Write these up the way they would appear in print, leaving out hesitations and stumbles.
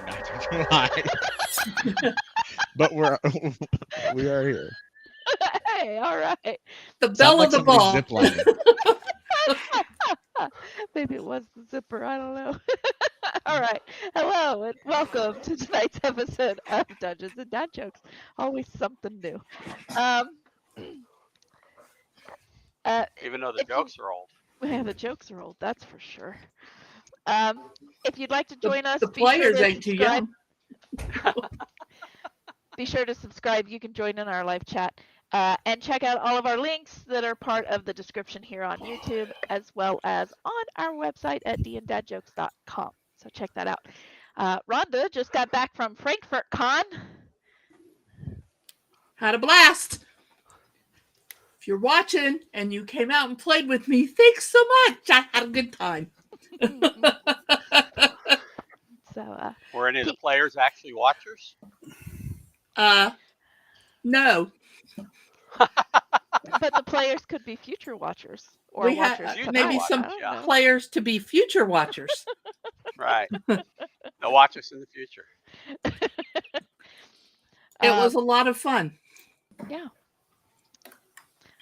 Neither do I. But we are here. Hey, all right. The Sounds bell like of the somebody's ball. ziplining. Maybe it was the zipper. I don't know. All right. Hello and welcome to tonight's episode of Dungeons and Dad Jokes. Always something new. Um, Even though the if you, jokes are old. well, the jokes are old, that's for sure. Um, if you'd like to join us, The be sure players to ain't too subscribe. young. Be sure to subscribe. You can join in our live chat and check out all of our links that are part of the description here on YouTube, as well as on our website at dandadjokes.com. So check that out. Rhonda just got back from Frankfurt Con. Had a blast. If you're watching and you came out and played with me, thanks so much. I had a good time. So, Were any of the players actually watchers? No. But the players could be future watchers or We watchers had tonight. maybe watchers, some I don't yeah. know. players to be future watchers. Right. They'll watch us in the future. It was a lot of fun. Yeah.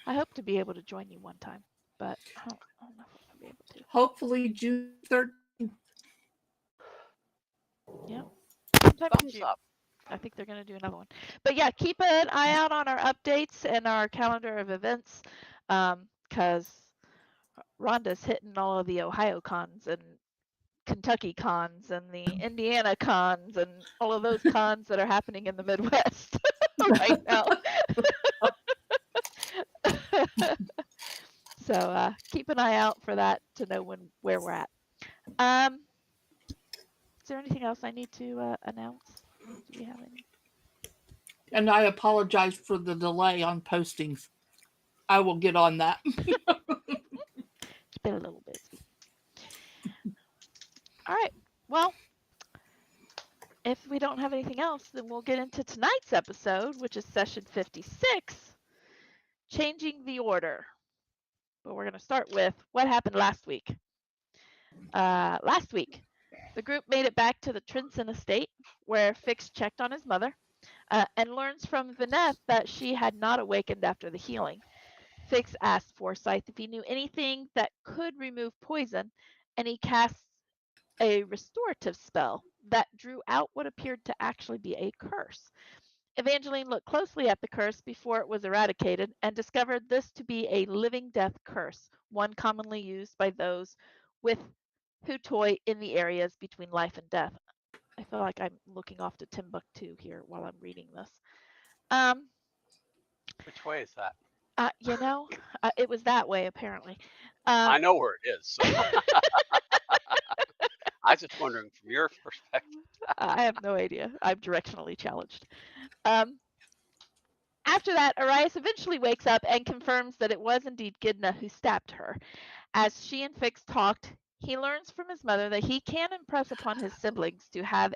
I hope to be able to join you one time, but I don't know if I'll be able to. Hopefully June 13th. Yeah. Thumbs up. I think they're going to do another one. But yeah, keep an eye out on our updates and our calendar of events because Rhonda's hitting all of the Ohio cons and Kentucky cons and the Indiana cons and all of those cons that are happening in the Midwest right now. So keep an eye out for that to know where we're at. Is there anything else I need to announce? Do we have any? And I apologize for the delay on postings. I will get on that. It's been a little busy. All right. Well, if we don't have anything else, then we'll get into tonight's episode, which is session 56, Changing the Order. But we're going to start with what happened last week. Last week, the group made it back to the Trinson estate, where Fix checked on his mother and learns from Vineth that she had not awakened after the healing. Fix asked Forsyth if he knew anything that could remove poison, and he casts a restorative spell that drew out what appeared to actually be a curse. Evangeline looked closely at the curse before it was eradicated and discovered this to be a living death curse, one commonly used by those with who toy in the areas between life and death. I feel like I'm looking off to Timbuktu here while I'm reading this. Which way is that? It was that way apparently. I know where it is. So. I was just wondering from your perspective. I have no idea. I'm directionally challenged. After that, Arias eventually wakes up and confirms that it was indeed Gidna who stabbed her. As she and Fix talked, he learns from his mother that he can impress upon his siblings to have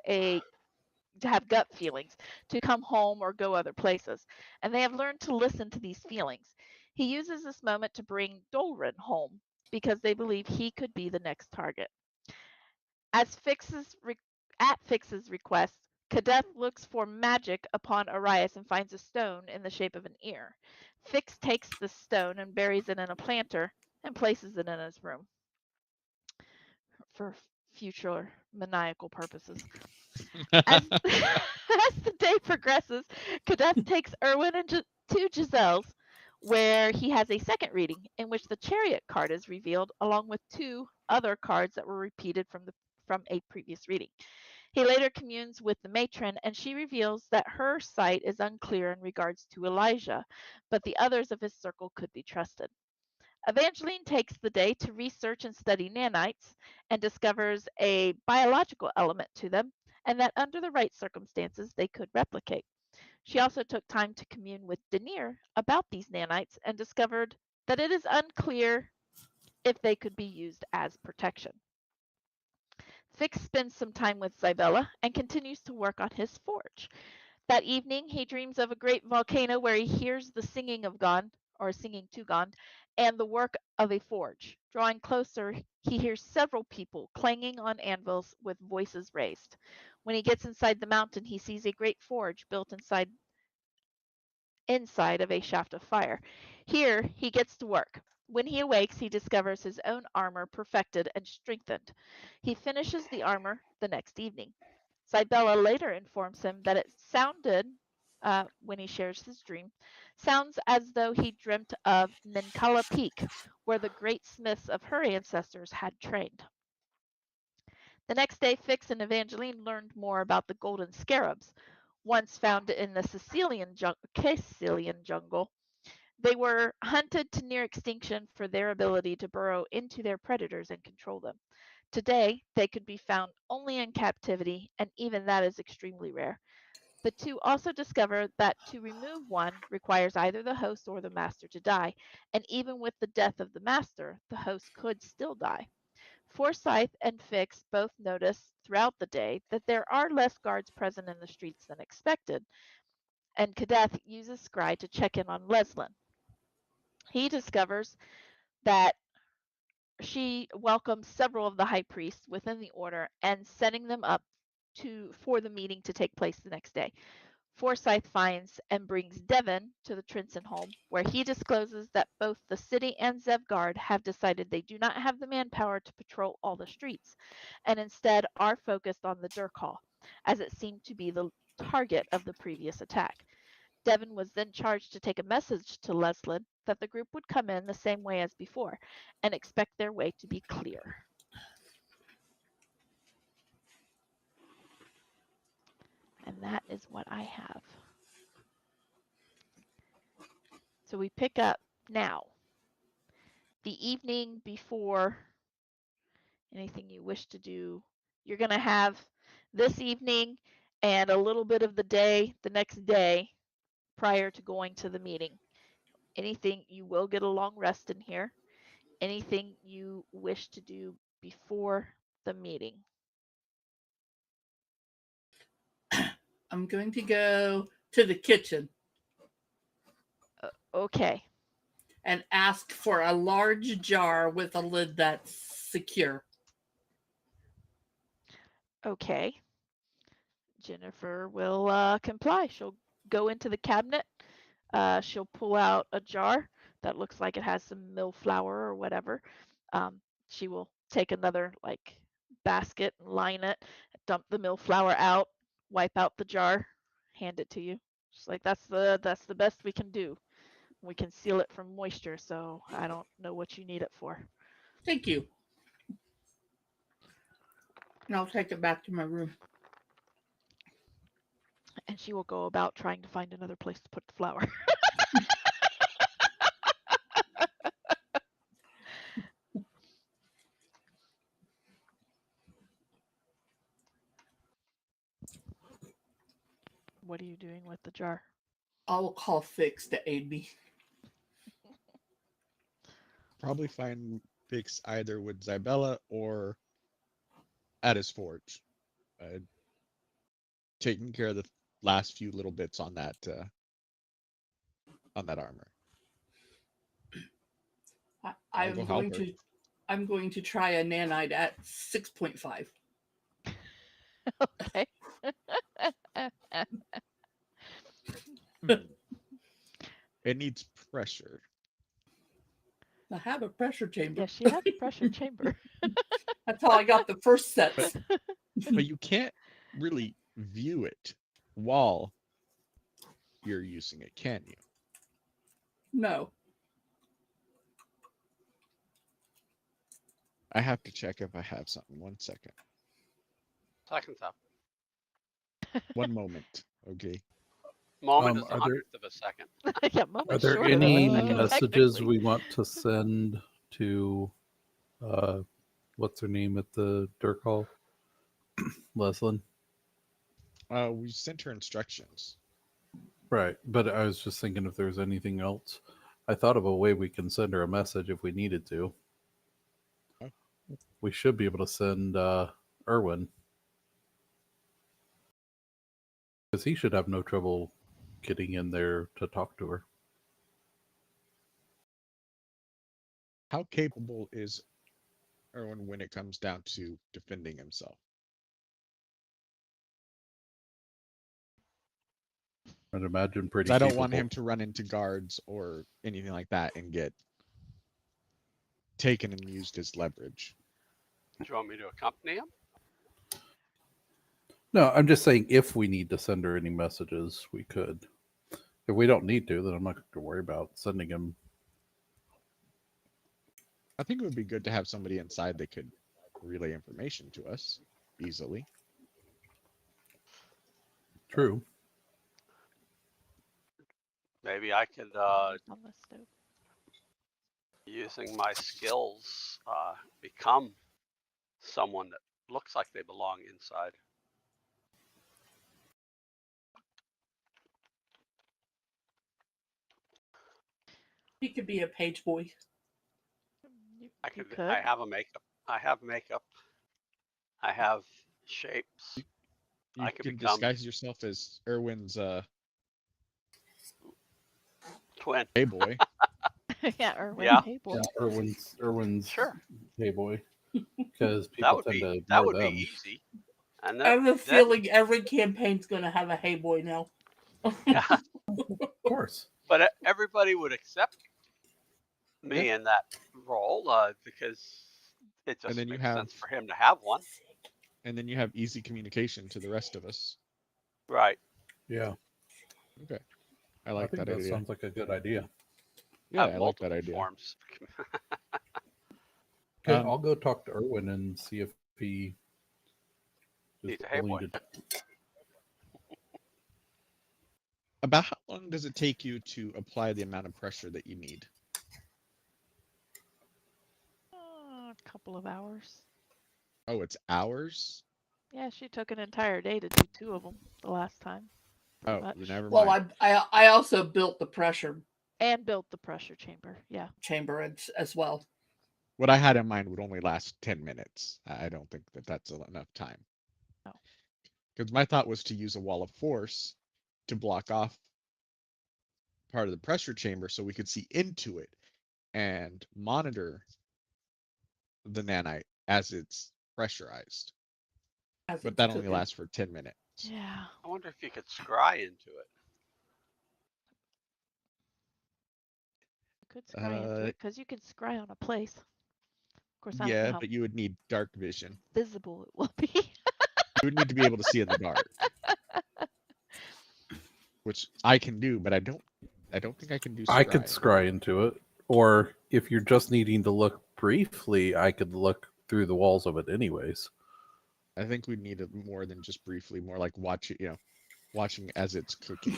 gut feelings, to come home or go other places, and they have learned to listen to these feelings. He uses this moment to bring Dolrin home because they believe he could be the next target. At Fix's request, Kadeth looks for magic upon Arias and finds a stone in the shape of an ear. Fix takes the stone and buries it in a planter and places it in his room for future maniacal purposes. As, as the day progresses, Kadeth takes Erwin to Giselle's, where he has a second reading in which the chariot card is revealed, along with two other cards that were repeated from a previous reading. He later communes with the matron, and she reveals that her sight is unclear in regards to Elijah, but the others of his circle could be trusted. Evangeline takes the day to research and study nanites and discovers a biological element to them, and that under the right circumstances they could replicate. She also took time to commune with Denier about these nanites and discovered that it is unclear if they could be used as protection. Fix spends some time with Zybella and continues to work on his forge. That evening, he dreams of a great volcano where he hears the singing of God, or singing Tugon, and the work of a forge. Drawing closer, he hears several people clanging on anvils with voices raised. When he gets inside the mountain, he sees a great forge built inside of a shaft of fire. Here he gets to work. When he awakes, he discovers his own armor perfected and strengthened. He finishes the armor the next evening. Cybella later informs him that it sounded, when he shares his dream, sounds as though he dreamt of Nincala Peak, where the great smiths of her ancestors had trained. The next day, Fix and Evangeline learned more about the golden scarabs, once found in the Caecilian jungle. They were hunted to near extinction for their ability to burrow into their predators and control them. Today, they could be found only in captivity, and even that is extremely rare. The two also discover that to remove one requires either the host or the master to die, and even with the death of the master, the host could still die. Forsyth and Fix both notice throughout the day that there are less guards present in the streets than expected, and Kadeth uses Scry to check in on Leslin. He discovers that she welcomes several of the high priests within the order and setting them up for the meeting to take place the next day. Forsyth finds and brings Devon to the Trinson home, where he discloses that both the city and Zevgard have decided they do not have the manpower to patrol all the streets, and instead are focused on the Dirk Hall, as it seemed to be the target of the previous attack. Devon was then charged to take a message to Leslin that the group would come in the same way as before, and expect their way to be clear. And that is what I have. So we pick up now. The evening before anything you wish to do, you're going to have this evening and a little bit of the day the next day prior to going to the meeting. Anything, you will get a long rest in here. Anything you wish to do before the meeting? I'm going to go to the kitchen Okay. and ask for a large jar with a lid that's secure. Okay. Jennifer will comply. She'll go into the cabinet. She'll pull out a jar that looks like it has some mill flour or whatever. She will take another basket and line it, dump the mill flour out, wipe out the jar, hand it to you. She's like, that's the best we can do. We can seal it from moisture, so I don't know what you need it for. Thank you. And I'll take it back to my room. And she will go about trying to find another place to put the flour. What are you doing with the jar? I will call Fix to aid me. Probably find Fix either with Zybella or at his forge, taking care of the last few little bits on that armor. I'm going to try a nanite at 6.5. Okay. It needs pressure. I have a pressure chamber. Yeah, she has a pressure chamber. That's how I got the first sets. But you can't really view it while you're using it, can you? No. I have to check if I have something. 1 second. Seconds up. 1 moment. Okay. Moment is are a there- hundredth of a second. Yeah, Are moments there shorter than a any second, messages technically. we want to send to what's her name at the Dirk Hall? Leslin? We sent her instructions. Right, but I was just thinking if there's anything else. I thought of a way we can send her a message if we needed to. Oh. We should be able to send Erwin. Because he should have no trouble getting in there to talk to her. How capable is Erwin when it comes down to defending himself? I'd imagine pretty 'Cause I don't capable. want him to run into guards or anything like that and get taken and used as leverage. Do you want me to accompany him? No, I'm just saying if we need to send her any messages, we could. If we don't need to, then I'm not going to worry about sending him. I think it would be good to have somebody inside that could relay information to us easily. True. Maybe I could, On the stove. using my skills, become someone that looks like they belong inside. He could be a page boy. I You could. could. I have a makeup. I have makeup. I have shapes. You I could can become disguise yourself as Erwin's twin. hey boy. Yeah, Erwin. Yeah. Hey, boy. Yeah, Erwin's Sure. hey boy, because That people would tend be. to That ignore would them. be easy. And I have a then, feeling every campaign's going to have a hey boy now. yeah. Of course. But everybody would accept me Yeah. in that role because it just then you makes have- sense for him to have one. And then you have easy communication to the rest of us. Right. Yeah, Okay. I I like think that that idea. sounds like a good idea. Yeah, Have I like multiple that idea. forms. Okay, Um, I'll go talk to Erwin and see if he is He's a hey willing boy. to. About how long does it take you to apply the amount of pressure that you need? A couple of hours. Oh, it's hours? Yeah, she took an entire day to do 2 of them the last time. Oh, Much. never Well, mind. I also built the pressure And built the pressure chamber. Yeah. chamber as well. What I had in mind would only last 10 minutes. I don't think that that's enough time. No. Because my thought was to use a wall of force to block off part of the pressure chamber so we could see into it and monitor the nanite as it's pressurized. As But it's that only cooking. lasts for 10 minutes. Yeah. I wonder if you could scry into it. You could scry into it because you can scry on a place. Of course, I don't know Yeah, how but you would need dark vision. visible it will be. You would need to be able to see in the dark. Which I can do, but I don't think I can do I could scry. scry into it, or if you're just needing to look briefly, I could look through the walls of it anyways. I think we'd need it more than just briefly, more like watching as it's cooking.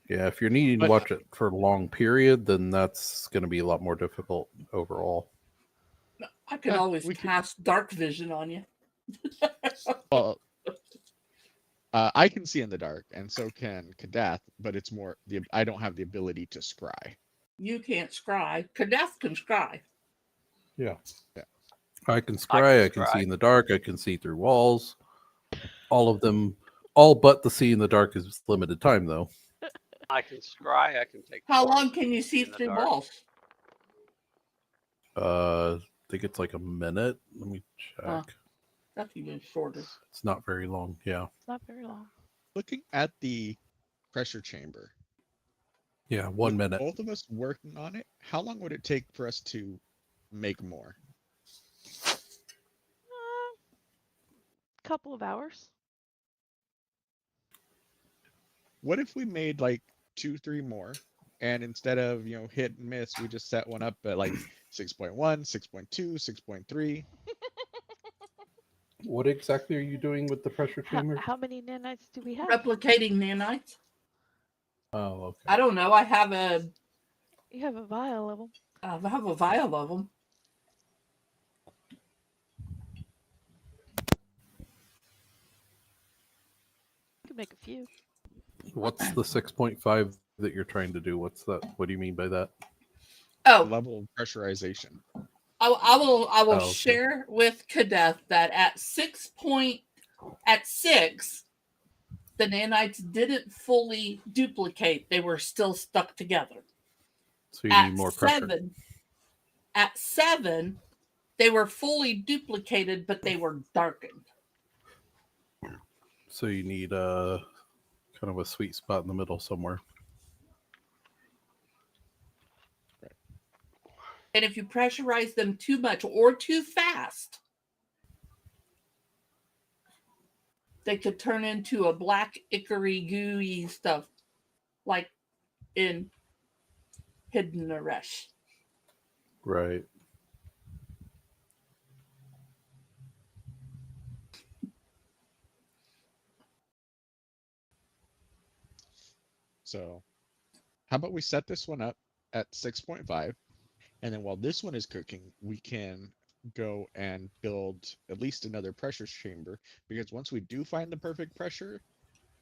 Yeah, if you're needing to But- watch it for a long period, then that's going to be a lot more difficult overall. I can Yeah, always we could- cast dark vision on you. Well, I can see in the dark, and so can Kadath, but it's more I don't have the ability to scry. You can't scry. Kadath can scry. Yeah. Yeah. I can scry, I can see scry. in the dark, I can see through walls. All of them, all but the see in the dark is limited time, though. I can scry. I can take. How forms long can you see in the through dark. walls? I think it's like a minute. Let me check. Huh. That's even shorter. It's not very long. Yeah. It's not very long. Looking at the pressure chamber, Yeah, 1 with minute. both of us working on it, how long would it take for us to make more? Couple of hours. What if we made like 2-3 more, and instead of hit and miss, we just set one up at like 6.1, 6.2, 6.3? What exactly are you doing with the pressure chamber? How many nanites do we have? Replicating nanites. Oh, okay. I don't know. I have a You have a vial of them. vial of them. You can make a few. What's the 6.5 that you're trying to do? What's that? What do you mean by that? Oh, Level of pressurization. I will Oh, okay. share with Kadath that at 6, the nanites didn't fully duplicate. They were still stuck together. So you At need more pressure. 7, At 7, they were fully duplicated, but they were darkened. So you need a kind of a sweet spot in the middle somewhere. And if you pressurize them too much or too fast, they could turn into a black ichory gooey stuff like in Hidden Aresh. Right. So how about we set this one up at 6.5, and then while this one is cooking, we can go and build at least another pressure chamber, because once we do find the perfect pressure,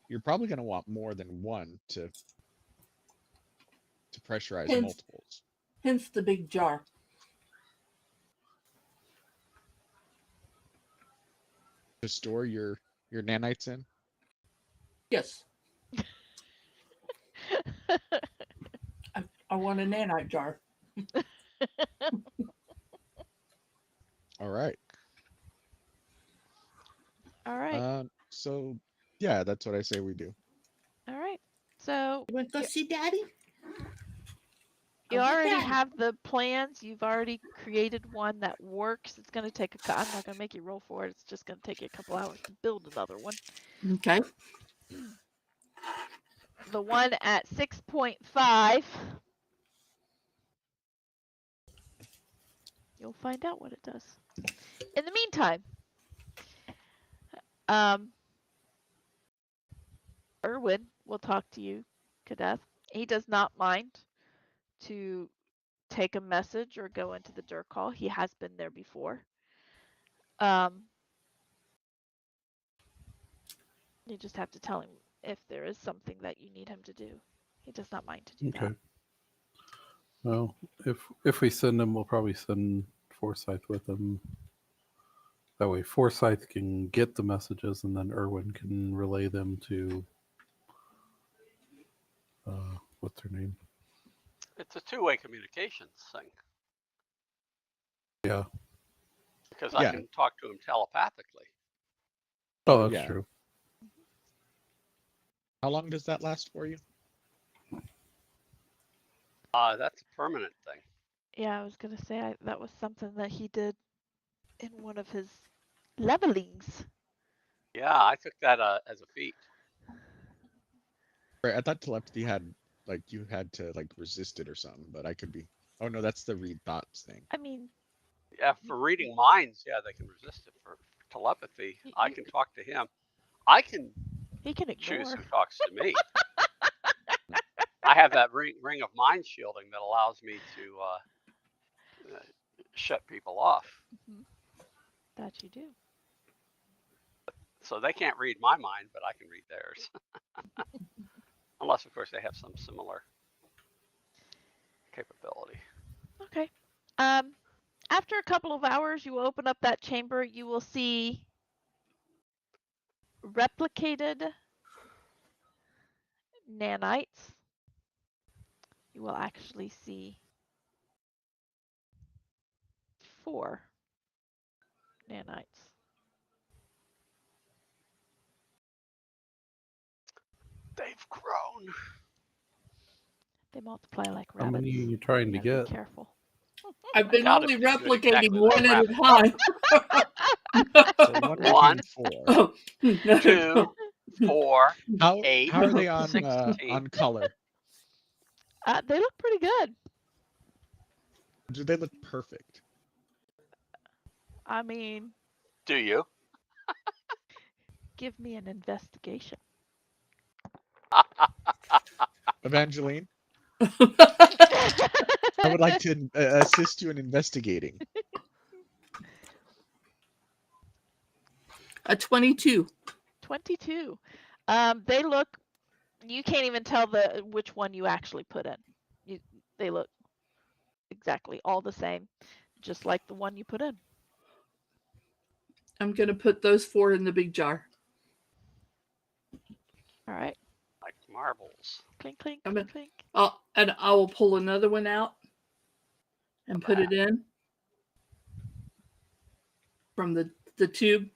you're probably going to want more than one to pressurize Hence, multiples. hence the big jar. To store your nanites in. Yes. I want a nanite jar. All right. All right. So yeah, that's what I say we do. All right. So You want to go see Daddy? you I'll get already Daddy. have the plans. You've already created one that works. It's going to take I'm not going to make you roll for it. It's just going to take you a couple hours to build another one. Okay. The one at 6.5, you'll find out what it does. In the meantime, Erwin will talk to you, Kadeth. He does not mind to take a message or go into the dirt call. He has been there before. You just have to tell him if there is something that you need him to do. He does not mind to do Okay. that. Well, if we send him, we'll probably send Forsyth with him. That way, Forsyth can get the messages, and then Erwin can relay them to what's her name? It's a two-way communications thing. Yeah. Because Yeah. I can talk to him telepathically. Oh, that's Yeah. true. How long does that last for you? That's a permanent thing. Yeah, I was going to say that was something that he did in one of his levelings. Yeah, I took that as a feat. Right, I thought telepathy had you had to resist it or something, but I could be. Oh no, that's the read thoughts thing. I mean, Yeah, for reading minds, yeah, they can resist it. For telepathy, Y- I y- can talk to him. I can he can choose ignore. who talks to me. I have that ring of mind shielding that allows me to shut people off. That you do. So they can't read my mind, but I can read theirs. Unless, of course, they have some similar capability. Okay. After a couple of hours, you open up that chamber. You will see replicated nanites. You will actually see 4 nanites. They've grown. They multiply like How rabbits. many are you trying to You gotta get? be careful. I've been doubt only if you do it replicating exactly like one at a rabbits. time. So one One. between 4. Oh, no, 2, no. 4, How 8, how are they 16. on color? They look pretty good. Do they look perfect? I mean, Do you? give me an investigation. Evangeline, I would like to assist you in investigating. A 22. 22. They look. You can't even tell which one you actually put in. They look exactly all the same, just like the one you put in. I'm going to put those 4 in the big jar. All right. Like marbles. Clink, clink, I'm clink, in- clink. And I will pull another one out and put it in from the tube,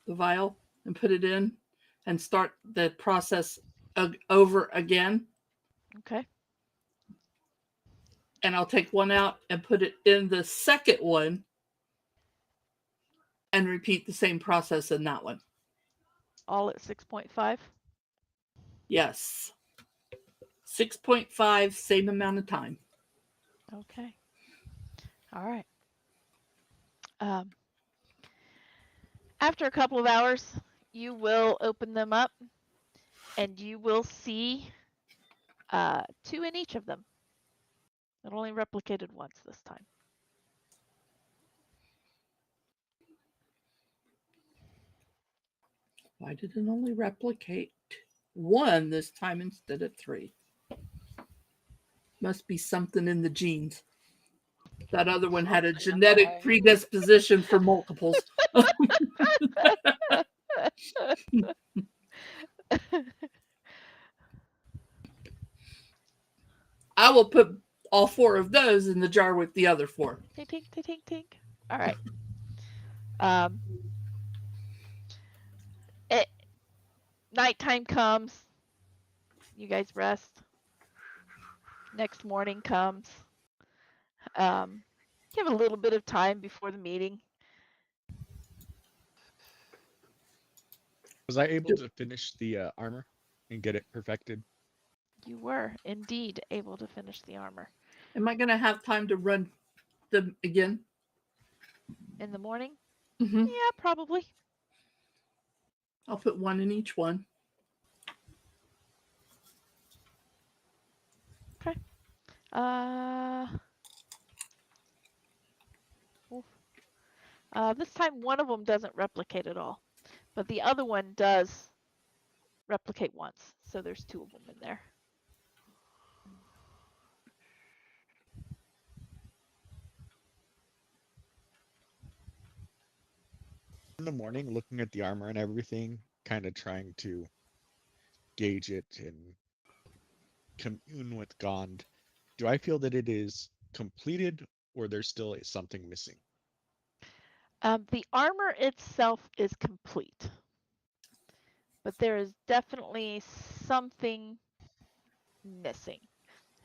the vial, and put it in and start the process over again. Okay. And I'll take one out and put it in the second one and repeat the same process in that one. All at 6.5? Yes. 6.5, same amount of time. Okay. All right. After a couple of hours, you will open them up and you will see 2 in each of them. It only replicated once this time. Why did it only replicate 1 this time instead of 3? Must be something in the genes. That other one had a Something in the genetic way. predisposition for multiples. I will put all 4 of those in the jar with the other 4. Tink, tink, tink, tink, tink. All right. Nighttime comes. You guys rest. Next morning comes. You have a little bit of time before the meeting. Was I able to finish the armor and get it perfected? You were indeed able to finish the armor. Am I going to have time to run them again? In the morning? Mm-hmm. Yeah, probably. I'll put 1 in each one. Okay. This time one of them doesn't replicate at all, but the other one does replicate once. So there's 2 of them in there. In the morning, looking at the armor and everything, kind of trying to gauge it and commune with Gond, do I feel that it is completed or there's still something missing? The armor itself is complete, but there is definitely something missing.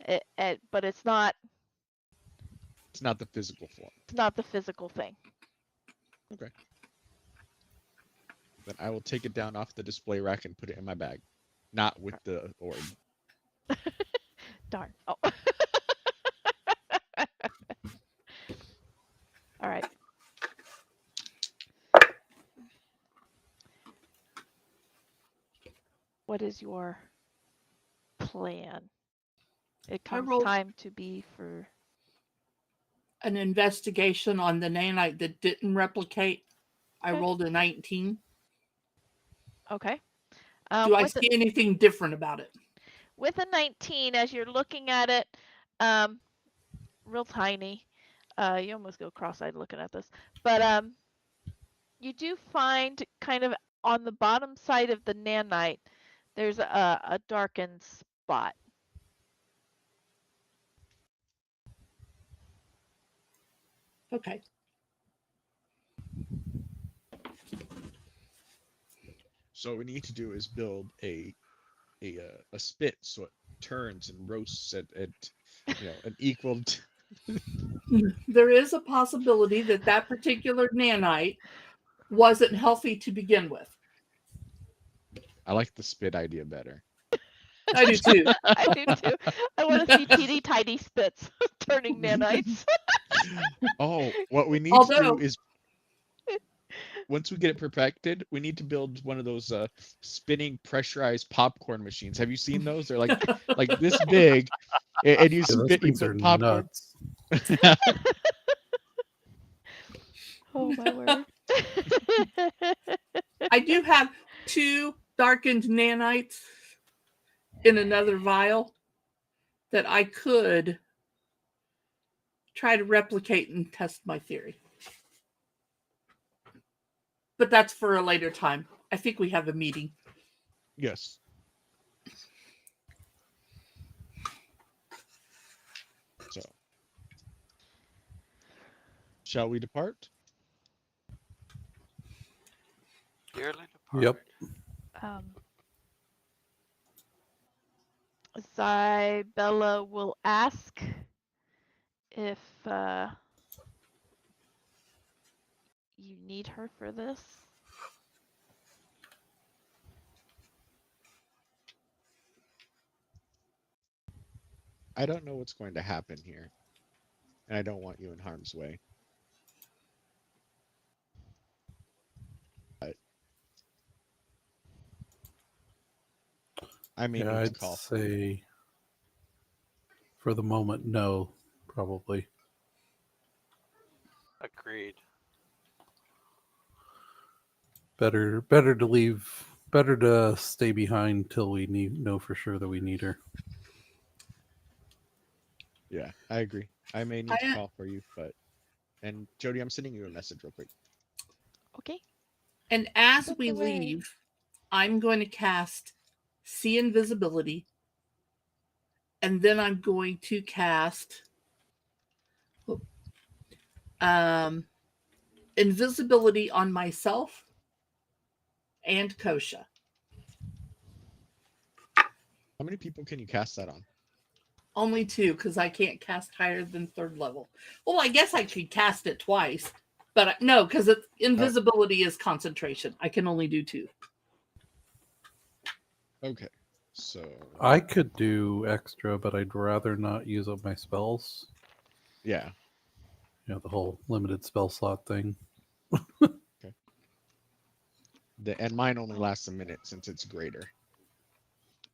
But it's not. It's not the physical form. It's not the physical thing. Okay. Then I will take it down off the display rack and put it in my bag, not with the orb. Darn. Oh. All right. What is your plan? It comes time to be for an investigation on the nanite that didn't replicate. I Okay. rolled a 19. Okay. Do I see anything different about it? With a 19, as you're looking at it, real tiny. You almost go cross-eyed looking at this, but you do find kind of on the bottom side of the nanite, there's a darkened spot. Okay. So what we need to do is build a spit so it turns and roasts at an equal. There is a possibility that particular nanite wasn't healthy to begin with. I like the spit idea better. I do too. I do too. I want to see teeny tiny spits turning nanites. Oh, what we need to do is once we get it perfected, we need to build one of those spinning pressurized popcorn machines. Have you seen those? They're like this big, and you spit. You put popcorn. Nuts. Oh my word! I do have 2 darkened nanites in another vial that I could try to replicate and test my theory. But that's for a later time. I think we have a meeting. Yes. So Shall we depart? Dearly Yep. departed. Zybella will ask if you need her for this. I don't know what's going to happen here, and I don't want you in harm's way. But I may Yeah, need to I'd call. say for the moment, no, probably. Agreed. Better to leave. Better to stay behind till we know for sure that we need her. Yeah, I agree. I may need to I- call for you, but and Jody, I'm sending you a message real quick. Okay. And as Slip we away. leave, I'm going to cast See Invisibility. And then I'm going to cast Invisibility on myself and Kosha. How many people can you cast that on? Only 2, because I can't cast higher than 3rd level. Well, I guess I could cast it twice. But no, because invisibility is concentration. I can only do 2. Okay, so I could do extra, but I'd rather not use up my spells. yeah, You know, the whole limited spell slot thing. and mine only lasts a minute since it's greater.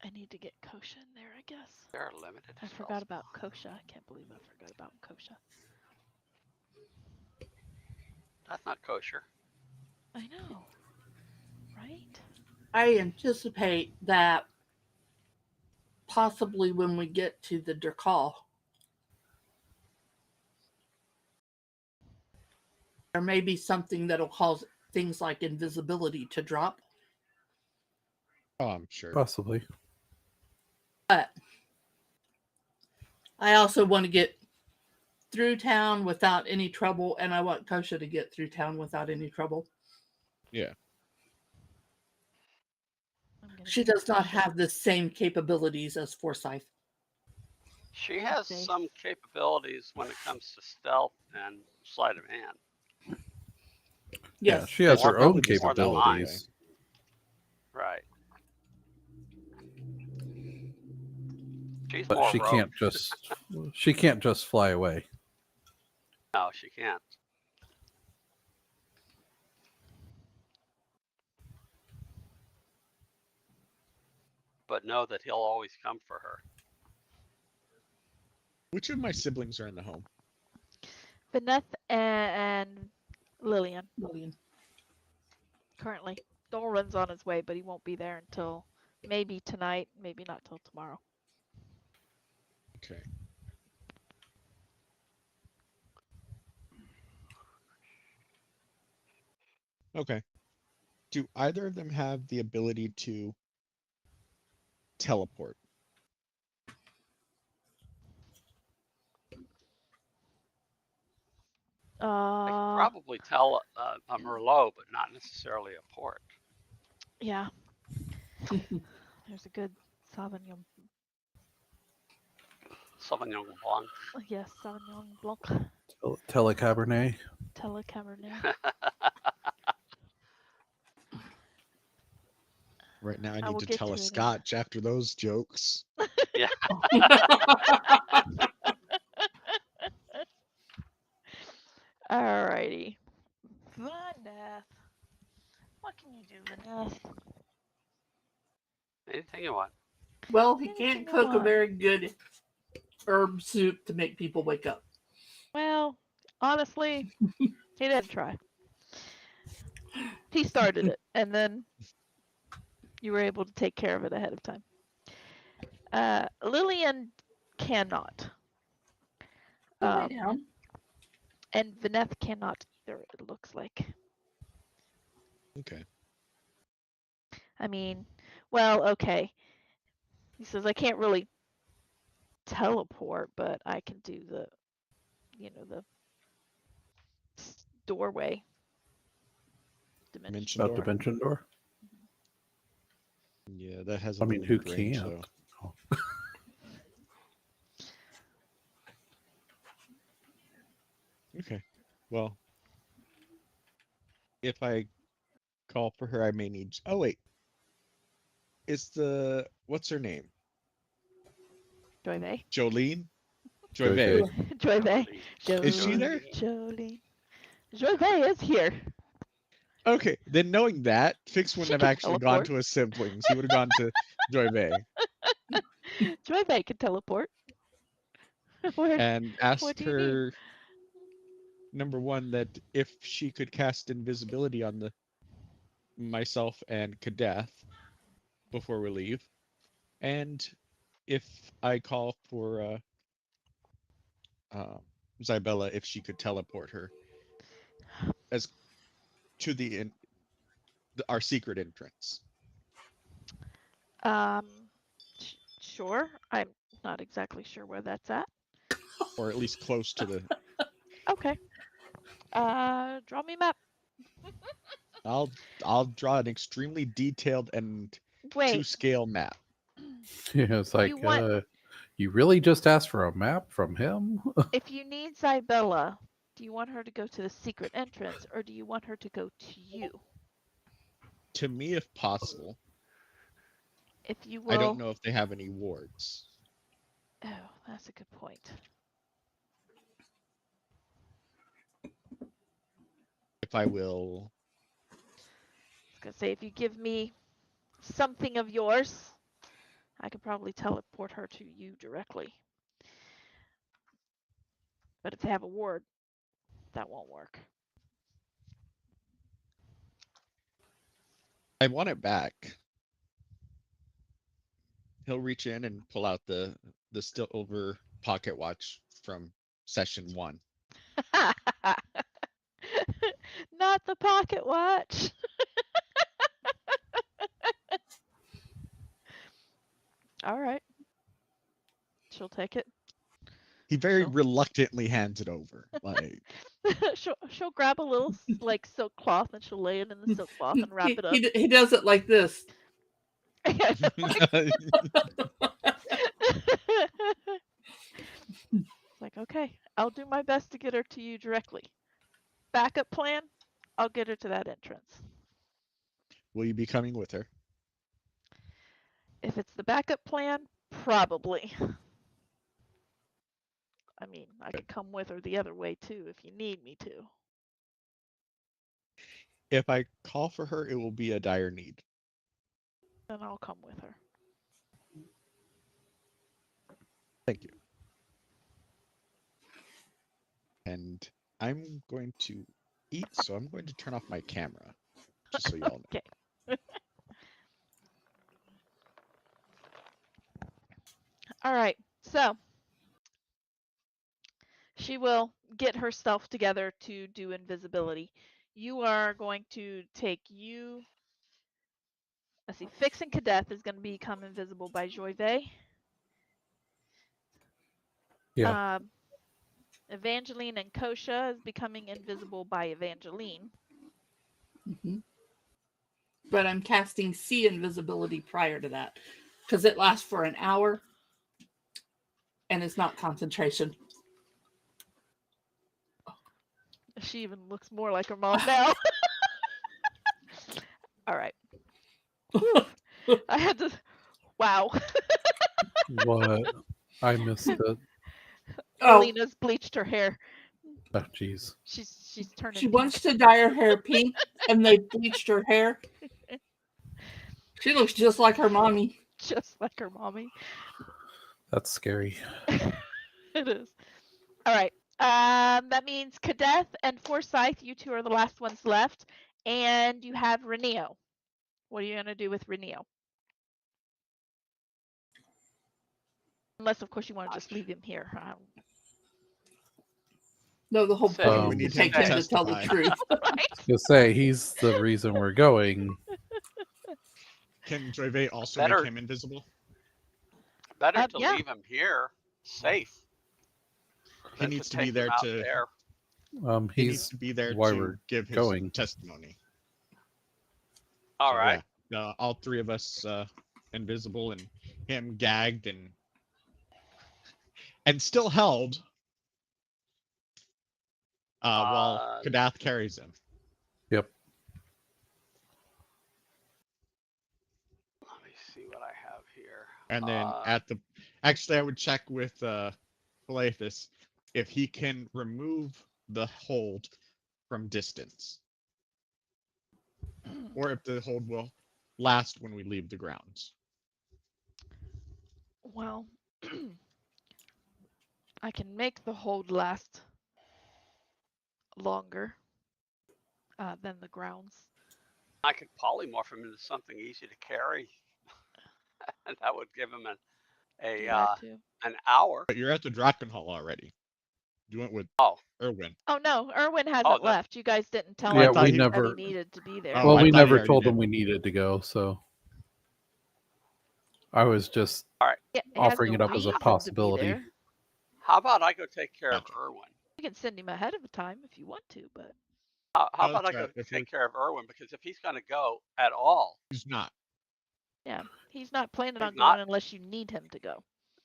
I need to get Kosha in there, I guess. There are limited I spells. forgot about Kosha. I can't believe I forgot about Kosha. That's not kosher. I know, right? I anticipate that possibly when we get to the Durkal, there may be something that'll cause things like invisibility to drop. Oh, I'm sure. Possibly. But I also want to get through town without any trouble, and I want Kosha to get through town without any trouble. Yeah. She does not have the same capabilities as Forsyth. She has some capabilities when it comes to stealth and sleight of hand. Yes. Yeah, she has She'll her own probably be more than mine. capabilities. Right. She's But more she rogue. can't just fly away. No, she can't. But know that he'll always come for her. Which of my siblings are in the home? Vaneth and Lillian. Lillian. Currently. Doran's on his way, but he won't be there until maybe tonight, maybe not till tomorrow. Okay. Okay. Do either of them have the ability to teleport? I could probably tell a Merlot, but not necessarily a port. Yeah. There's a good Sauvignon. Sauvignon Blanc. Yes, Sauvignon Blanc. Telecabernet. Telecabernet. Right now, I I need will to get tell to a it in- scotch after those jokes. Yeah. Alrighty. Vaneth. What can you do, Vaneth? Anything you want. Well, he Anything can't you cook a want. very good herb soup to make people wake up. Well, honestly, he didn't try. He started it, and then you were able to take care of it ahead of time. Lillian cannot. Lay down. And Vaneth cannot either, it looks like. Okay. I mean, well, okay. He says, I can't really teleport, but I can do the doorway. Dimension. Door. Dimension door. Yeah, that has a I mean, limited who range, can't? though. Okay. Well, if I call for her, I may need. Oh wait, what's her name? Joyve. Jolene. Joyve. Joyve. Joyve. Is she there? Jolene. Joyve is here. Okay, then knowing that, Fix wouldn't She have can actually gone teleport. to his siblings. He would have gone to Joyve Joyve can teleport. Where, and what ask do you need? her, number one, that if she could cast invisibility on myself and Kadeth before we leave, and if I call for Zybella, if she could teleport her as to our secret entrance, Um, sure. I'm not exactly sure where that's at. or at least close to the. Okay. Draw me a map. I'll draw an extremely detailed and Wait. to scale map. Yeah, it's like, You want- you really just asked for a map from him? If you need Zybella, do you want her to go to the secret entrance or do you want her to go to you? To me, if possible. If you will. I don't know if they have any wards. Oh, that's a good point. If I will. I was gonna say, if you give me something of yours, I could probably teleport her to you directly. But if they have a ward, that won't work. I want it back. He'll reach in and pull out the silver pocket watch from session 1. Not the pocket watch. All right. She'll take it. He very Sure. reluctantly hands it over. Like she'll grab a little like silk cloth and she'll lay it in the silk cloth and wrap it up. He does it like this. It's like, okay, I'll do my best to get her to you directly. Backup plan, I'll get her to that entrance. Will you be coming with her? If it's the backup plan, probably. I mean, I could come with her the other way too if you need me to. If I call for her, it will be a dire need. Then I'll come with her. Thank you. And I'm going to eat, so I'm going to turn off my camera, just so you all know. Okay. All right, so she will get herself together to do invisibility. You are going to take let's see, Fix and Kadeth is going to become invisible by Joyve. Yeah. Evangeline and Kosha is becoming invisible by Evangeline. Mm-hmm. But I'm casting sea invisibility prior to that because it lasts for an hour and it's not concentration. She even looks more like her mom now. All right. I had to. Wow. What? I missed it. Alina's bleached her hair. Oh, jeez. She's turning. She pink. wants to dye her hair pink, and they bleached her hair. She looks just like her mommy. Just like her mommy. That's scary. It is. All right. That means Kadeth and Forsyth, you two are the last ones left, and you have Reneo. What are you gonna do with Reneo? Unless, of course, you want to just leave him here. No, the whole So, point we is need to take him him to to tell the testify. truth. Right? To say he's the reason we're going. Can Joyve also Better- make him invisible? Better to Yeah. leave him here, safe. He than needs to take be him there out to. there. He needs He's to be there why to we're give his going. testimony. All So, right. yeah, all three of us invisible and him gagged and still held while Kadath carries him. Yep. Let me see what I have here. And then actually, I would check with Phalathus if he can remove the hold from distance, or if the hold will last when we leave the grounds. Well, I can make the hold last longer than the grounds. I could polymorph him into something easy to carry. And that would give him Do that too. an hour. But you're at the Drakkenhall already. You went with Oh, Erwin. Oh no, Erwin hasn't that- left. You guys didn't tell Yeah, him thought we he- that never. he needed to be there. Oh, Well, I we thought he never already told him did. we needed to go, so I was just all right. Yeah, he has offering no it up as a reason to be possibility. there. How about I go take care Gotcha. of Erwin? You can send him ahead of time if you want to, but How Oh, about I that's go right. If take care of Erwin? Because if he's going to go at all, he's not. yeah, he's not planning He's on not? going unless you need him to go.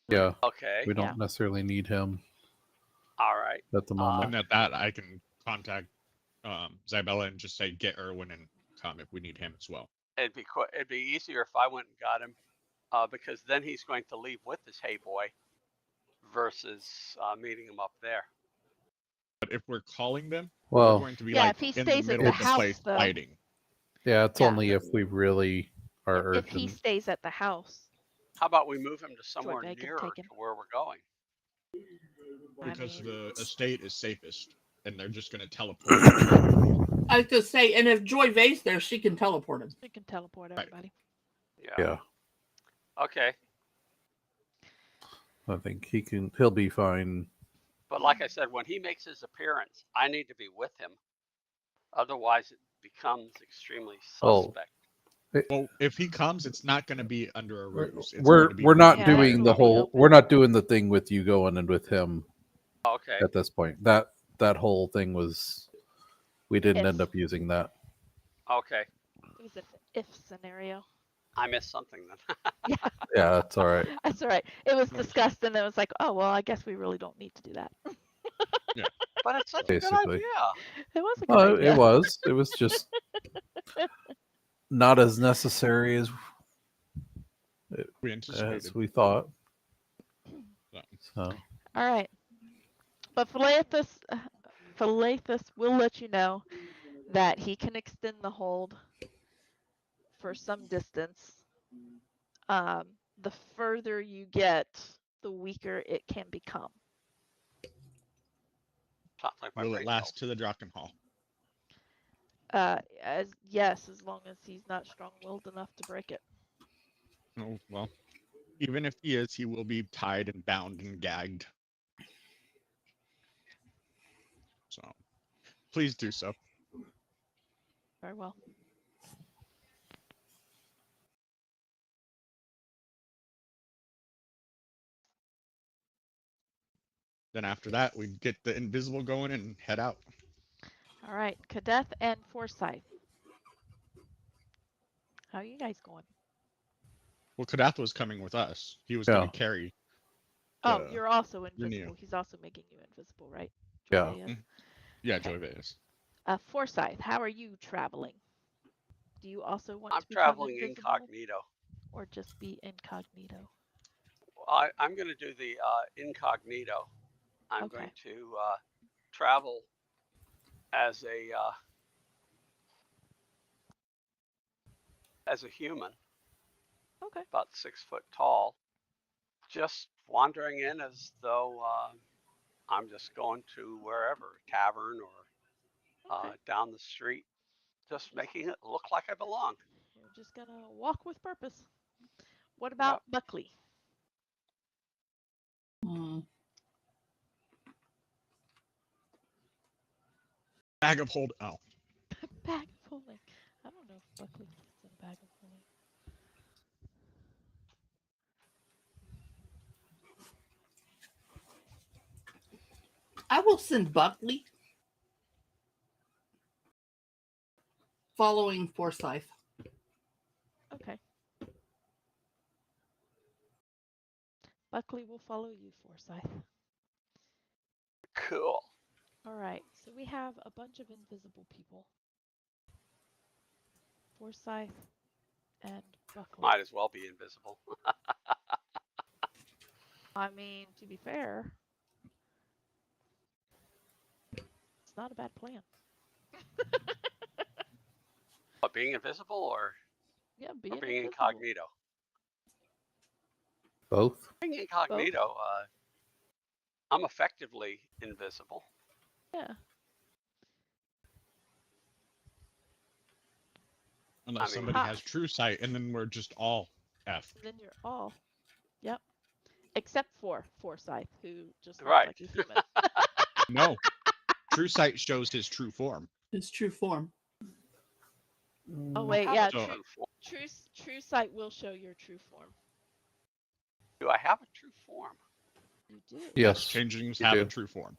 Yeah, okay. we don't necessarily need him All right. at the moment. And at that, I can contact Zabella and just say, get Erwin and come if we need him as well. It'd be easier if I went and got him, because then he's going to leave with his hey boy, versus meeting him up there. But if we're calling them, Well, we're going to be Yeah, like if he in the stays at middle the of the house, place though. fighting. yeah, it's Yeah. only if we really are If he urgent. stays at the house, How about we move him to somewhere Bay can nearer take him. to where we're going? Because I mean, the estate is safest, and they're just going to teleport. him. I was gonna say, and if Joy Vay's there, she can teleport him. we can teleport Right. everybody. Yeah, Okay. I think he'll be fine. But like I said, when he makes his appearance, I need to be with him. Otherwise, it becomes extremely Oh. suspect. Well, if he comes, it's not going to be under a ruse. It's We're going to be we're not Yeah, doing it'll the be whole. open. We're not doing the thing with you going in with him Okay. at this point. That whole thing was. We didn't end If. up using that. Okay. It was an if scenario. I missed something then. Yeah, that's all right. That's all right. It was discussed, and then it was like, oh well, I guess we really don't need to do that. But it's such a good Basically. idea. It was a good Well, idea. it was. It was just not as necessary as we anticipated. we thought. So All right. But Phalathus will let you know that he can extend the hold for some distance. The further you get, the weaker it can become. Sounds like my Will brain it last to the Drakkenhall? As long as he's not strong-willed enough to break it. Oh, well, even if he is, he will be tied and bound and gagged. So, please do so. Very well. Then after that, we get the invisible going and head out. All right, Kadeth and Forsyth. How are you guys going? Well, Kadath was coming with us. He was Yeah. going to carry. Oh, you're also Renew. invisible. He's also making you invisible, right? Yeah. Joy is? Yeah, Okay. Joy Vegas. Forsyth, how are you traveling? Do you also want I'm to become traveling invisible, incognito. or just be incognito? I'm going to do the incognito. I'm Okay. going to travel as a human, Okay. about 6 foot tall, just wandering in as though I'm just going to wherever, a tavern or Okay. down the street, just making it look like I belong. You're just gonna walk with purpose. What about Buckley? Bag of hold. Oh, Bag of holding. I don't know if Buckley fits in a bag of holding. I will send Buckley. following Forsyth. Okay. Buckley will follow you, Forsyth. Cool. All right, so we have a bunch of invisible people. Forsyth and Buckley. Might as well be invisible. I mean, to be fair, it's not a bad plan. But being invisible or Yeah, or being being invisible. incognito? Both. Being incognito, I'm effectively invisible. Yeah. Unless I mean- somebody Ha. has true sight, and then we're just all F. Then you're all. Yep. Except for Forsyth, who just looks Right. like a human. No. True sight shows his true form. His true form. Oh I wait, have yeah. a true form. True sight will show your true form. Do I have a true form? You do. Yes. Changelings you have a do. true form.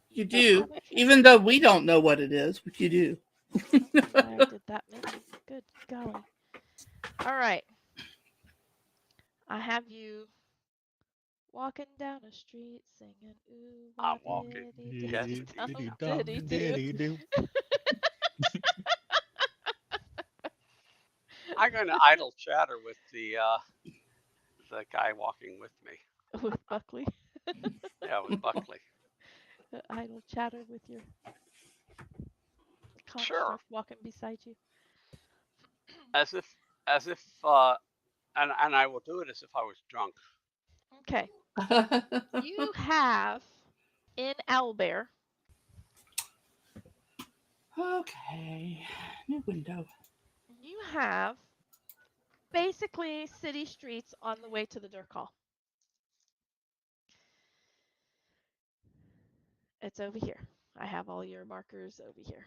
You Yep, do, have a true even though we don't know what it is, but you do. why I did that many. Good golly. All right. I have you walking down a street singing ooh I'm wah walking. diddy Yes, diddy dum diddy-dum, diddy do. Diddy-do. I'm going to idle chatter with the guy walking with me. With Buckley. Yeah, with Buckley. Idle chatter with your Sure. construct walking beside you. As if and I will do it as if I was drunk. Okay. You have in Owlbear. Okay. New window. You have basically city streets on the way to the Dirk Hall. It's over here. I have all your markers over here.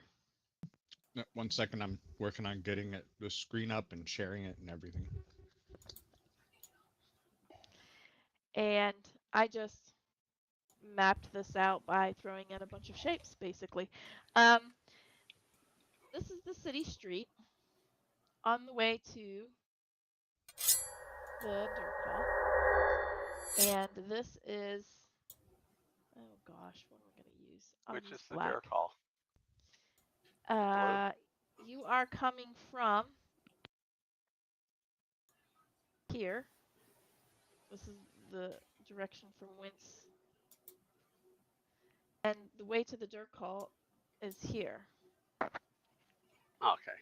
1 second, I'm working on getting the screen up and sharing it and everything. And I just mapped this out by throwing in a bunch of shapes, basically. This is the city street on the way to the Dirk Hall. And this is, oh gosh, what am I going to use? I'll Which use is the black. Dirk Hall. You are coming from here. This is the direction from whence, and the way to the Dirk Hall is here. Okay.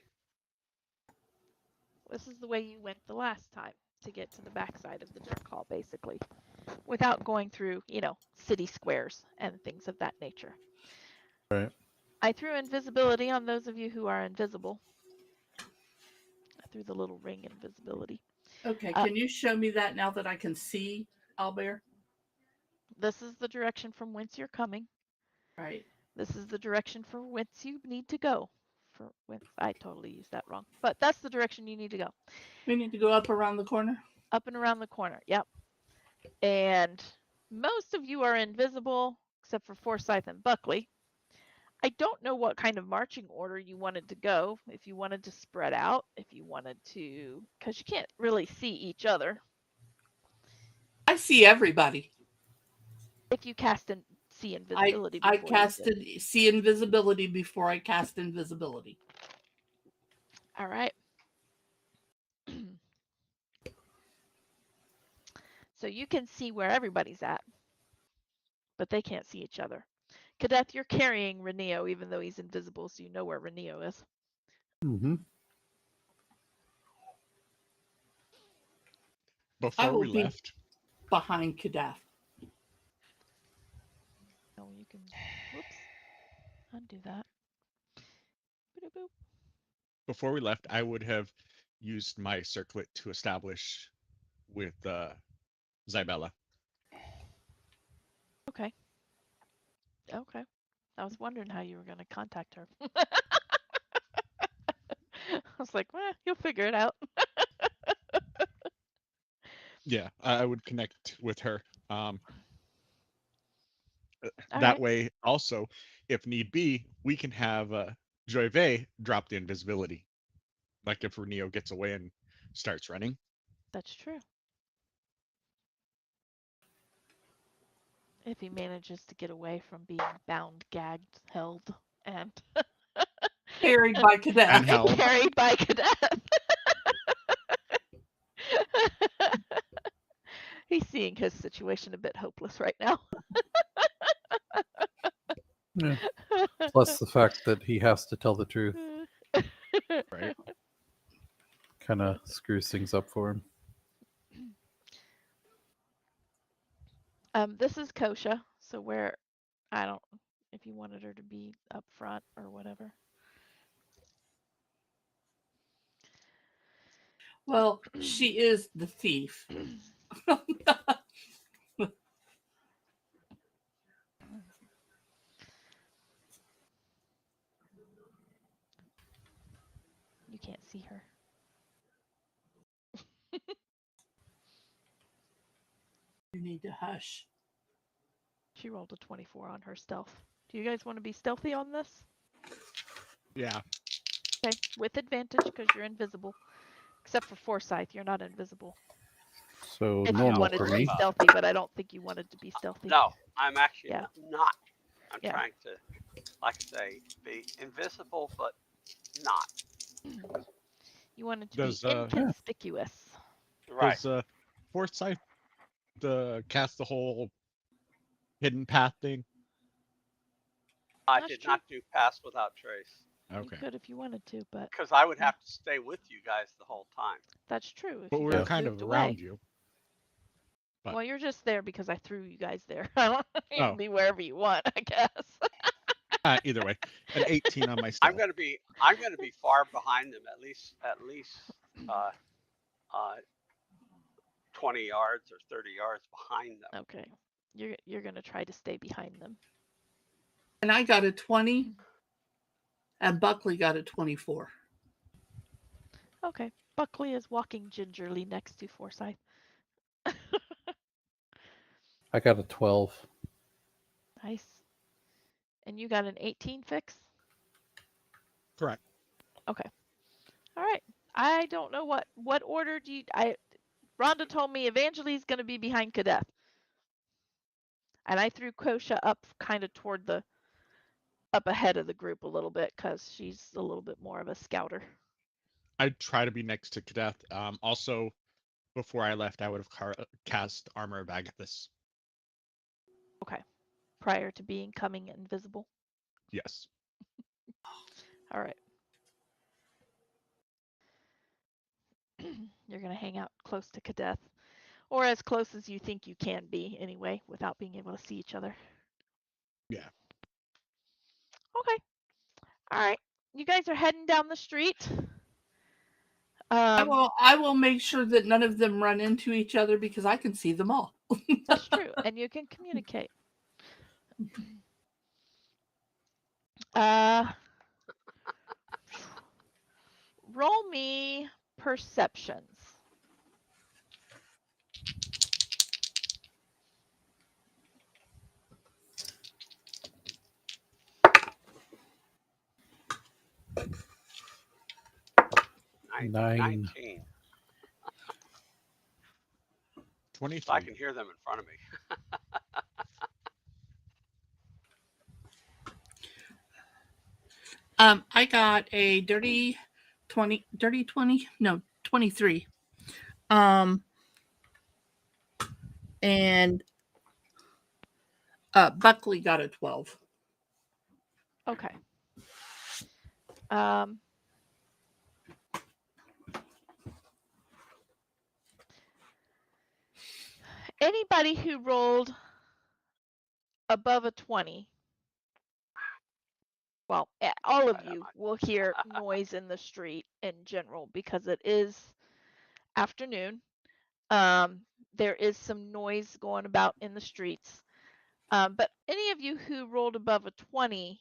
This is the way you went the last time to get to the backside of the Dirk Hall, basically, without going through, city squares and things of that nature. Right. I threw invisibility on those of you who are invisible. I threw the little ring invisibility. Okay, can you show me that now that I can see Albert? This is the direction from whence you're coming. Right. This is the direction for whence you need to go. For whence, I totally used that wrong, but that's the direction you need to go. We need to go up around the corner. Up and around the corner. Yep. And most of you are invisible except for Forsyth and Buckley. I don't know what kind of marching order you wanted to go. If you wanted to spread out, if you wanted to, because you can't really see each other. I see everybody. If you cast and see invisibility, I before casted see invisibility before I cast invisibility. All right. So you can see where everybody's at, but they can't see each other. Cadeth, you're carrying Reneo, even though he's invisible, so you know where Reneo is. Mm-hmm. Before we left, behind Kadath. Oh, you can, whoops, undo that. Boop. before we left, I would have used my circlet to establish with Zybella. Okay. I was wondering how you were going to contact her. I was like, well, you'll figure it out. Yeah, I would connect with her. All That right. way, also, if need be, we can have Joyve drop the invisibility. Like if Neo gets away and starts running. That's true. If he manages to get away from being bound, gagged, held, and Carried by cadet. And held. carried by cadet. He's seeing his situation a bit hopeless right now. Yeah. Plus the fact that he has to tell the truth Right. kind of screws things up for him. This is Kosha, so where I don't if you wanted her to be up front or whatever. Well, she is the thief. You can't see her. You need to hush. She rolled a 24 on her stealth. Do you guys want to be stealthy on this? Yeah. Okay, with advantage because you're invisible. Except for Forsyth, you're not invisible. So If you normal wanted for to be me. stealthy, but I don't think you wanted to be stealthy. No, I'm actually Yeah. not. I'm Yeah. trying to, like I say, be invisible, but not. You wanted to Does, be inconspicuous. Right. Does Forsyth cast the whole hidden path thing? I That's did true. not do Pass Without Trace Okay. You could if you wanted to, but because I would have to stay with you guys the whole time. that's true. If But you we guys were kind moved of away. around you. But Well, you're just there because I threw you guys there. You Oh. can be wherever you want, I guess. either way, an 18 on my stealth. I'm going to be far behind them, at least 20 yards or 30 yards behind them. Okay. You're gonna try to stay behind them. And I got a 20, and Buckley got a 24. Okay. Buckley is walking gingerly next to Forsyth. I got a 12. Nice. And you got an 18 fix? Correct. Okay. All right. I don't know what order do you Rhonda told me Evangeline's going to be behind Cadet. And I threw Kosha up kind of toward the up ahead of the group a little bit cuz she's a little bit more of a scouter. I'd try to be next to Kadeth. Also, before I left, I would have cast Armor of Agathis. Okay. Prior to becoming invisible. Yes. All right. You're going to hang out close to Kadeth. Or as close as you think you can be, anyway, without being able to see each other. Yeah. Okay. All right. You guys are heading down the street. I will make sure that none of them run into each other because I can see them all. That's true. And you can communicate. Roll me perceptions. Nine. 19. 23. So I can hear them in front of me. I got a dirty 20, no, 23. And Buckley got a 12. Okay. Anybody who rolled above a 20, well, all of you will hear noise in the street in general because it is afternoon. There is some noise going about in the streets. But any of you who rolled above a 20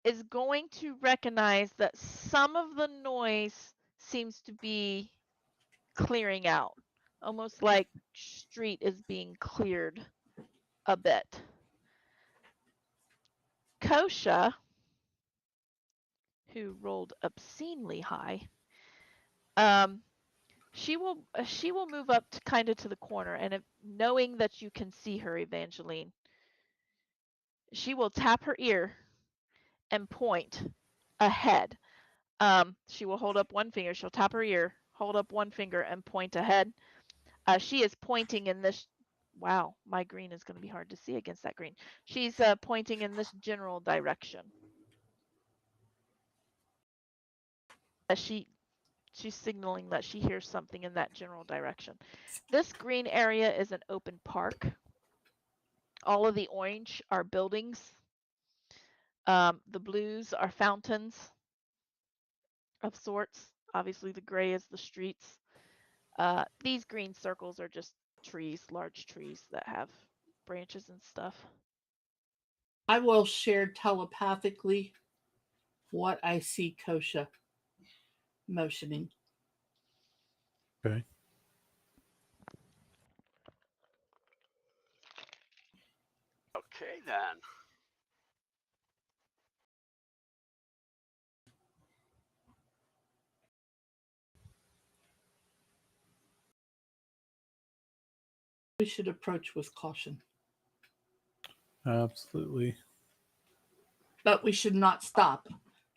is going to recognize that some of the noise seems to be clearing out, almost like street is being cleared a bit. Kosha, who rolled obscenely high, she will move up to kind of to the corner, and knowing that you can see her, Evangeline, she will tap her ear and point ahead. She will hold up one finger. She'll tap her ear, hold up one finger, and point ahead. She is pointing in this. Wow, my green is going to be hard to see against that green. She's pointing in this general direction. She's signaling that she hears something in that general direction. This green area is an open park. All of the orange are buildings. The blues are fountains of sorts. Obviously, the gray is the streets. These green circles are just trees, large trees that have branches and stuff. I will share telepathically what I see Kosha motioning. Okay. Okay, then. We should approach with caution. Absolutely. But we should not stop.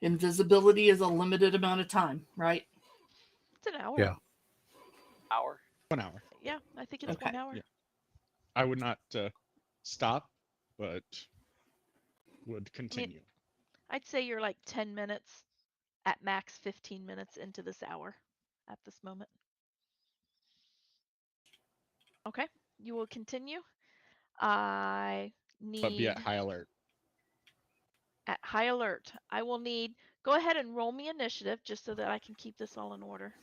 Invisibility is a limited amount of time, right? It's an hour. Yeah. Hour. 1 hour. Yeah, I think it's Okay. 1 hour. Yeah. I would not stop, but would continue. I'd say you're like 10 minutes, at max 15 minutes into this hour at this moment. Okay, you will continue. I need... But be at high alert. At high alert. I will need... Go ahead and roll me initiative just so that I can keep this all in order.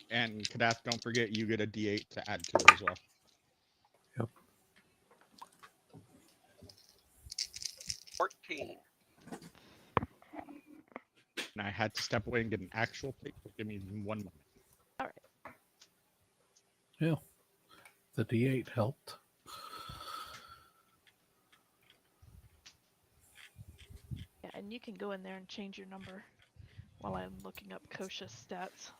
And Kadath, don't forget you get a D8 to add to it as well. Yep. 14. And I had to step away and get an actual plate. Give me 1 moment. All right. Yeah. The D8 helped. Yeah, and you can go in there and change your number while I'm looking up Kosha's stats.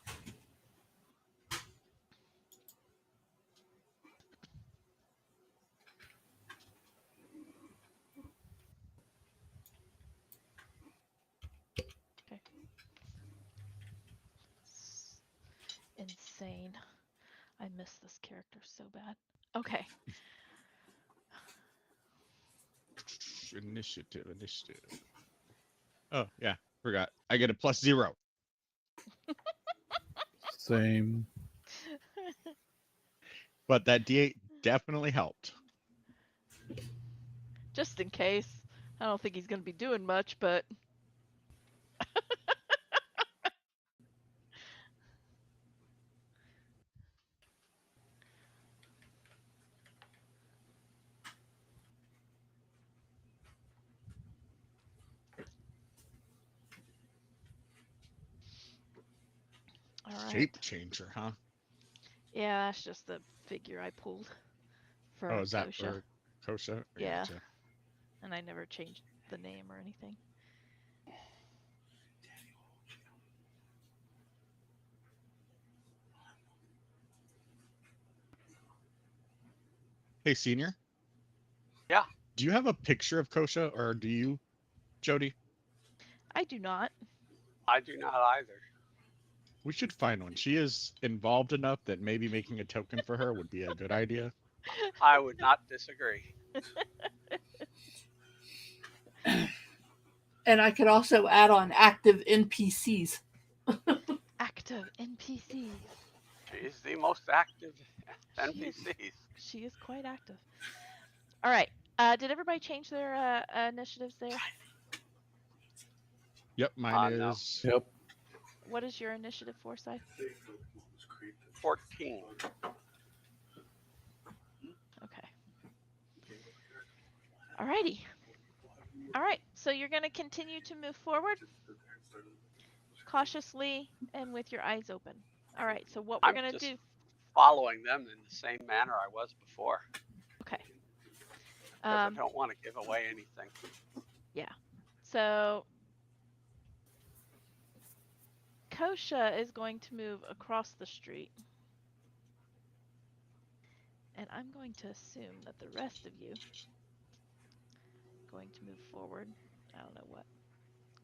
Okay. Insane. I miss this character so bad. Okay. Initiative. Oh, yeah. Forgot. I get a +0. Same. But that D8 definitely helped. Just in case. I don't think he's going to be doing much, but... All right. Shape changer, huh? Yeah, that's just the figure I pulled for Oh, is that Kosha. for Kosha? Yeah. Gotcha. And I never changed the name or anything. Hey, Senior? Yeah. Do you have a picture of Kosha, or do you, Jody? I do not. I do not either. We should find one. She is involved enough that maybe making a token for her would be a good idea. I would not disagree. And I could also add on active NPCs. Active NPCs. She is the most active NPCs. She is quite active. All right. Did everybody change their initiatives there? Yep, mine No. is. Yep. What is your initiative, Forsyth? 14. Okay. Alrighty. All right. So you're going to continue to move forward cautiously and with your eyes open. All right. So what we're going to do... Following them in the same manner I was before. Okay. Because I don't want to give away anything. Yeah. So Kosha is going to move across the street. And I'm going to assume that the rest of you are going to move forward. I don't know what.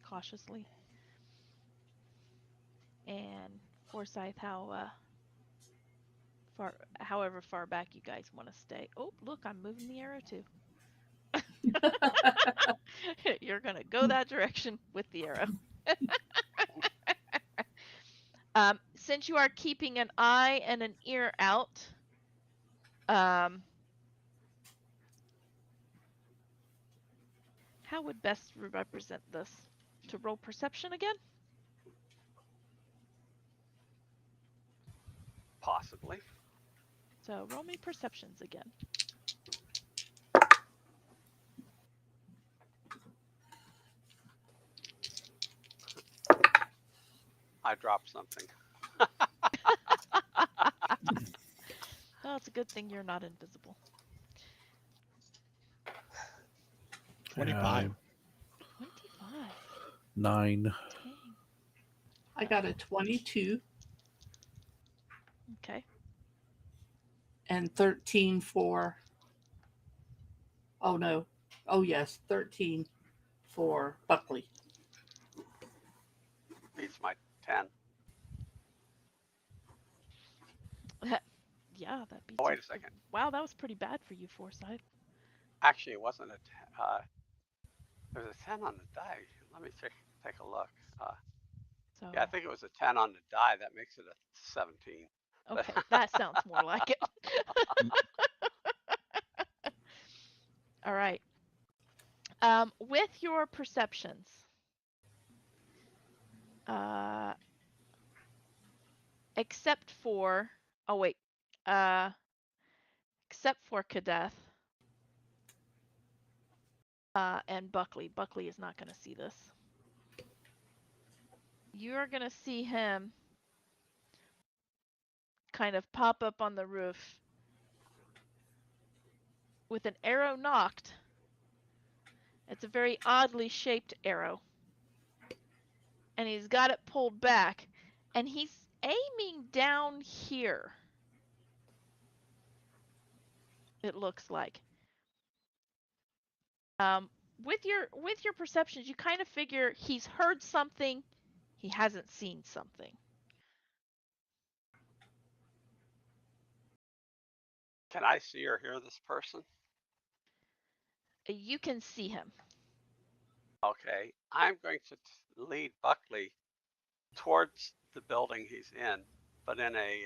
Cautiously. And Forsyth, however far back you guys want to stay. Oh, look, I'm moving the arrow too. You're going to go that direction with the arrow. Since you are keeping an eye and an ear out, how would best represent this? To roll perception again? Possibly. So roll me perceptions again. I dropped something. Oh, it's a good thing you're not invisible. 25. 25. 9. Dang. I got a 22 Okay. and 13 for. Oh, no. Oh, yes. 13 for Buckley. Beats my 10. Yeah, that beats. Oh, wait you. a second. Wow, that was pretty bad for you, Forsyth. Actually, it wasn't a. There was a 10 on the die. Let me take a look. So Yeah, I think it was a 10 on the die. That makes it a 17. okay, that sounds more like it. All right. With your perceptions, except for except for Kadeth and Buckley. Buckley is not going to see this. You're going to see him kind of pop up on the roof with an arrow knocked. It's a very oddly shaped arrow. And he's got it pulled back. And he's aiming down here. It looks like. With your perceptions, you kind of figure he's heard something, he hasn't seen something. Can I see or hear this person? You can see him. Okay, I'm going to lead Buckley towards the building he's in, but in a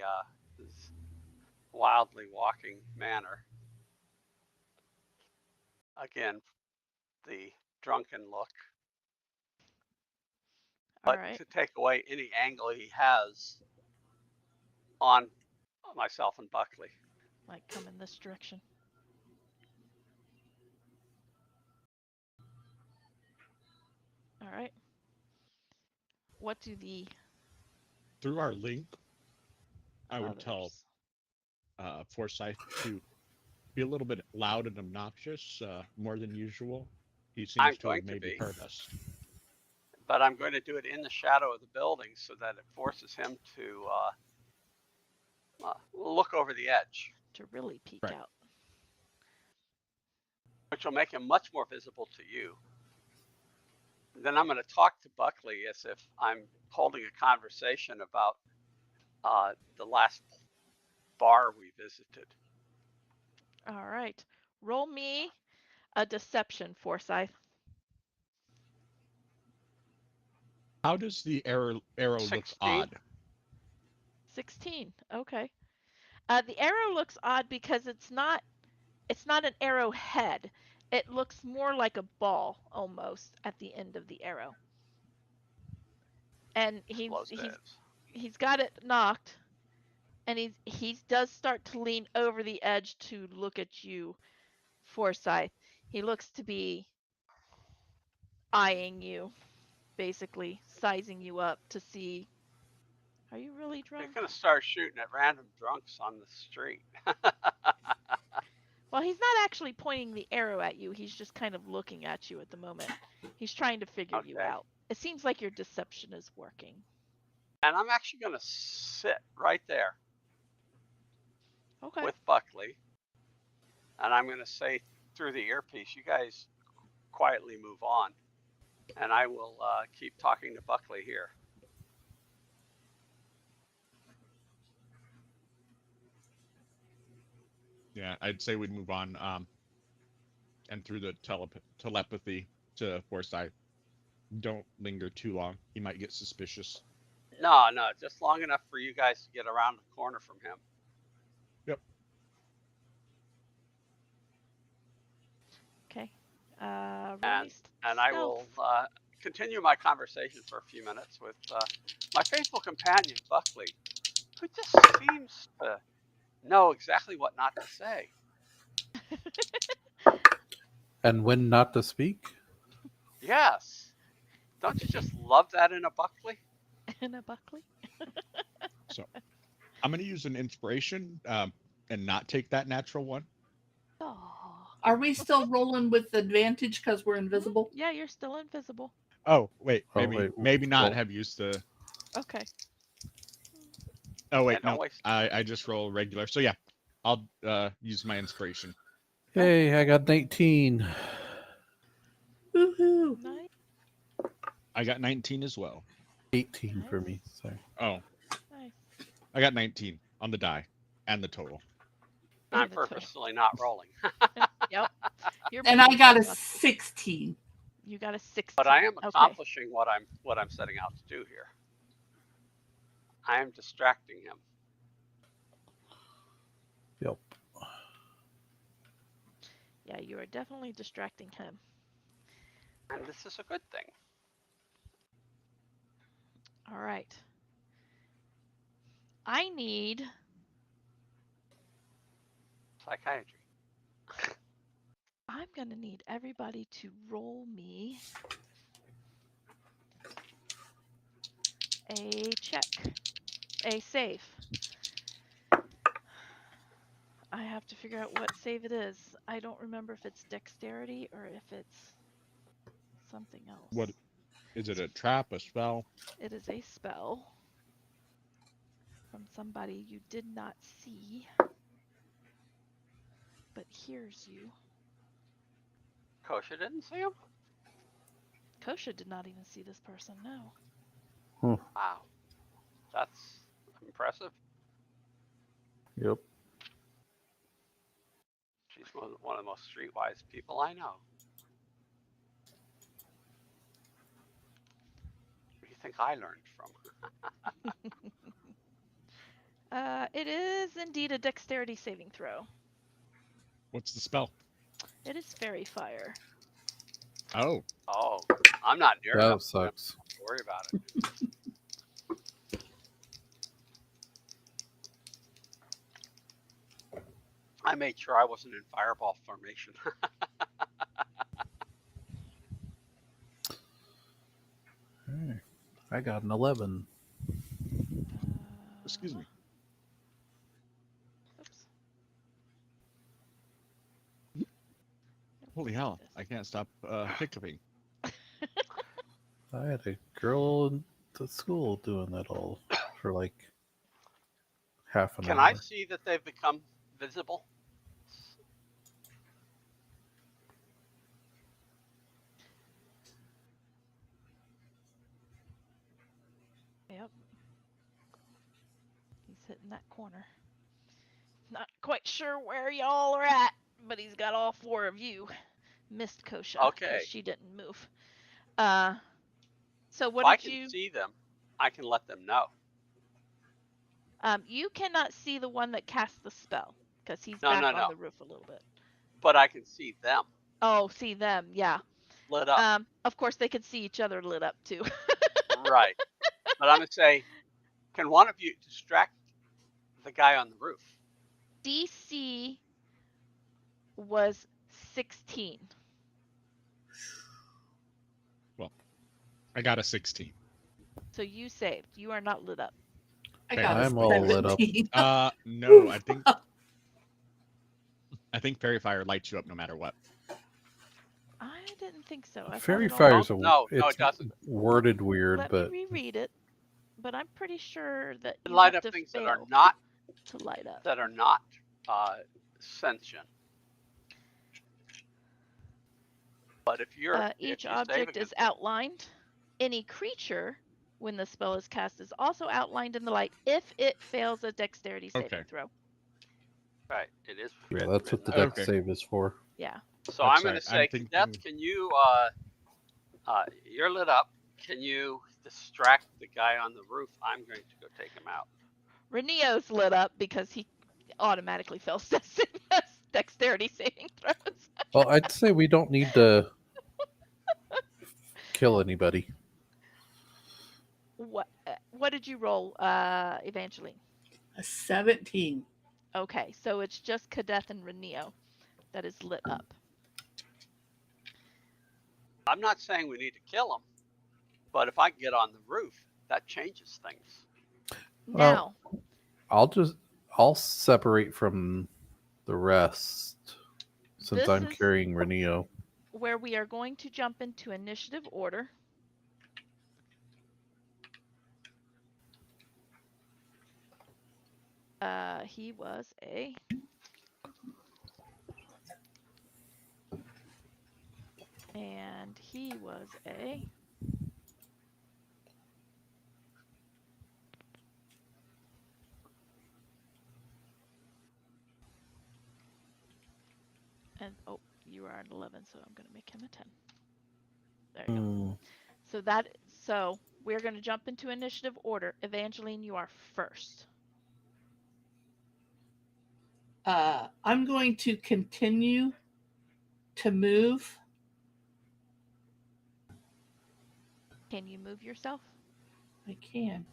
wildly walking manner. Again, the drunken look. All But right. to take away any angle he has on myself and Buckley. Like come in this direction. All right. What do the Through our link, I would others? tell Forsyth to be a little bit loud and obnoxious, more than usual. He seems I'm to have going to maybe be, heard us. but I'm going to do it in the shadow of the building so that it forces him to look over the edge. To really peek Right. out. Which will make him much more visible to you. Then I'm going to talk to Buckley as if I'm holding a conversation about the last bar we visited. All right. Roll me a deception, Forsyth. How does the arrow look 16. odd? 16. Okay. The arrow looks odd because it's not an arrow head. It looks more like a ball almost at the end of the arrow. And he's got it knocked, and he does start to lean over the edge to look at you, Forsyth. He looks to be eyeing you, basically sizing you up to see, are you really drunk? He's going to start shooting at random drunks on the street. Well, he's not actually pointing the arrow at you. He's just kind of looking at you at the moment. He's trying to figure you Okay. out. It seems like your deception is working. And I'm actually going to sit right there Okay. with Buckley. And I'm going to say through the earpiece, you guys quietly move on. And I will keep talking to Buckley here. Yeah, I'd say we'd move on. And through the telepathy to Forsyth. Don't linger too long. He might get suspicious. No, just long enough for you guys to get around the corner from him. Yep. Okay. And I will continue my conversation for a few minutes with my faithful companion, Buckley, who just seems to know exactly what not to say. And when not to speak? Yes. Don't you just love that in a Buckley? In a Buckley? So I'm going to use an inspiration and not take that natural one. Oh. Are we still rolling with advantage because we're invisible? Yeah, you're still invisible. Oh, wait. Oh, Maybe not well, have used the... Okay. Oh, wait. And don't No. waste- I just roll regular. So, yeah. I'll use my inspiration. hey, I got 19. Woohoo! Nice. I got 19 as well. 18 for me. Sorry. Oh, Nice. I got 19 on the die and the total. I'm And the total. purposely not rolling. Yep. You're And I being got a Buckley. 16. You got a 16. But I am Okay. accomplishing what I'm setting out to do here. I am distracting him. Yep. Yeah, you are definitely distracting him. And this is a good thing. All right. I need Psychiatry. I'm going to need everybody to roll me a check, a save. I have to figure out what save it is. I don't remember if it's dexterity or if it's something else. What is it? A trap? A spell? It is a spell from somebody you did not see, but hears you. Kosha didn't see him? Kosha did not even see this person, no. Wow. That's impressive. Yep. She's one of the most streetwise people I know. Who do you think I learned from? It is indeed a dexterity saving throw. What's the spell? It is fairy fire. Oh. Oh, I'm not near That enough. sucks. Don't worry about it. I made sure I wasn't in fireball formation. Alright. I got an 11. Excuse me. Oops. Holy hell. I can't stop hiccuping. I had a girl at school doing that all for like half an Can hour. I see that they've become visible? Yep. He's hitting that corner. Not quite sure where y'all are at, but he's got all four of you. Missed Kosha. 'Cause Okay. She didn't move. So what If I did can you? see them, I can let them know. You cannot see the one that cast the spell because he's No, back no, on no. the roof a little bit. But I can see them Oh, see them, yeah. lit up. Of course they could see each other lit up too. Right. But I'm going to say, can one of you distract the guy on the roof? DC was 16. Well, I got a 16. So you saved. You are not lit up. I got a I'm all lit up. 17. No, I think fairy fire lights you up no matter what. I didn't think so. I Fairy thought it all- fire's No, it's it doesn't. worded weird, Let but me reread it. But I'm pretty sure that you light have up to things that are fail not to light up. sentient. But if Each you save object is against outlined. Any creature, when the spell is cast, is also outlined in the light if it fails a dexterity saving Okay. throw. right, it is. Yeah, that's what the written deck Okay. save is for. Yeah. So That's I'm going right. to I'm say, Death, thinking. can you? You're lit up. Can you distract the guy on the roof? I'm going to go take him out. Reneo's lit up because he automatically fails dexterity saving throws. Well, I'd say we don't need to kill anybody. What did you roll, Evangeline? A 17. Okay, so it's just Kadeth and Reneo that is lit up. I'm not saying we need to kill him, but if I get on the roof, that changes things. Now, I'll separate from the rest since This I'm is- carrying Reneo. where we are going to jump into initiative order. He was a and he was a and oh, you are an 11, so I'm going to make him a 10. There you go. So we're going to jump into initiative order. Evangeline, you are first. I'm going to continue to move. Can you move yourself? I can.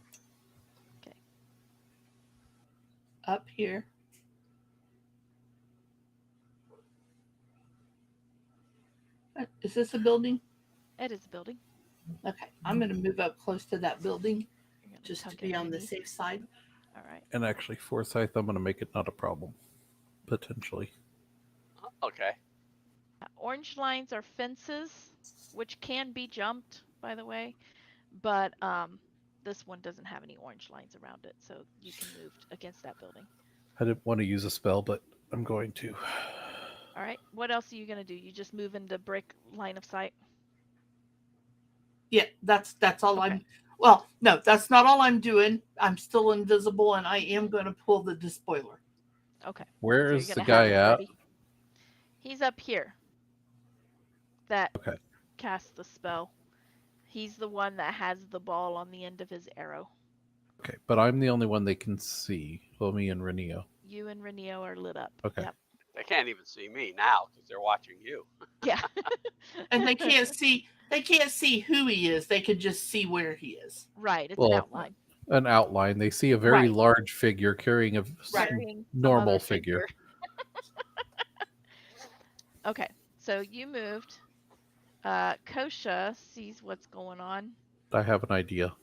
Okay. Up here. Is this a building? It is a building. Okay. I'm going to move up close to that building You're going just to tuck be it on the underneath. safe side. All right. And actually, Forsyth, I'm going to make it not a problem. Potentially. Okay. Orange lines are fences, which can be jumped, by the way, but this one doesn't have any orange lines around it, so you can move against that building. I didn't want to use a spell, but I'm going to. All right. What else are you going to do? You just move into brick line of sight? Yeah, that's all Okay. I'm. Well, no, that's not all I'm doing. I'm still invisible, and I am going to pull the despoiler. Okay. Where So is you're the going to have guy it at? ready. He's up here. That Okay. casts the spell. He's the one that has the ball on the end of his arrow. Okay, but I'm the only one they can see. Well, me and Reneo. You and Reneo are lit up. Okay. Yep. They can't even see me now because they're watching you. Yeah. And they can't see. They can't see who he is. They can just see where he is. Right. It's Well, an outline. An outline. They see a very Right. large figure carrying a Carrying some normal other figure. Okay. So you moved. Kosha sees what's going on. I have an idea.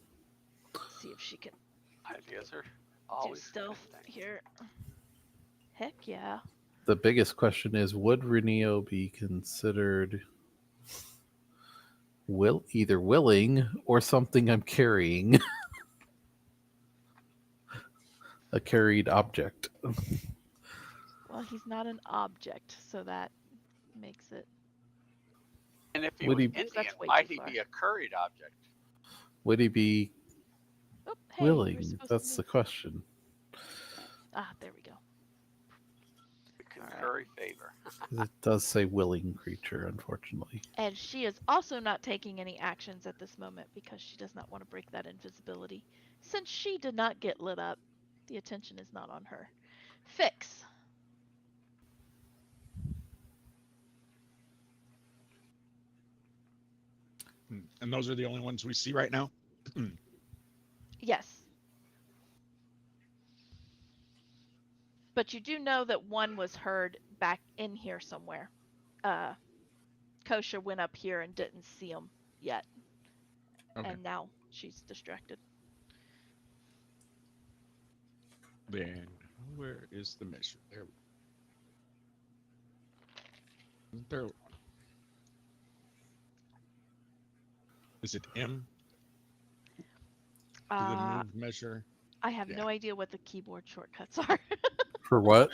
See if she can Ideas are do always a good stealth thing. here. Heck yeah. The biggest question is, would Reneo be considered either willing or something I'm carrying? A carried object. Well, he's not an object, so that makes it. And if he Would was he- Indian, That's way might too he far. be a curried object? Would he be Oh, hey, you were willing? supposed That's to the move. question. Ah, there we go. It could All right. curry favor. It does say willing creature, unfortunately. And she is also not taking any actions at this moment because she does not want to break that invisibility. Since she did not get lit up, the attention is not on her. Fix. And those are the only ones we see right now. Yes. But you do know that one was heard back in here somewhere. Kosha went up here and didn't see him yet. Okay. And now she's distracted. Then where is the measure? There. Is it M? the move measure. I have Yeah. no idea what the keyboard shortcuts are. For what?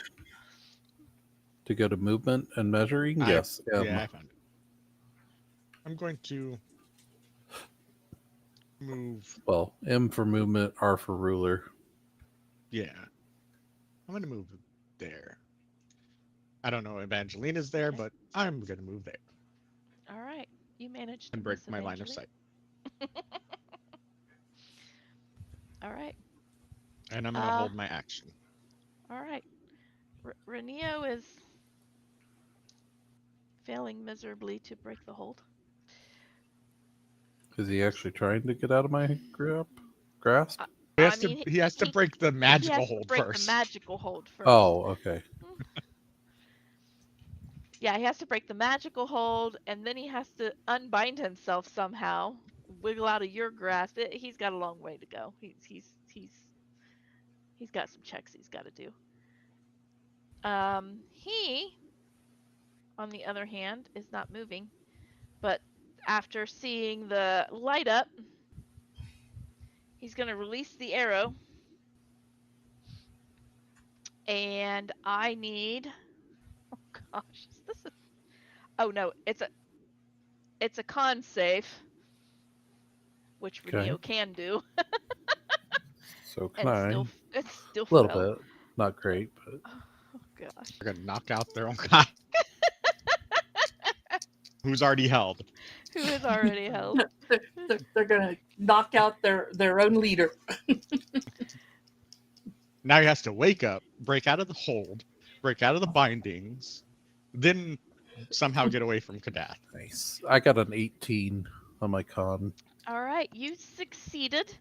To go to movement and measuring? Yes. Yeah, I found it. I'm going to move. Well, M for movement, R for ruler. Yeah. I'm going to move there. I don't know if Angelina's there, Okay. but I'm going to move there All right. You managed to and break miss my line of Evangeline. sight. All right. And I'm going to hold my action. All right. Reneo is failing miserably to break the hold. Is he actually trying to get out of my grasp? He has to break the magical he has hold to break first. the magical hold first. Oh, okay. Yeah, he has to break the magical hold, and then he has to unbind himself somehow, wiggle out of your grasp. He's got a long way to go. He's got some checks he's got to do. He, on the other hand, is not moving, but after seeing the light up, he's going to release the arrow, and I need. Oh gosh, this is. Oh no, it's a con save, which Okay. Reneo can do. So can And I. it's still A little fell. bit. Not great, but Oh gosh. They're going to knock out their own guy. Who's already held. Who is already held? They're going to knock out their own leader. Now he has to wake up, break out of the hold, break out of the bindings, then somehow get away from Kadath. nice. I got an 18 on my con. All right, you succeeded.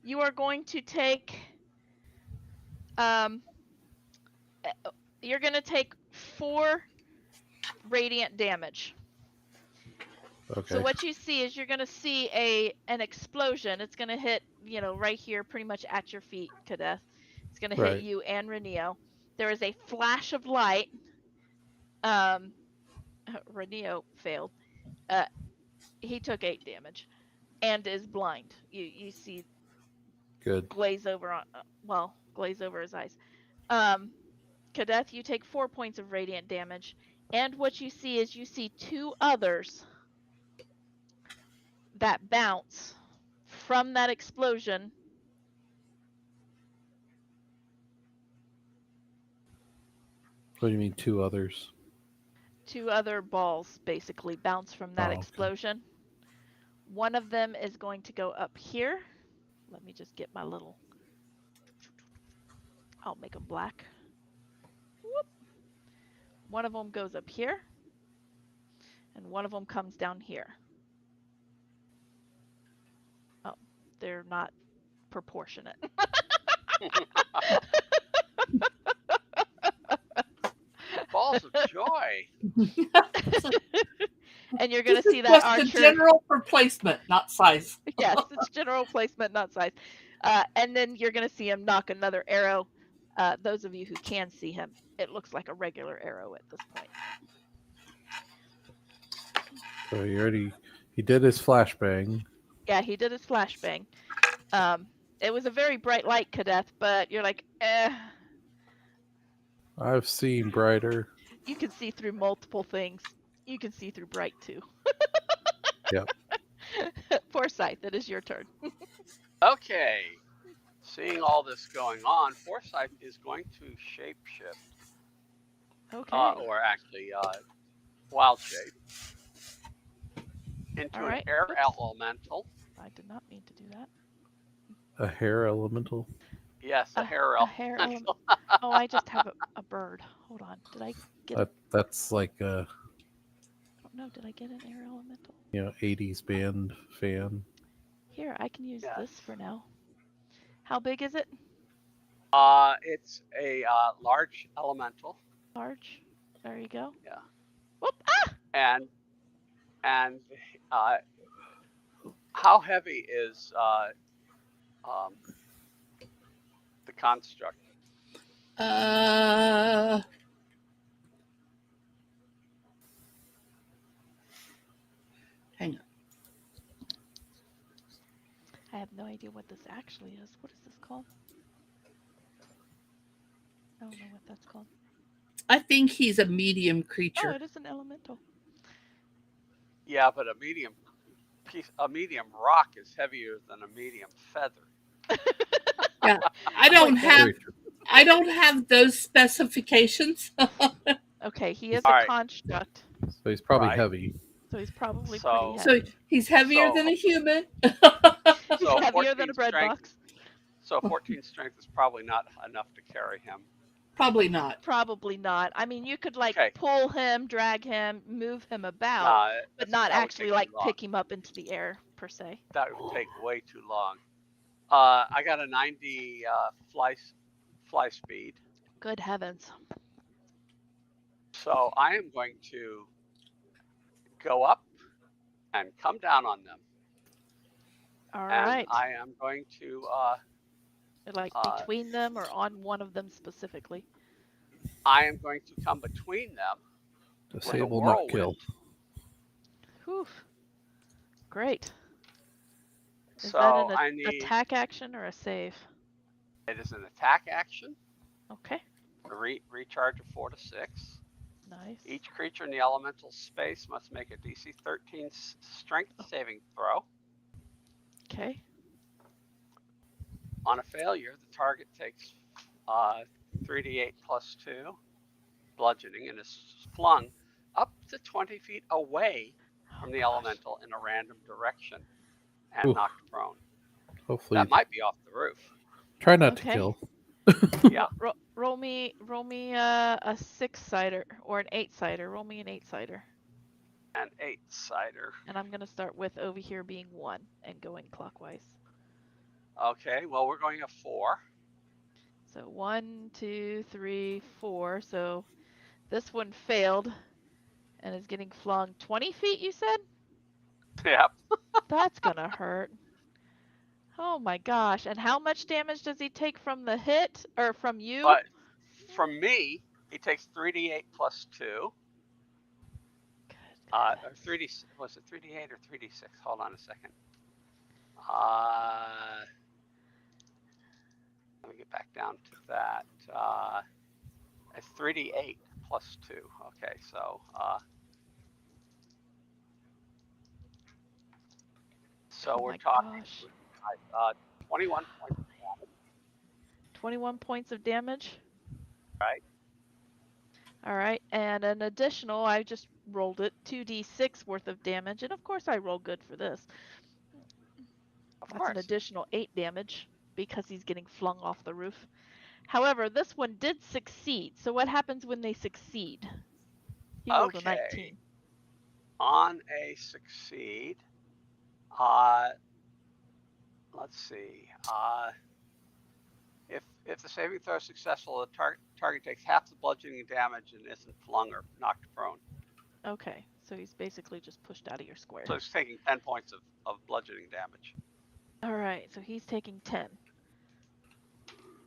You are going to take you're going to take 4 radiant damage. Okay. So what you see is you're going to see an explosion. It's going to hit, right here pretty much at your feet, Kadeth. It's going to hit you and Reneo. There is a flash of light. Reneo failed. He took 8 damage and is blind. You see Good. glaze over his eyes. Kadeth, you take 4 points of radiant damage, and what you see is 2 others that bounce from that explosion. What do you mean 2 others? 2 other balls basically bounce from that okay. explosion. One of them is going to go up here. Let me just get my little. I'll make them black. Whoop. One of them goes up here, and one of them comes down here. Oh, they're not proportionate. Balls of joy. And you're going to see that just archer. the general for placement, not size. Yes, it's general placement, not size. And then you're going to see him knock another arrow. Those of you who can see him, it looks like a regular arrow at this point. So he did his flashbang. Yeah, he did his flashbang. It was a very bright light, Kadeth, but you're like, I've seen brighter. You can see through multiple things. You can see through bright too. Yep. Forsyth, it is your turn. Okay. Seeing all this going on, Forsyth is going to shapeshift. Okay. Or actually, wild shape into an air elemental. I did not mean to do that. A hair elemental. Yes, a hair elemental. A hair elemental. Oh, I just have a bird. Hold on. Did I get That's like a I don't know, did I get an air elemental? 80s band fan. Here, I can use this for now. How big is it? It's a large elemental. Large. There you go. Yeah. Whoop! Ah! And how heavy is the construct? Hang on. I I have no idea what this actually is. What is this called? I don't know what that's called. I think he's a medium Oh, creature. it is an elemental. Yeah, but a medium rock is heavier than a medium feather. Yeah, I don't Point have Very true. I don't have those specifications. Okay, he is All a right. construct, So he's probably Right. heavy. so he's probably pretty So So heavy. he's heavier So than a human. He's so heavier than 14 a bread strength. box. So 14 strength is probably not enough to carry him. Probably not. Probably not. I mean, you could like Okay. pull him, drag him, move him about, Nah, but not that would actually take like too long. pick him up into the air per se. That would take way too long. I got a 90 fly speed, Good heavens. so I am going to go up and come down on them, All and right. I am going to Like between them or on one of them specifically. come between them with a Disable, not whirlwind. kill. Whew. Great. Is So that I an need attack action or a save? it is an attack action. Okay. Recharge of 4 to 6. Nice. Each creature in the elemental space must make a DC 13 strength saving throw. Okay. On a failure, the target takes 3d8 plus 2 bludgeoning and is flung up to 20 feet away from the elemental in a random direction and Ooh. knocked prone. Hopefully, That might be off the roof. try not to Okay. kill. Yeah. Roll me a 6-sider or an 8-sider. Roll me an 8-sider. An 8-sider. And I'm gonna start with over here being 1 and going clockwise. Okay, well we're going a 4. So 1, 2, 3, 4. So this one failed and is getting flung 20 feet, you said? Yep. That's gonna hurt. Oh my gosh. And how much damage does he take from the hit? Or from you? But from me, he takes 3d8 plus 2. Or 3d, was it 3d8 or 3d6? Hold on a second. Let me get back down to that. It's 3d8 plus 2. Okay, so Oh we're my talking gosh. 21 points of damage, 21 points of damage. right? All right, and an additional, I just rolled it, 2d6 worth of damage, and of course I roll good for this. Of That's an course. additional 8 damage because he's getting flung off the roof. However, this one did succeed. So what happens when they succeed? He rolled a Okay. 19. On a succeed, let's see. If the saving throw is successful, the target takes half the bludgeoning damage and isn't flung or knocked prone. Okay, so he's basically just pushed out of your square. So he's taking 10 points of bludgeoning damage. All right, so he's taking 10.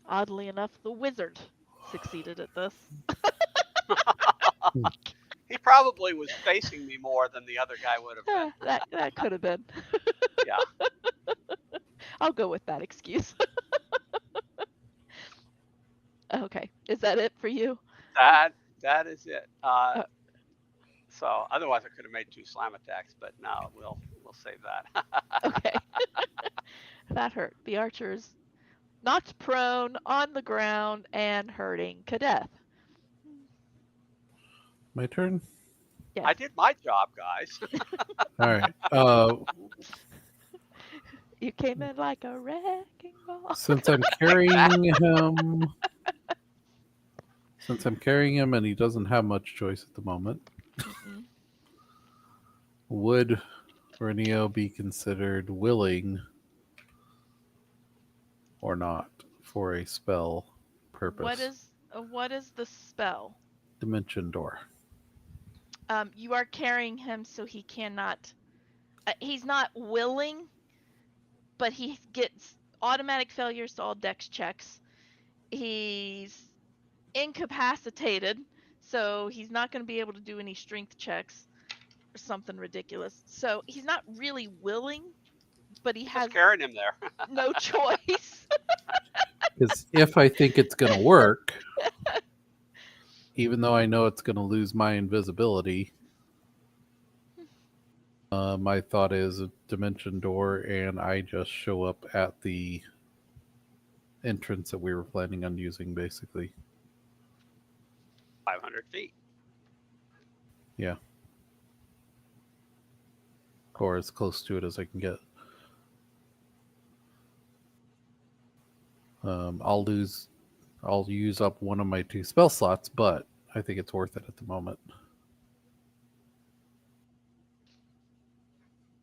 Oddly enough, the wizard succeeded at this. He probably was facing me more than the other guy would have been. That could have been. Yeah. I'll go with that excuse. Okay, is that it for you? That is it. So otherwise I could have made 2 slam attacks, but no, we'll save that. Okay. That hurt. The archer's knocked prone on the ground and hurting to death. My turn. Yes. I did my job, guys. All right. You came in like a wrecking ball. Since I'm carrying him, and he doesn't have much choice at the moment, would Renio be considered willing or not for a spell purpose? What is the spell? Dimension Door. You are carrying him, so he cannot. He's not willing, but he gets automatic failures to all dex checks. He's incapacitated, so he's not going to be able to do any strength checks or something ridiculous. So he's not really willing, but he has Just carrying him there. no choice. Because if I think it's going to work, even though I know it's going to lose my invisibility, my thought is a dimension door, and I just show up at the entrance that we were planning on using, basically. 500 feet. Yeah. Or as close to it as I can get. I'll use up one of my 2 spell slots, but I think it's worth it at the moment.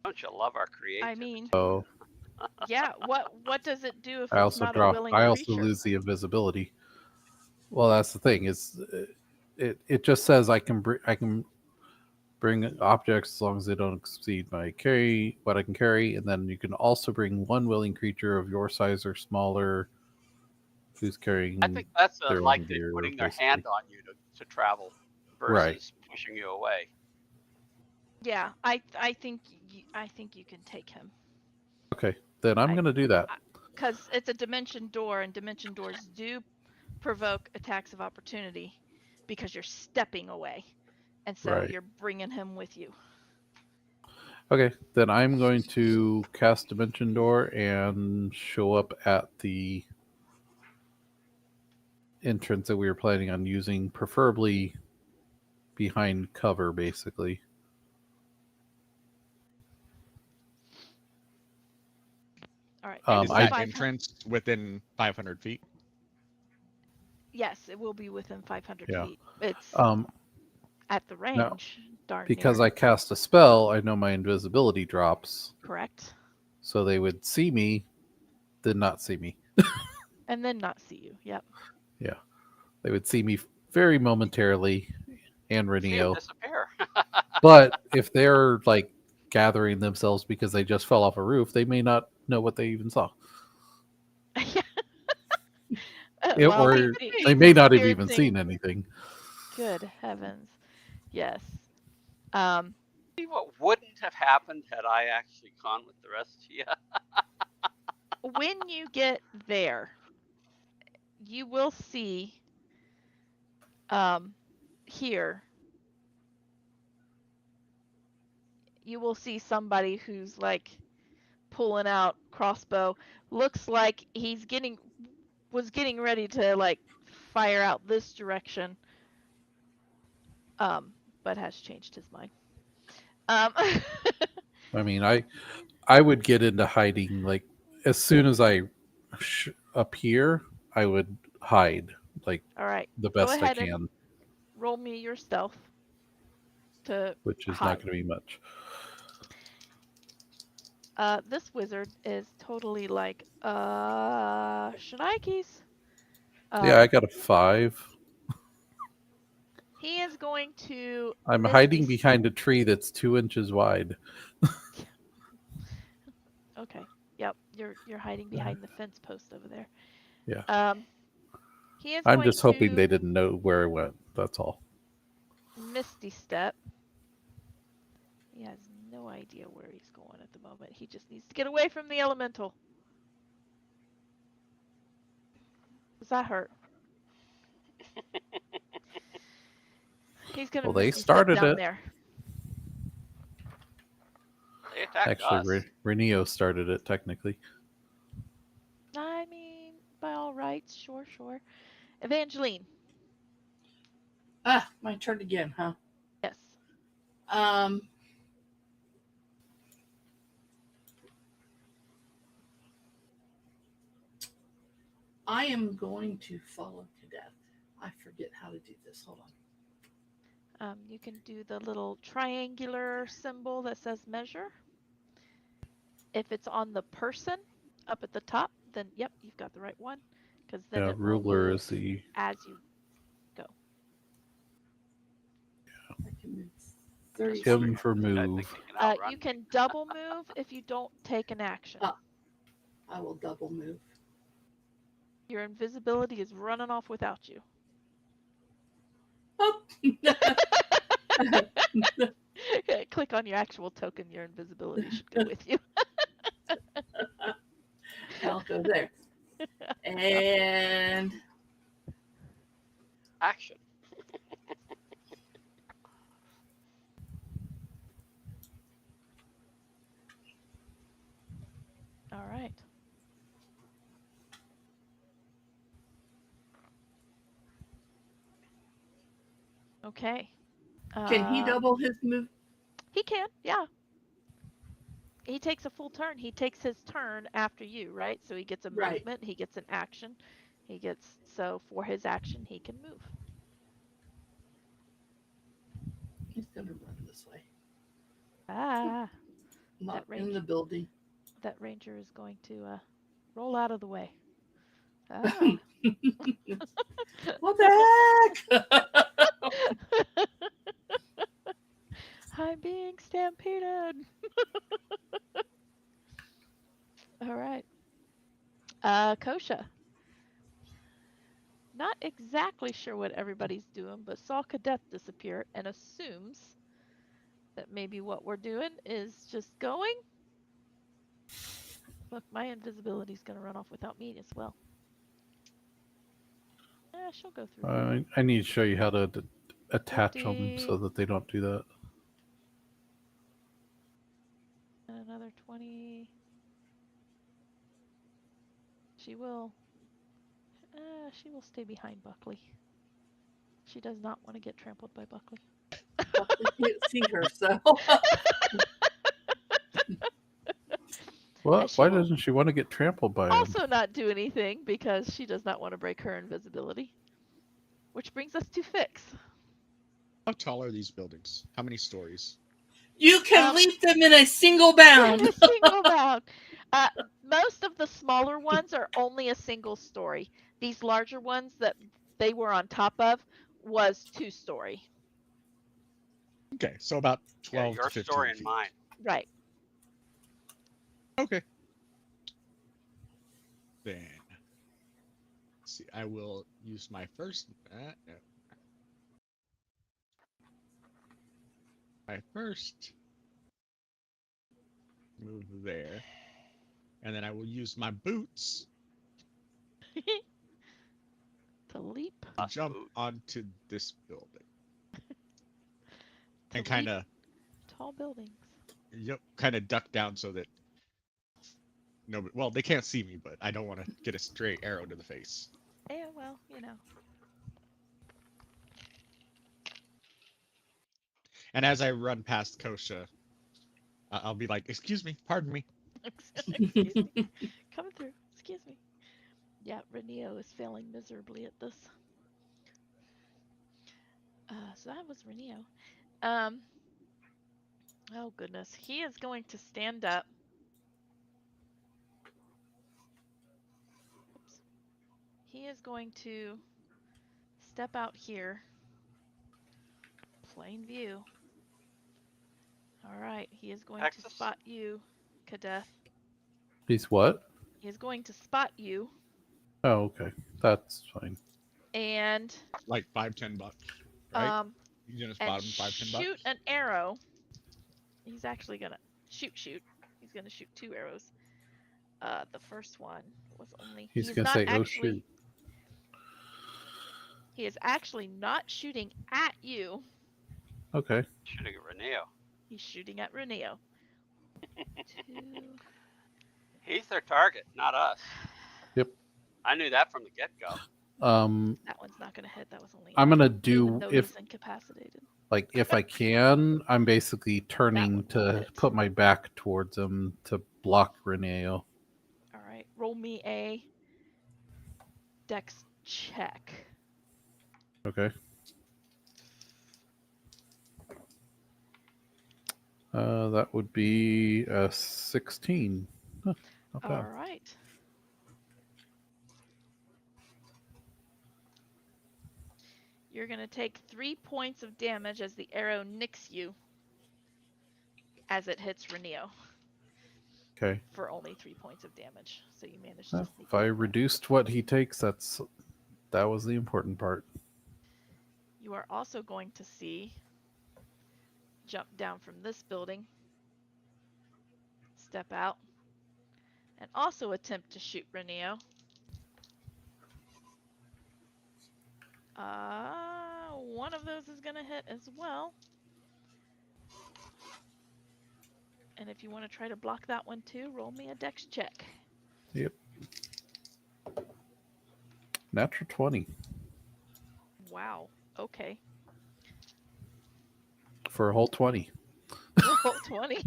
Don't you love our creativity? I mean, So yeah. What does it do if I it's also not a willing I also creature? lose the invisibility. Well, that's the thing. Is it just says I can bring objects as long as they don't exceed what I can carry, and then you can also bring one willing creature of your size or smaller who's carrying I think that's their like own they're gear, putting their basically. hand on you to travel versus Right. pushing you away. Yeah, I think you can take him Okay, then I'm going to do that. because it's a dimension door, and dimension doors do provoke attacks of opportunity because you're stepping away, and so Right. you're bringing him with you. Okay, then I'm going to cast Dimension Door and show up at the entrance that we were planning on using, preferably behind cover, basically. All right. And And is it's that 500 entrance within 500 feet? Yes, it will be within 500 Yeah. feet. It's Um, at the range, darn because near. I cast a spell, I know my invisibility drops, Correct. so they would see me, then not see me. And then not see you. Yep. Yeah, they would see me very momentarily, and See him Renio. disappear. But if they're like gathering themselves because they just fell off a roof, they may not know what they even saw. Well, Or he's they may not have even experiencing- seen anything. Good heavens. Yes. See what wouldn't have happened had I actually gone with the rest of you. When you get there, you will see here you will see somebody who's like pulling out crossbow. Looks like was getting ready to like fire out this direction. But has changed his mind. I mean, I would get into hiding like as soon as I appear, I would hide like All right. the Go best I ahead and can, roll me your stealth to which is hide. not going to be much. This wizard is totally like Shnikes. Yeah, I got a 5. He is going to I'm Misty hiding behind a tree that's 2 inches wide. Okay. Yep. You're hiding behind the fence post over there. Yeah. He is I'm going just hoping to they didn't know where I went. That's all. Misty step. He has no idea where he's going at the moment. He just needs to get away from the elemental. Does that hurt? He's gonna Well, they Misty step started down it. there. They attacked Actually, us. Renio started it technically. I mean, by all rights, sure. Evangeline. My turn again, huh? Yes. I am going to follow to death. I forget how to do this. Hold on. You can do the little triangular symbol that says measure. If it's on the person up at the top, then yep, you've got the right one. Because then Yeah, it will ruler move is the as you go. I can move 30 him feet. for I think move. you can outrun You me. can double move if you don't take an action. I will double move. Your invisibility is running off without you. Oh. Click on your actual token. Your invisibility should go with you. I'll go there. And Action. All right. Okay. can he double his move? He can, yeah. He takes a full turn. He takes his turn after you, right? So he gets a Right. movement, he gets an action. So for his action, he can move. He's going to run this way. Ah, Not That in the range. building. that ranger is going to roll out of the way. Ah. What the heck? I'm being stampeded. All right. Kosha. Not exactly sure what everybody's doing, but saw Cadet disappear and assumes that maybe what we're doing is just going. Look, my invisibility's going to run off without me as well. She'll go through. I need to show you how to attach them 50. so that they don't do that. And another 20. She will stay behind Buckley. She does not want to get trampled by Buckley. Buckley can't see her, so. What? she Why will- doesn't she want to get trampled by him? Also not do anything because she does not want to break her invisibility. Which brings us to Fix. How tall are these buildings? How many stories? You can leap them in a single bound. In a single bound. Most of the smaller ones are only a single story. These larger ones that they were on top of was 2-story. Okay, so about Yeah, 12 your to 15 story and feet. mine. Right. Okay. Then, let's see, I will use my first. No. My first move there, and then I will use my boots To leap. to jump onto this building To and kind leap of, tall buildings. yep, kind of duck down so that nobody. Well, they can't see me, but I don't want to get a straight arrow to the face. Yeah, well, you know. And as I run past Kosha, I'll be like, "Excuse me, pardon me." Excuse me. Coming through. Excuse me. Yeah, Reneo is failing miserably at this. So that was Reneo. Oh goodness. He is going to stand up. Oops. He is going to step out here. Plain view. All right. He is going to Texas? spot you, Kadeth. He's what? He is going to spot you. Oh, okay. That's fine. And Like $5-10, right? You're gonna spot and him $5-10. shoot an arrow. He's actually gonna shoot. He's gonna shoot 2 arrows. The first one was only. He's gonna not say, "Oh actually. shoot." He is actually not shooting at you. Okay. Shooting at Reneo. He's shooting at Reneo. 2. He's their target, not us. Yep. I knew that from the get-go. That one's not gonna hit. That was only. I'm gonna even do though if he's incapacitated. like if I can, I'm basically turning one will to hit. put my back towards him to block Reneo. All right, roll me a dex check. Okay. That would be a 16. Huh, not bad. All right. You're going to take 3 points of damage as the arrow nicks you as it hits Reneo. Okay. For only 3 points of damage. So you managed to sneak If I in there. reduced what he takes, that was the important part. You are also going to see jump down from this building, step out, and also attempt to shoot Reneo. One of those is gonna hit as well. And if you want to try to block that one too, roll me a dex check. Yep. Natural 20 Wow. Okay. for a whole 20. Roll 20.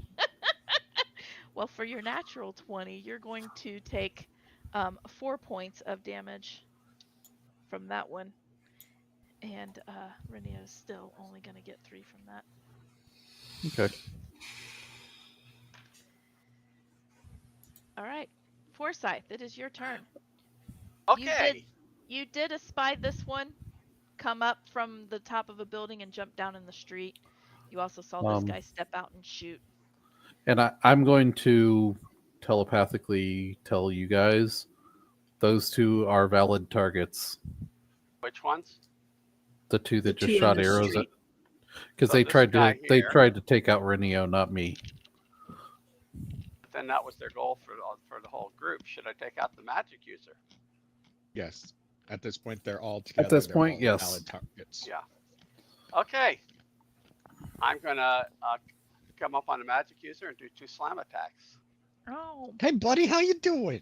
Well, for your natural 20, you're going to take 4 points of damage from that one. And Reneo's still only going to get 3 from that. Okay. All right. Forsyth, it is your turn. Okay. You did espy this one come up from the top of a building and jump down in the street. You also saw this guy step out and shoot. And I'm going to telepathically tell you guys those two are valid targets. Which ones? The two that The just two in shot the arrows street. at, because So they this tried guy to here. take out Renio, not me. But then that was their goal for the whole group. Should I take out the magic user? Yes. At this point, they're all together. At this They're point, all yes. valid targets. Yeah. Okay. I'm gonna come up on the magic user and do 2 slam attacks. Oh. Hey, buddy, how you doing?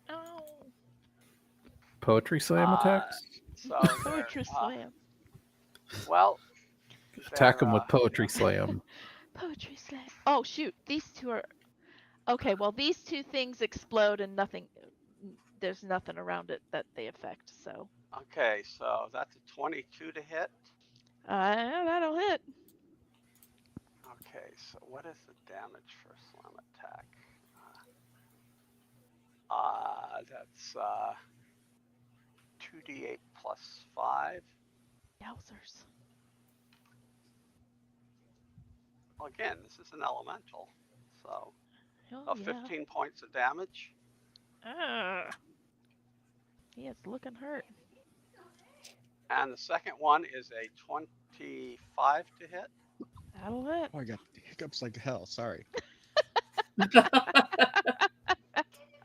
Oh. Poetry slam attacks? So Poetry slam. Well, Attack them with they're, poetry slam. Poetry slam. Oh shoot, these two are okay. Well, these two things explode and nothing. There's nothing around it that they affect. So. Okay, so that's a 22 to hit. That'll hit. Okay, so what is the damage for a slam attack? That's 2d8 plus 5. Yowzers. Well, again, this is an elemental, so Oh, yeah. 15 points of damage. He is looking hurt. And the second one is a 25 to hit. That'll hit. Oh, I got hiccups like hell. Sorry.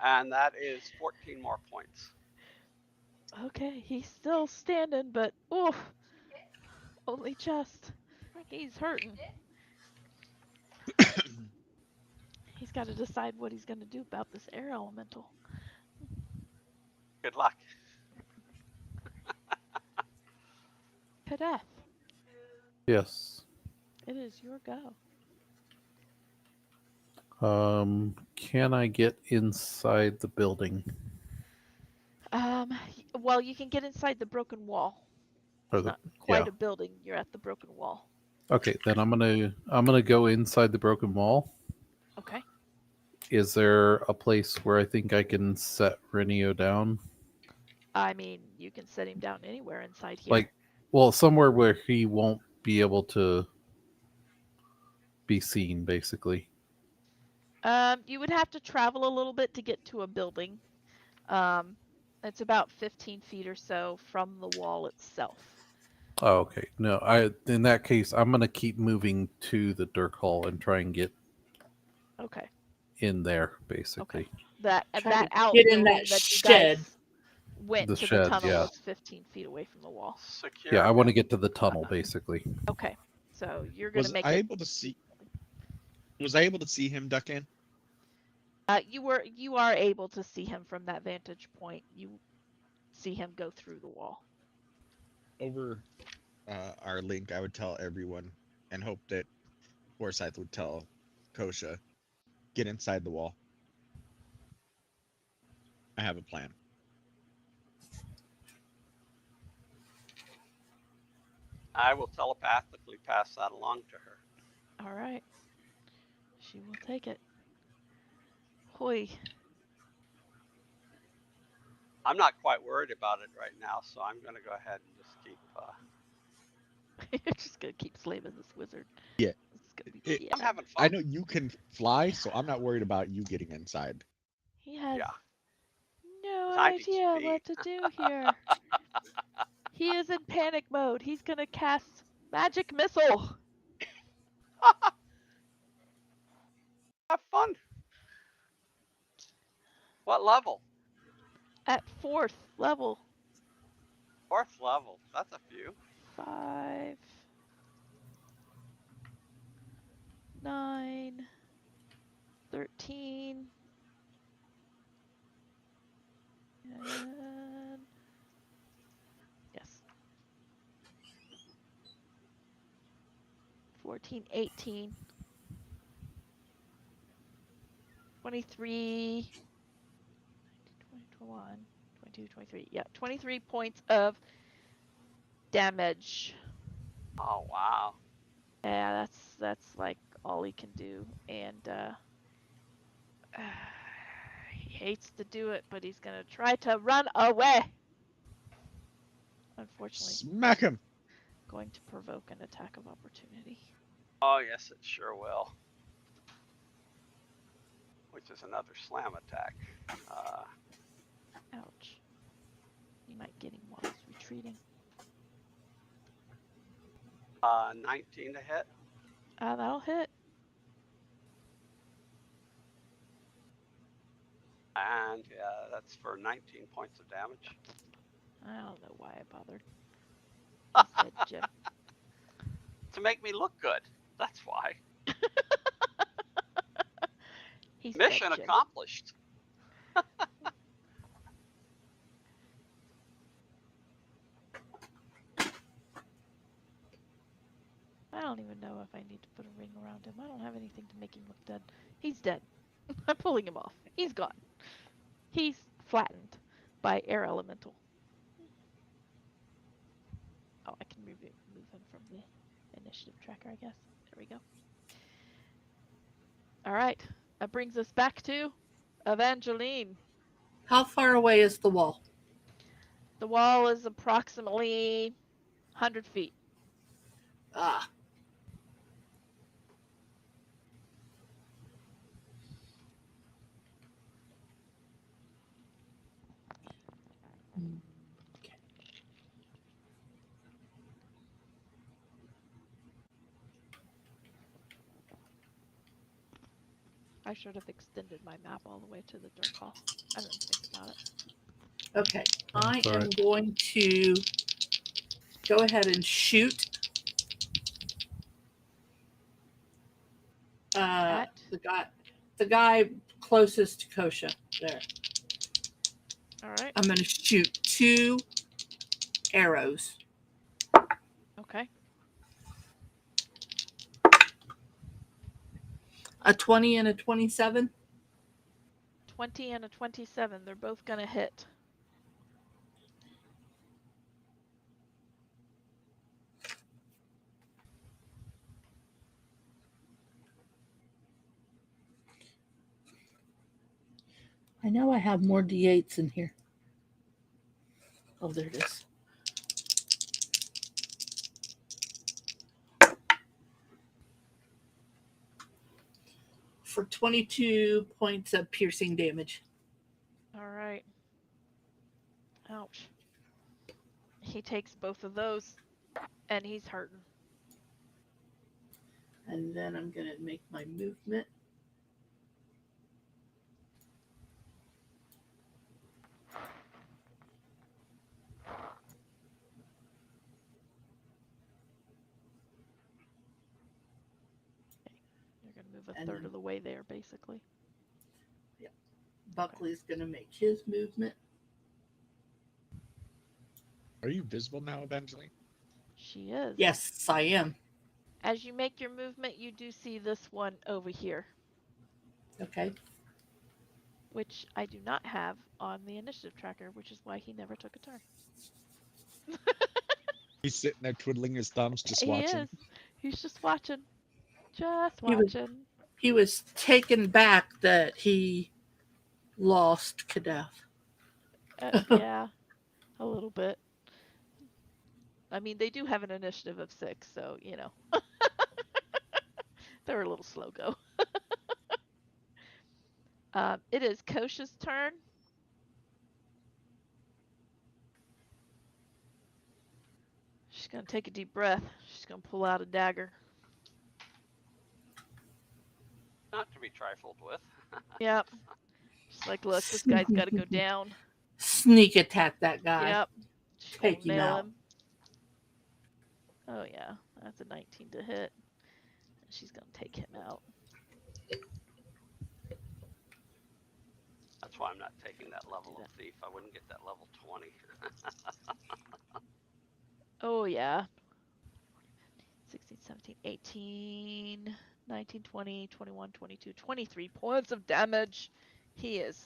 And that is 14 more points. Okay, he's still standing, but oof, only just. He's hurting. He's got to decide what he's going to do about this air elemental. Good luck. Kadeth, Yes. it is your go. Can I get inside the building? Well, you can get inside the broken wall. Or It's the, not quite yeah. a building. You're at the broken wall. Okay, then I'm gonna go inside the broken wall. Okay. Is there a place where I think I can set Renio down? I mean, you can set him down anywhere inside here. Like, well, somewhere where he won't be able to be seen, basically. You would have to travel a little bit to get to a building. It's about 15 feet or so from the wall itself. Oh, okay. No, in that case, I'm gonna keep moving to the Dirk Hall and try and get Okay. in there, basically. That Try that to outbuilding get in that you shed. guys went The to shed, the tunnel yeah. was 15 feet away from the wall. Secure. Yeah, I want to get to the tunnel, basically. Okay. So you're gonna Was make I it. able to see? Was I able to see him duck in? You are able to see him from that vantage point. You see him go through the wall. Over our link, I would tell everyone and hope that Forsyth would tell Kosha, get inside the wall. I have a plan. I will telepathically pass that along to her. All right. She will take it. Hoi. I'm not quite worried about it right now, so I'm going to go ahead and just keep. You're just gonna keep slamming this wizard. Yeah. It's gonna be I'm having fun. I know you can fly, so I'm not worried about you getting inside. He has Yeah. no 90 idea speed. what to do here. He is in panic mode. He's gonna cast magic missile. Have fun. What level? At 4th level. 4th level. That's a few. 5, 9, 13, and yes, 14, 18, 23, 21, 22, 23. Yeah, 23 points of damage. Oh wow. Yeah, that's like all he can do, and he hates to do it, but he's gonna try to run away. Unfortunately, Smack him. going to provoke an attack of opportunity. Oh yes, it sure will. Which is another slam attack. Ouch. You might get him while he's retreating. 19 to hit. That'll hit. And yeah, that's for 19 points of damage. I don't know why I bothered. He's dead, Jim. To make me look good. That's why. He's Mission dead, Jim. accomplished. I don't even know if I need to put a ring around him. I don't have anything to make him look dead. He's dead. I'm pulling him off. He's gone. He's flattened by air elemental. Oh, I can move him from the initiative tracker, I guess. There we go. All right. That brings us back to Evangeline. How far away is the wall? The wall is approximately 100 feet. Ah. Okay. I should have extended my map all the way to the dirt hall. I didn't think about it. Okay. I That's all am right. going to go ahead and shoot At? the guy closest to Kosha there. All right. I'm going to shoot 2 arrows. Okay. A 20 and a 27. 20 and a 27. They're both going to hit. I know I have more D8s in here. Oh, there it is. For 22 points of piercing damage. All right. Ouch. He takes both of those, and he's hurting. And then I'm going to make my movement. You're going to move a And third then- of the way there, basically. Buckley's going to make his movement. Are you visible now, Evangeline? She is. Yes, I am. As you make your movement, you do see this one over here, Okay. which I do not have on the initiative tracker, which is why he never took a turn. He's sitting there twiddling his thumbs, just He watching. is. He's just watching. Just He was- watching. He was taken back that he lost Kadeth. Yeah, a little bit. I mean, they do have an initiative of 6, so, you know. They're a little slow go. It is Kosha's turn. She's going to take a deep breath. She's going to pull out a dagger. Not to be trifled with. Yep. She's Like, look, this guy's got to go down. Sneak attack that guy. Yep. Take She'll him nail out. him. Oh, yeah. That's a 19 to hit. She's going to take him out. That's why I'm not taking that level of thief. I wouldn't get that level 20. Oh, yeah. 16, 17, 18, 19, 20, 21, 22, 23 points of damage. He is.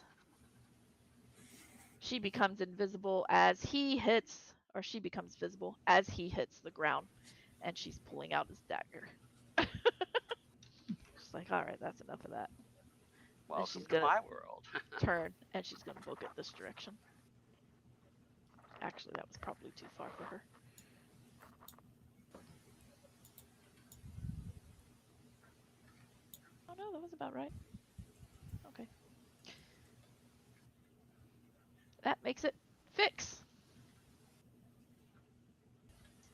She becomes invisible as he hits, or she becomes visible as he hits the ground. And she's pulling out his dagger. She's like, all right, that's enough of that. Welcome to my world. Turn, and she's going to book it this direction. Actually, that was probably too far for her. Oh no, that was about right. Okay. That makes it Fix.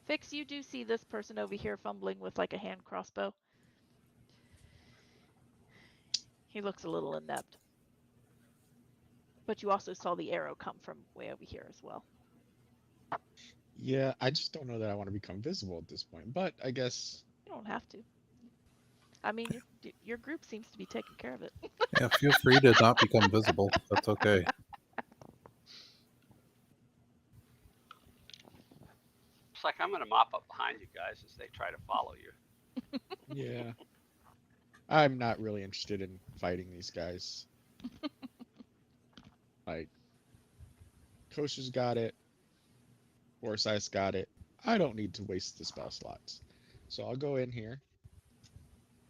Fix, you do see this person over here fumbling with like a hand crossbow. He looks a little inept. But you also saw the arrow come from way over here as well. Yeah, I just don't know that I want to become visible at this point, but I guess... You don't have to. I mean, your group seems to be taking care of it. Yeah, feel free to not become visible. That's okay. It's like I'm going to mop up behind you guys as they try to follow you. Yeah. I'm not really interested in fighting these guys. Like, Kosha's got it. Forsyth's got it. I don't need to waste the spell slots. So I'll go in here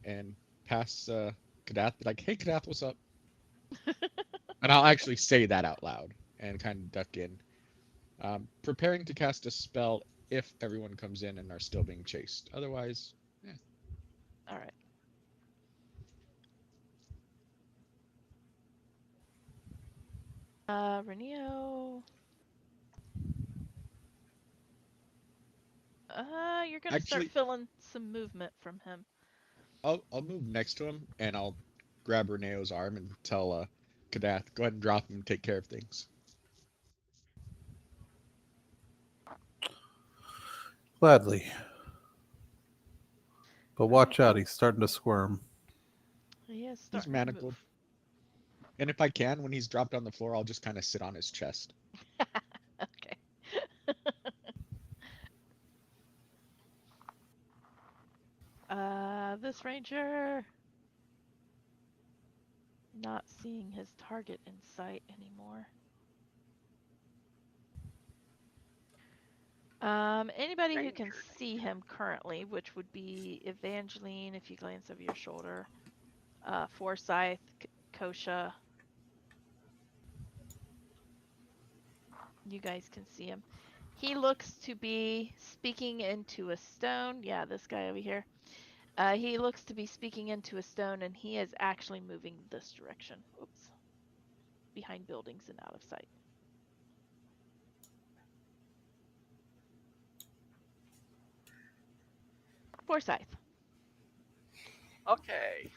and pass Kadath, like, hey Kadath, what's up? And I'll actually say that out loud and kind of duck in. Preparing to cast a spell if everyone comes in and are still being chased. Otherwise, yeah. All right. Renio. You're gonna start Actually, feeling some movement from him. I'll move next to him and I'll grab Reneo's arm and tell Kadath, go ahead and drop him and take care of things. Gladly. But watch out, he's starting to squirm. He is He's starting manacled. to move. And if I can, when he's dropped on the floor, I'll just kind of sit on his chest. Okay. This ranger not seeing his target in sight anymore. Anybody who can see him currently, which would be Evangeline if you glance over your shoulder, Forsyth, Kosha. You guys can see him. He looks to be speaking into a stone. Yeah, this guy over here. He looks to be speaking into a stone, and he is actually moving this direction. Oops. Behind buildings and out of sight. Forsyth. Okay.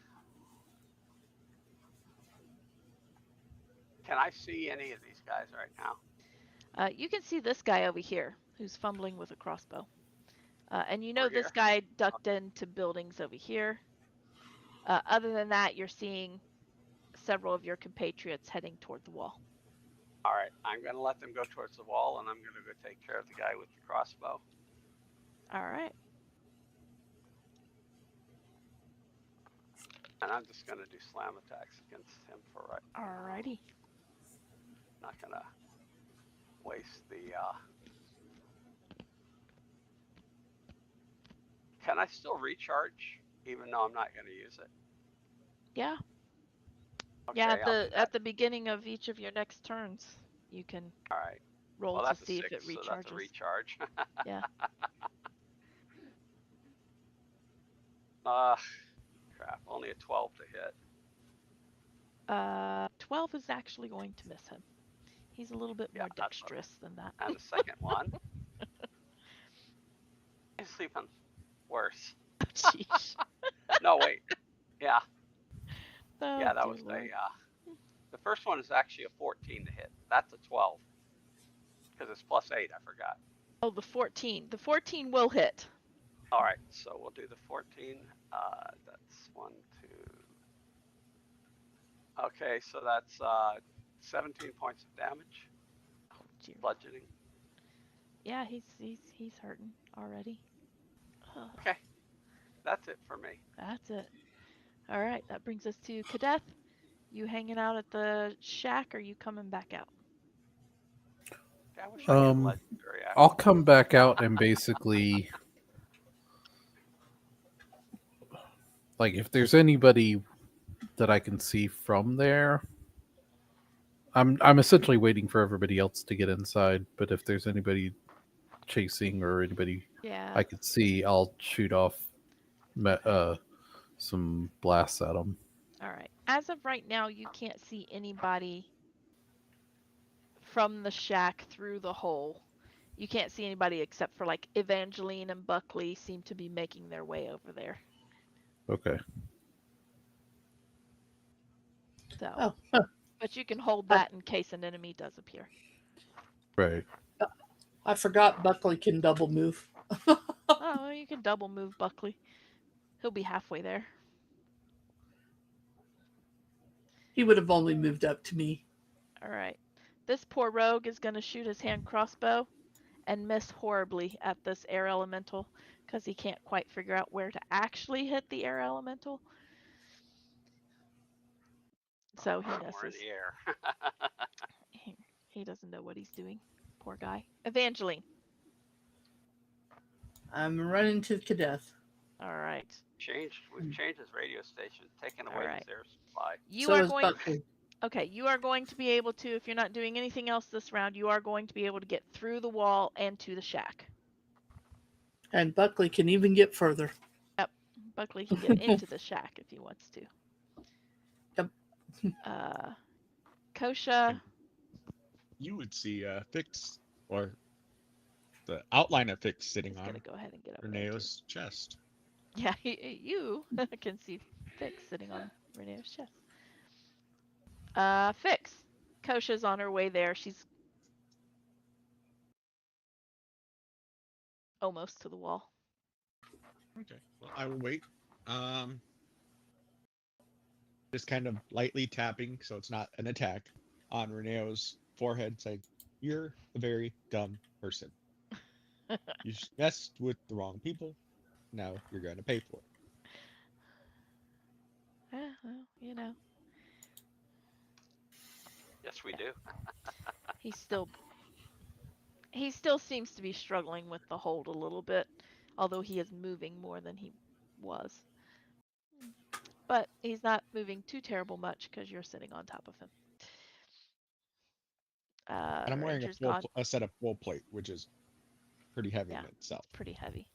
Can I see any of these guys right now? You can see this guy over here who's fumbling with a crossbow. And you know Over this here? guy ducked into buildings over here. Other than that, you're seeing several of your compatriots heading toward the wall. All right. I'm going to let them go towards the wall, and I'm going to go take care of the guy with the crossbow. All right. And I'm just going to do slam attacks against him for right now. Alrighty. Not going to waste the... Can I still recharge, even though I'm not going to use it? Yeah. Okay, Yeah, at the beginning of each of your next turns, you can All right. roll Well, to that's see a 6, if it recharges. so that's a recharge. Yeah. Crap. Only a 12 to hit. 12 is actually going to miss him. He's a little bit more dexterous than that. And the second one. He's even worse. Jeez. No, wait. Yeah. Oh, Yeah, that dear was Lord. The first one is actually a 14 to hit. That's a 12 because it's +8. I forgot. Oh, the 14. The 14 will hit. All right, so we'll do the 14. That's 1, 2. Okay, so that's 17 points of damage, Oh, dear. bludgeoning. Yeah, he's hurting already. Okay, that's it for me. That's it. All right, that brings us to Kadeth. You hanging out at the shack, or you coming back out? I wish I could legendary I'll action. come back out and basically, like, if there's anybody that I can see from there, I'm essentially waiting for everybody else to get inside. But if there's anybody chasing or anybody Yeah. I could see, I'll shoot off some blasts at them. All right. As of right now, you can't see anybody from the shack through the hole. You can't see anybody except for like Evangeline and Buckley seem to be making their way over there. Okay. So, Oh, huh. but you can hold that in case an enemy does appear. Right. I forgot Buckley can double move. Oh, you can double move Buckley. He'll be halfway there. He would have only moved up to me. All right. This poor rogue is going to shoot his hand crossbow and miss horribly at this air elemental because he can't quite figure out where to actually hit the air elemental. So he Somewhere in misses. the air. He doesn't know what he's doing. Poor guy. Evangeline. I'm running to Kadeth. All right. We've changed his radio station, taken away Alright. his air supply. You So are is going. Buckley. Okay, you are going to be able to, if you're not doing anything else this round, you are going to be able to get through the wall and to the shack. And Buckley can even get further. Yep. Buckley can get into the shack if he wants to. Yep. Kosha. You would see Fix, or the outline of Fix sitting He's on gonna go ahead and get over there too. Reneo's chest. Yeah, you can see Fix sitting on Reneo's chest. Fix. Kosha's on her way there. She's almost to the wall. Okay. Well, I will wait. Just kind of lightly tapping, so it's not an attack, on Reneo's forehead, saying, "You're a very dumb person. You messed with the wrong people. Now you're going to pay for it." Well, you know. Yes, we do. He still seems to be struggling with the hold a little bit, although he is moving more than he was. But he's not moving too terrible much because you're sitting on top of him. And I'm wearing Ranger's gone. a set of full plate, which is pretty heavy Yeah, in itself. it's pretty heavy.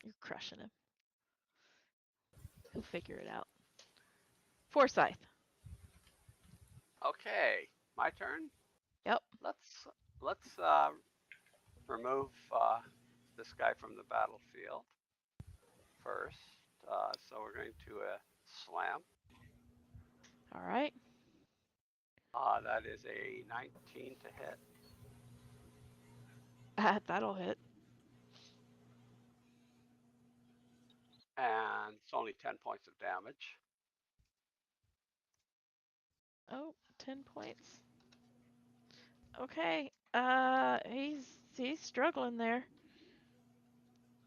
You're crushing him. He'll figure it out. Forsyth. Okay, my turn. Yep. Let's remove this guy from the battlefield first. So we're going to slam. All right. That is a 19 to hit. That'll hit. And it's only 10 points of damage. Oh, 10 points. Okay. He's struggling there.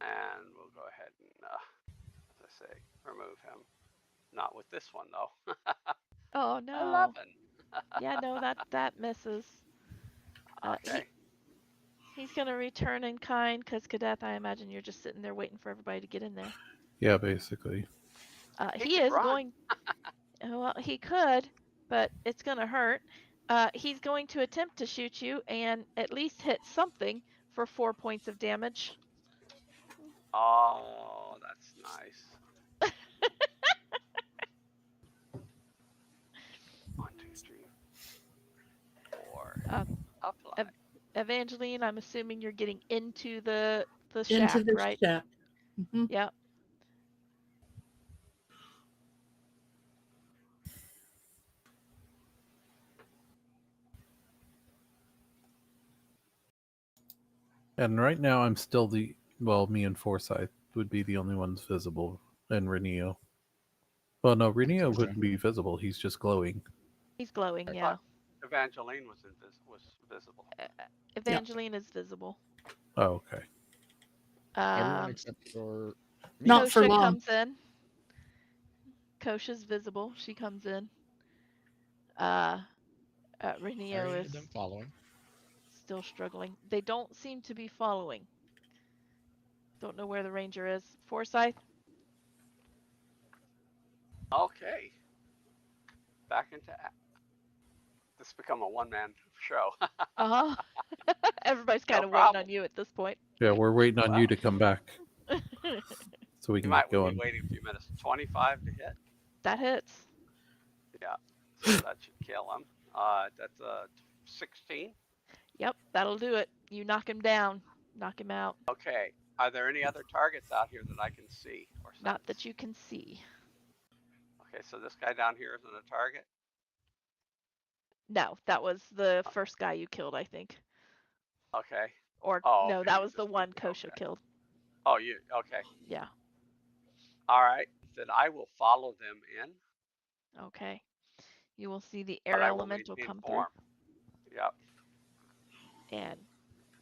And we'll go ahead and, as I say, remove him. Not with this one, though. Oh no. 11. Yeah, no, that misses. Okay. He's gonna return in kind because Kadeth, I imagine you're just sitting there waiting for everybody to get in there. Yeah, basically. He is going. Well, he could, but it's gonna hurt. He's going to attempt to shoot you and at least hit something for 4 points of damage. Oh, that's nice. 1, 2, 3, 4. Apply. Evangeline, I'm assuming you're getting into the shack, Into the right? shack. Mm-hmm. Yep. And right now, I'm still me and Forsyth would be the only ones visible, and Reneo. Well, no, Reneo Okay. wouldn't be visible. He's just glowing. He's glowing, I yeah. thought Evangeline was visible. Uh, Evangeline is visible. Oh, okay. Everyone Um, except for me. Not for Kosha long. comes in. Kosha's visible. She comes in. Uh, Reneo Are is any of them following? still struggling. They don't seem to be following. Don't know where the ranger is. Forsyth? Okay, back into this become a one-man show. Uh-huh. Everybody's No kind of waiting problem. on you at this point. Yeah, we're waiting on you Well, to come back so we you can might get be going. waiting a few minutes. 25 to hit. That hits. Yeah, so that should kill him. That's 16. Yep, that'll do it. You knock him down. Knock him out. Okay. Are there any other targets out here that I can see or Not sense? that you can see. Okay, so this guy down here isn't a target. No, that was the first guy you killed, I think. Okay. Or Oh, no, okay. that You was the just one moved it. Kosha Okay. killed. Oh, you okay? Yeah. All right. Then I will follow them in, Okay. You will see the but air I will elemental maintain come through, form. Yep. and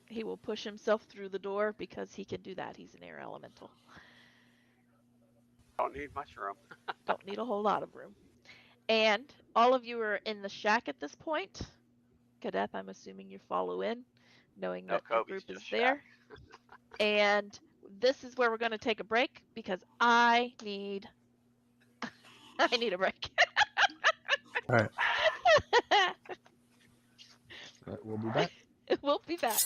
he will push himself through the door because he can do that. He's an air elemental. Don't need much room. Don't need a whole lot of room. And all of you are in the shack at this point. Kadeth, I'm assuming you follow in, knowing No, that the Kobe's group is just shack. there. And this is where we're going to take a break because I need I need a break. All right. We'll be back. We'll be back.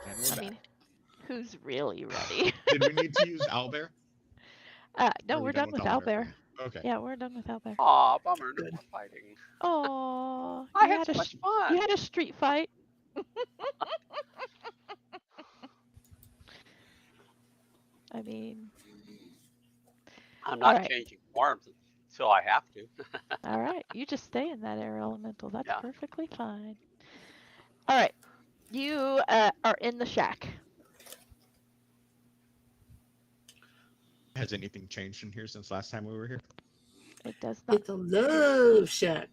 And we're I back. mean, who's really ready? Did we need to use owlbear? No, Or are we we're done with owlbear? owlbear. Okay. Yeah, we're done with owlbear. Aw, bummer, no Good. more fighting. Oh, I had so much fun. you had a street fight. I mean, I'm all not right, changing forms until I have to. all right. You just stay in that air elemental. That's Yeah. perfectly fine. All right, you are in the shack. Has anything changed in here since last time we were here? It does not. It's a love shack.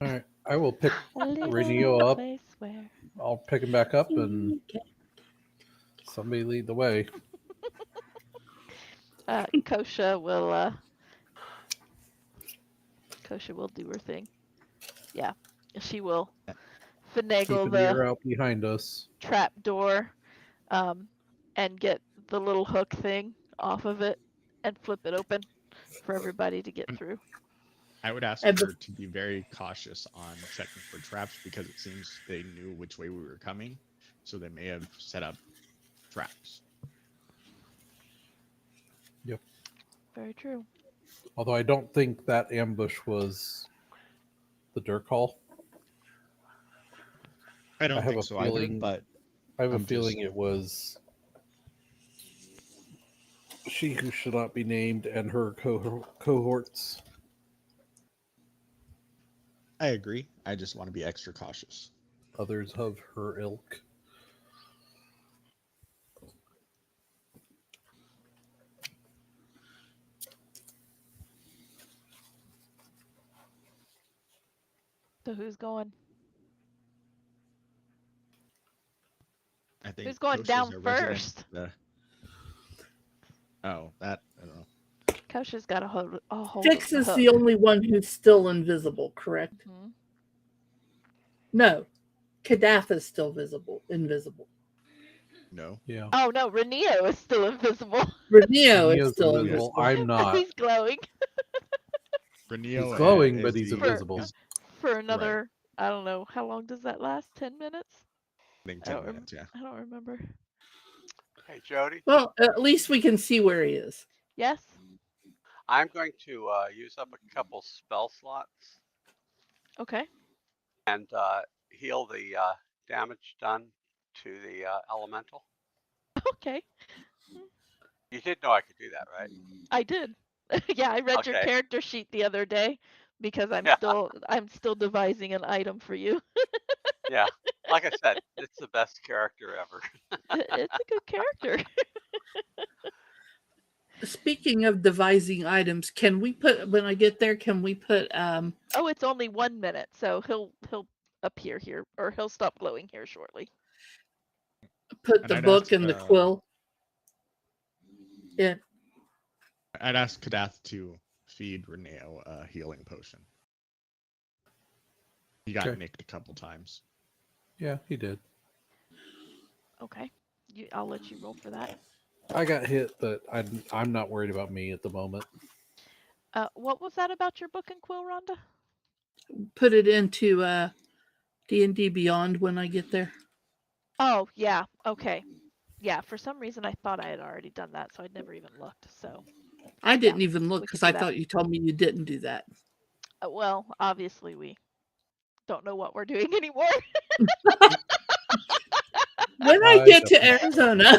All right, I will pick A little Renio up. place where I'll pick him back up and somebody lead the way. Kosha will do her thing. Yeah, she will finagle Keeping the air the out behind us. trap door, and get the little hook thing off of it and flip it open for everybody to get through. I would ask And her to be very cautious on checking for traps because it seems they knew which way we were coming, so they may have set up traps. Yep. Very true. Although I don't think that ambush was the Dirk Hall. I don't have think a so either, feeling- but I have a I'm feeling just- it was she who should not be named and her cohorts. I agree. I just want to be extra cautious. Others of her ilk. So who's going? I think Who's going Kosha's down our resident, first? Oh, that I don't know. Kosha's got a hold Fix of is the the hook. only one who's still invisible, correct? Mhm. No. Kadath is still invisible. No. Yeah. Oh no, Renio is still invisible. Renio is Neo's still invisible. invisible. I'm not. He's glowing Renio He's glowing, is but he's the- invisible. is- for another. I don't know how long does that last. 10 minutes? I think I 10 don't minutes, yeah. I don't remember. Hey, Jody, Well, at least we can see where he is. Yes. I'm going to use up a couple spell slots Okay. and heal the damage done to the elemental. Okay. You did know I could do that, right? I did. Yeah, I read your Okay. character sheet the other day because I'm Yeah. still devising an item for you. Yeah. Like I said, it's the best character ever. It's a good character. Speaking of devising items, can we put when I get there? Can we put Oh, it's only 1 minute, so he'll appear here or he'll stop glowing here shortly. put And the I'd book ask, and the quill? Yeah. I'd ask Kadath to feed Reneo a healing potion. He got Okay. nicked a couple times. Yeah, he did. Okay. I'll let you roll for that. I got hit, but I'm not worried about me at the moment. What was that about your book and quill, Rhonda? Put it into D&D Beyond when I get there. Oh, yeah. Okay. Yeah, for some reason I thought I had already done that, so I'd never even looked. So, I didn't even look we because could I do that. thought you told me you didn't do that. Well, obviously we don't know what we're doing anymore. When I get to Arizona,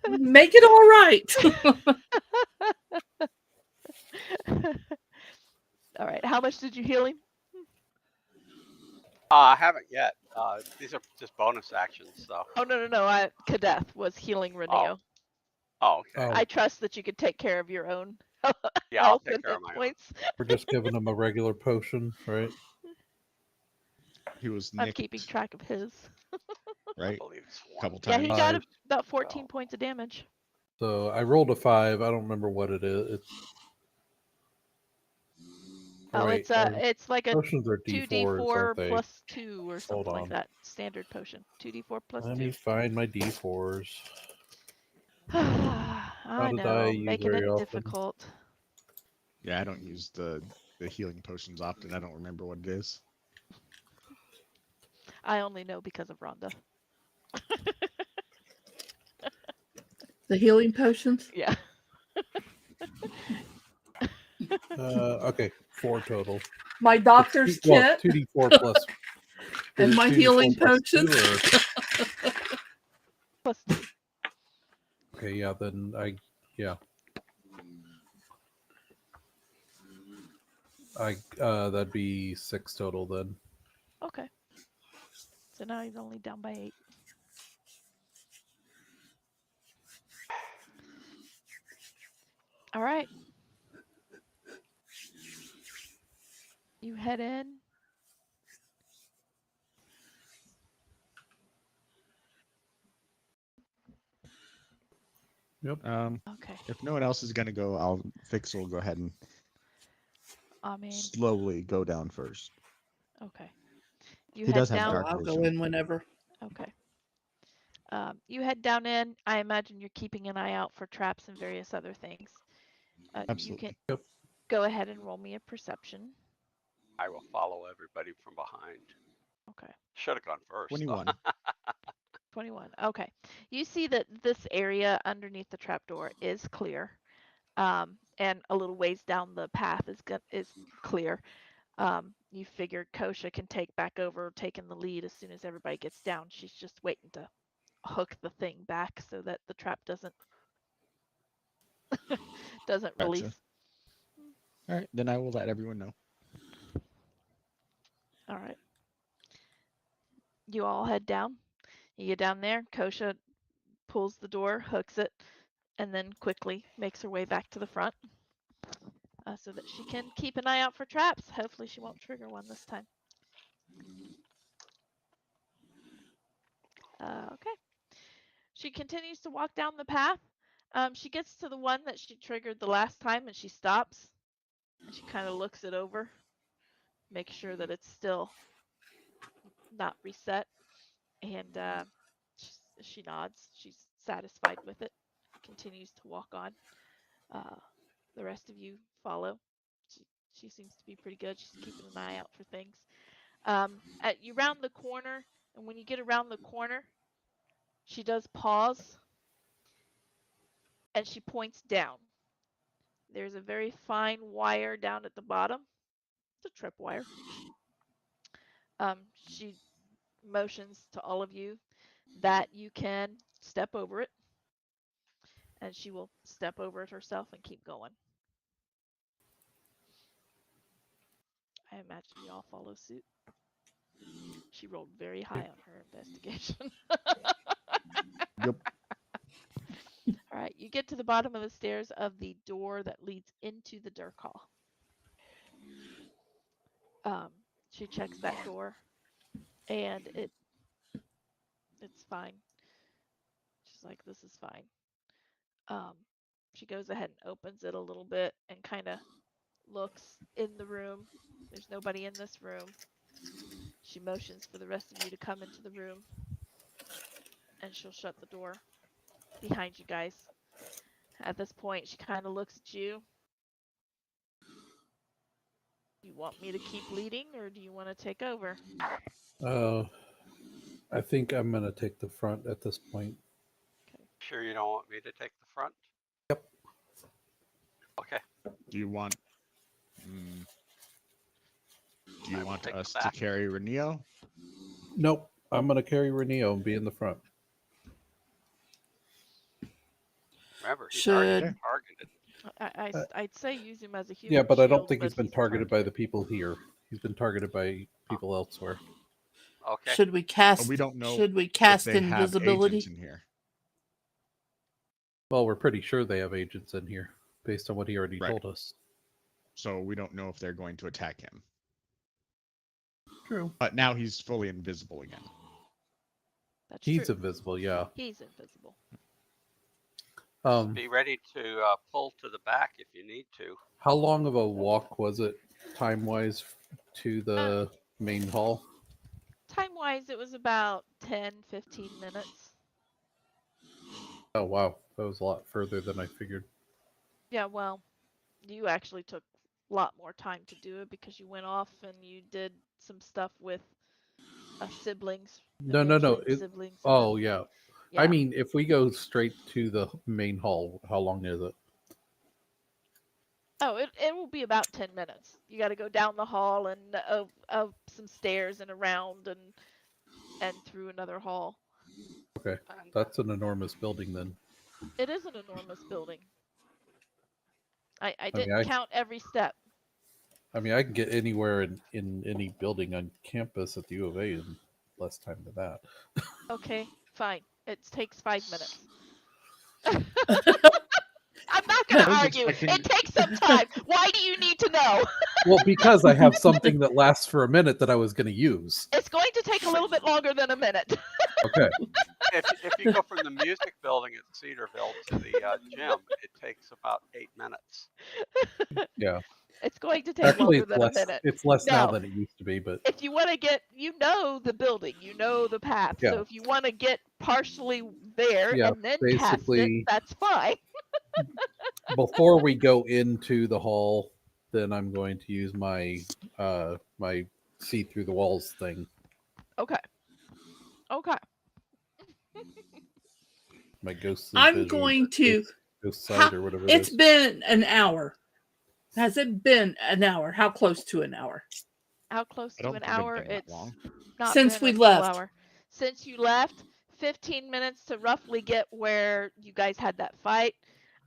make it all right. All right. How much did you heal him? I haven't yet. These are just bonus actions, so. Oh no. Kadath was healing Reneo. Oh, okay. Oh, I trust that you could take care of your own Yeah, I'll health take and care hit of my own. points. we're just giving him a regular potion, right? He was I'm nicked, keeping track of his. I right? believe it's one. Couple Yeah, he got times. about 14 points of damage. So I rolled a 5. I don't remember what it is. Oh, wait, it's like a potions are D4s, 2d4 aren't they? plus 2 or something like on. that. Standard potion. 2d4 plus Let 2. me find my D4s. I Not a die I know, use making very it often. difficult. Yeah, I don't use the the healing potions often. I don't remember what it is. I only know because of Rhonda. The healing potions. Yeah. Okay, 4 total. My doctor's Well, kit 2d4 plus. and is it my 2d4 healing plus 2, potions. or- +2. Okay, yeah, then that'd be 6 total then. Okay. So now he's only down by 8. All right. You head in. Okay. If no one else is gonna go, Fix will go ahead and I mean, slowly go down first. okay. You He head does have down. dark I'll go vision. in whenever. Okay. You head down in. I imagine you're keeping an eye out for traps and various other things. You Absolutely. can Yep. go ahead and roll me a perception. I will follow everybody from behind. Okay. Should have gone first. 21. 21. Okay. You see that this area underneath the trapdoor is clear. And a little ways down the path is clear. You figured Kosha can take back over, taking the lead as soon as everybody gets down. She's just waiting to hook the thing back so that the trap doesn't Gotcha. release. All right, then I will let everyone know. All right. You all head down. You get down there. Kosha pulls the door, hooks it, and then quickly makes her way back to the front so that she can keep an eye out for traps. Hopefully she won't trigger one this time. Okay. She continues to walk down the path. She gets to the one that she triggered the last time and she stops. And she kind of looks it over, makes sure that it's still not reset. And she nods. She's satisfied with it. Continues to walk on. The rest of you follow. She seems to be pretty good. She's keeping an eye out for things. You round the corner, and when you get around the corner, she does pause, and she points down. There's a very fine wire down at the bottom. It's a tripwire. She motions to all of you that you can step over it, and she will step over it herself and keep going. I imagine you all follow suit. She rolled very high on her investigation. Yep. All right, you get to the bottom of the stairs of the door that leads into the Dirk Hall. She checks that door, and it's fine. She's like, this is fine. She goes ahead and opens it a little bit and kind of looks in the room. There's nobody in this room. She motions for the rest of you to come into the room, and she'll shut the door behind you guys. At this point, she kind of looks at you. You want me to keep leading, or do you want to take over? I think I'm gonna take the front at this point. Okay. Sure you don't want me to take the front? Yep. Okay. Do you want? Do you I will want take the us to back. carry Renio? Nope. I'm gonna carry Renio and be in the front. Remember, he's already Should targeted. I'd say use him as a human Yeah, but I don't shield, think but he's been targeted by the people here. He's been targeted by people elsewhere. Okay. should we cast? We don't know Should we if cast they have invisibility? agents in here. Well, we're pretty sure they have agents in here, based on what he already Right. told us. So we don't know if they're going to attack him. True. But now he's fully invisible again. That's He's true. invisible, yeah. He's invisible. Be ready to pull to the back if you need to. How long of a walk was it, time-wise, to the main hall? Time-wise, it was about 10, 15 minutes. Oh, wow. That was a lot further than I figured. Yeah, well, you actually took lot more time to do it because you went off and you did some stuff with siblings, No, no, no. eventually siblings. And Oh, then, yeah. I yeah. mean, if we go straight to the main hall, how long is it? Oh, it will be about 10 minutes. You got to go down the hall and up some stairs and around and through another hall. Okay, And that's an enormous building then. It is an enormous building. I I mean, didn't count every step. I can get anywhere in any building on campus at the U of A in less time than that. Okay, fine. It takes 5 minutes. I'm not going I to was argue. expecting. It takes some time. Why do you need to know? Well, because I have something that lasts for a minute that I was going to use. It's going to take a little bit longer than a minute. Okay. if you go from the music building at Cedarville to the gym, it takes about 8 minutes. Yeah. It's going to take Actually, longer it's than less. a minute. It's less now Now, than it used to be, but if you want to get, the building, the path. Yeah. So if you want to get partially there yeah. and then cast it, Basically, that's fine. before we go into the hall, then I'm going to use my my see through the walls thing, Okay. Okay. my ghostly I'm vision, going to. ghost How, sight or whatever it it's is. been an hour. Has it been an hour? How close to an hour? How close I to don't an think it'd hour? been that It's long. not Since been we a full left. hour. Since you left, 15 minutes to roughly get where you guys had that fight.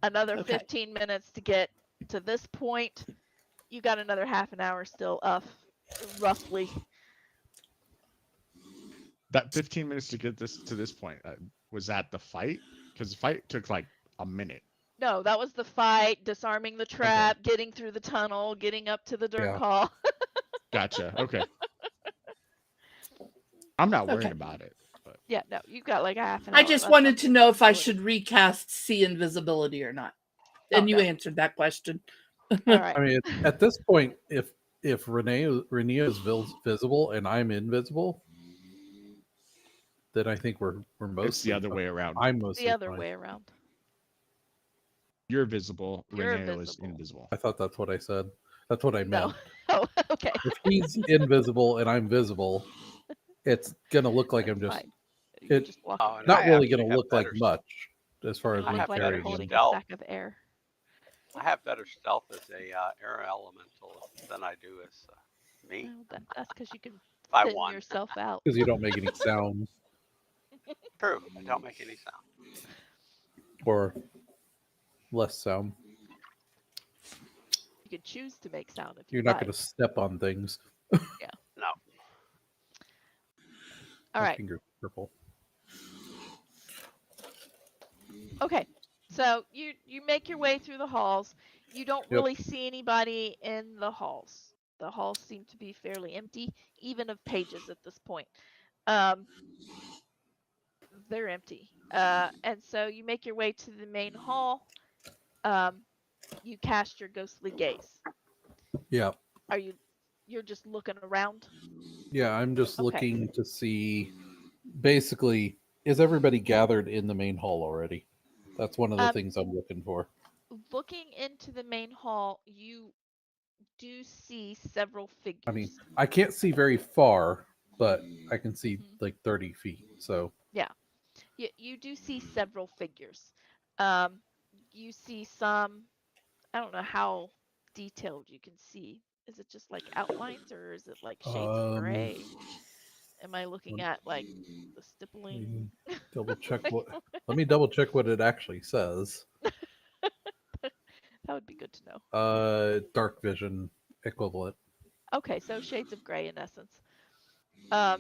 Another Okay. 15 minutes to get to this point. You got another half an hour still off, roughly. That 15 minutes to get this to this point, was that the fight? Because the fight took like a minute. No, that was the fight, disarming the trap, getting through the tunnel, getting up to the dirt Yeah. hall. Gotcha. Okay. I'm not worried Okay. about it. But Yeah, no, you got like a half an hour. I just That's wanted not to the know if I possibility. should recast see invisibility or not. Oh, And you no. answered that question. All right. I mean, at this point, if Renee is visible and I'm invisible, then I think we're it's the mostly other fine. way around. I'm mostly The other fine. way around. You're visible. You're Reneo is invisible. invisible. I thought that's what I said. That's what I No. meant. Oh, okay. If he's invisible and I'm visible, it's gonna look like That's I'm just fine. You it just walk. Oh, and not I really actually gonna have look like better. much as far You as I me look have like you're better carrying him. holding a stealth. sack of air. I have better stealth as a air elemental than I do as me. Well, that's because you can By thin one. yourself out. Because you don't make any sound True. I don't make any sound. or less sound. You can choose to make sound if You're you not like. gonna step on things. No. All My right. finger's purple. Okay. So you make your way through the halls. You don't Yep. really see anybody in the halls. The halls seem to be fairly empty, even of pages at this point. Um, they're empty. And so you make your way to the main hall. You cast your ghostly gaze. Yeah. You're just looking around? Yeah, I'm just Okay. looking to see basically is everybody gathered in the main hall already? That's one of the things I'm looking for. Looking into the main hall, you do see several figures. I mean, I can't see very far, but I can see like 30 feet. So Yeah. You do see several figures. You see some, I don't know how detailed you can see. Is it just like outlines or is it like shades of gray? Am I looking at like the stippling? double check what let me double check what it actually says. That would be good to know. Dark vision equivalent. Okay, so shades of gray in essence. All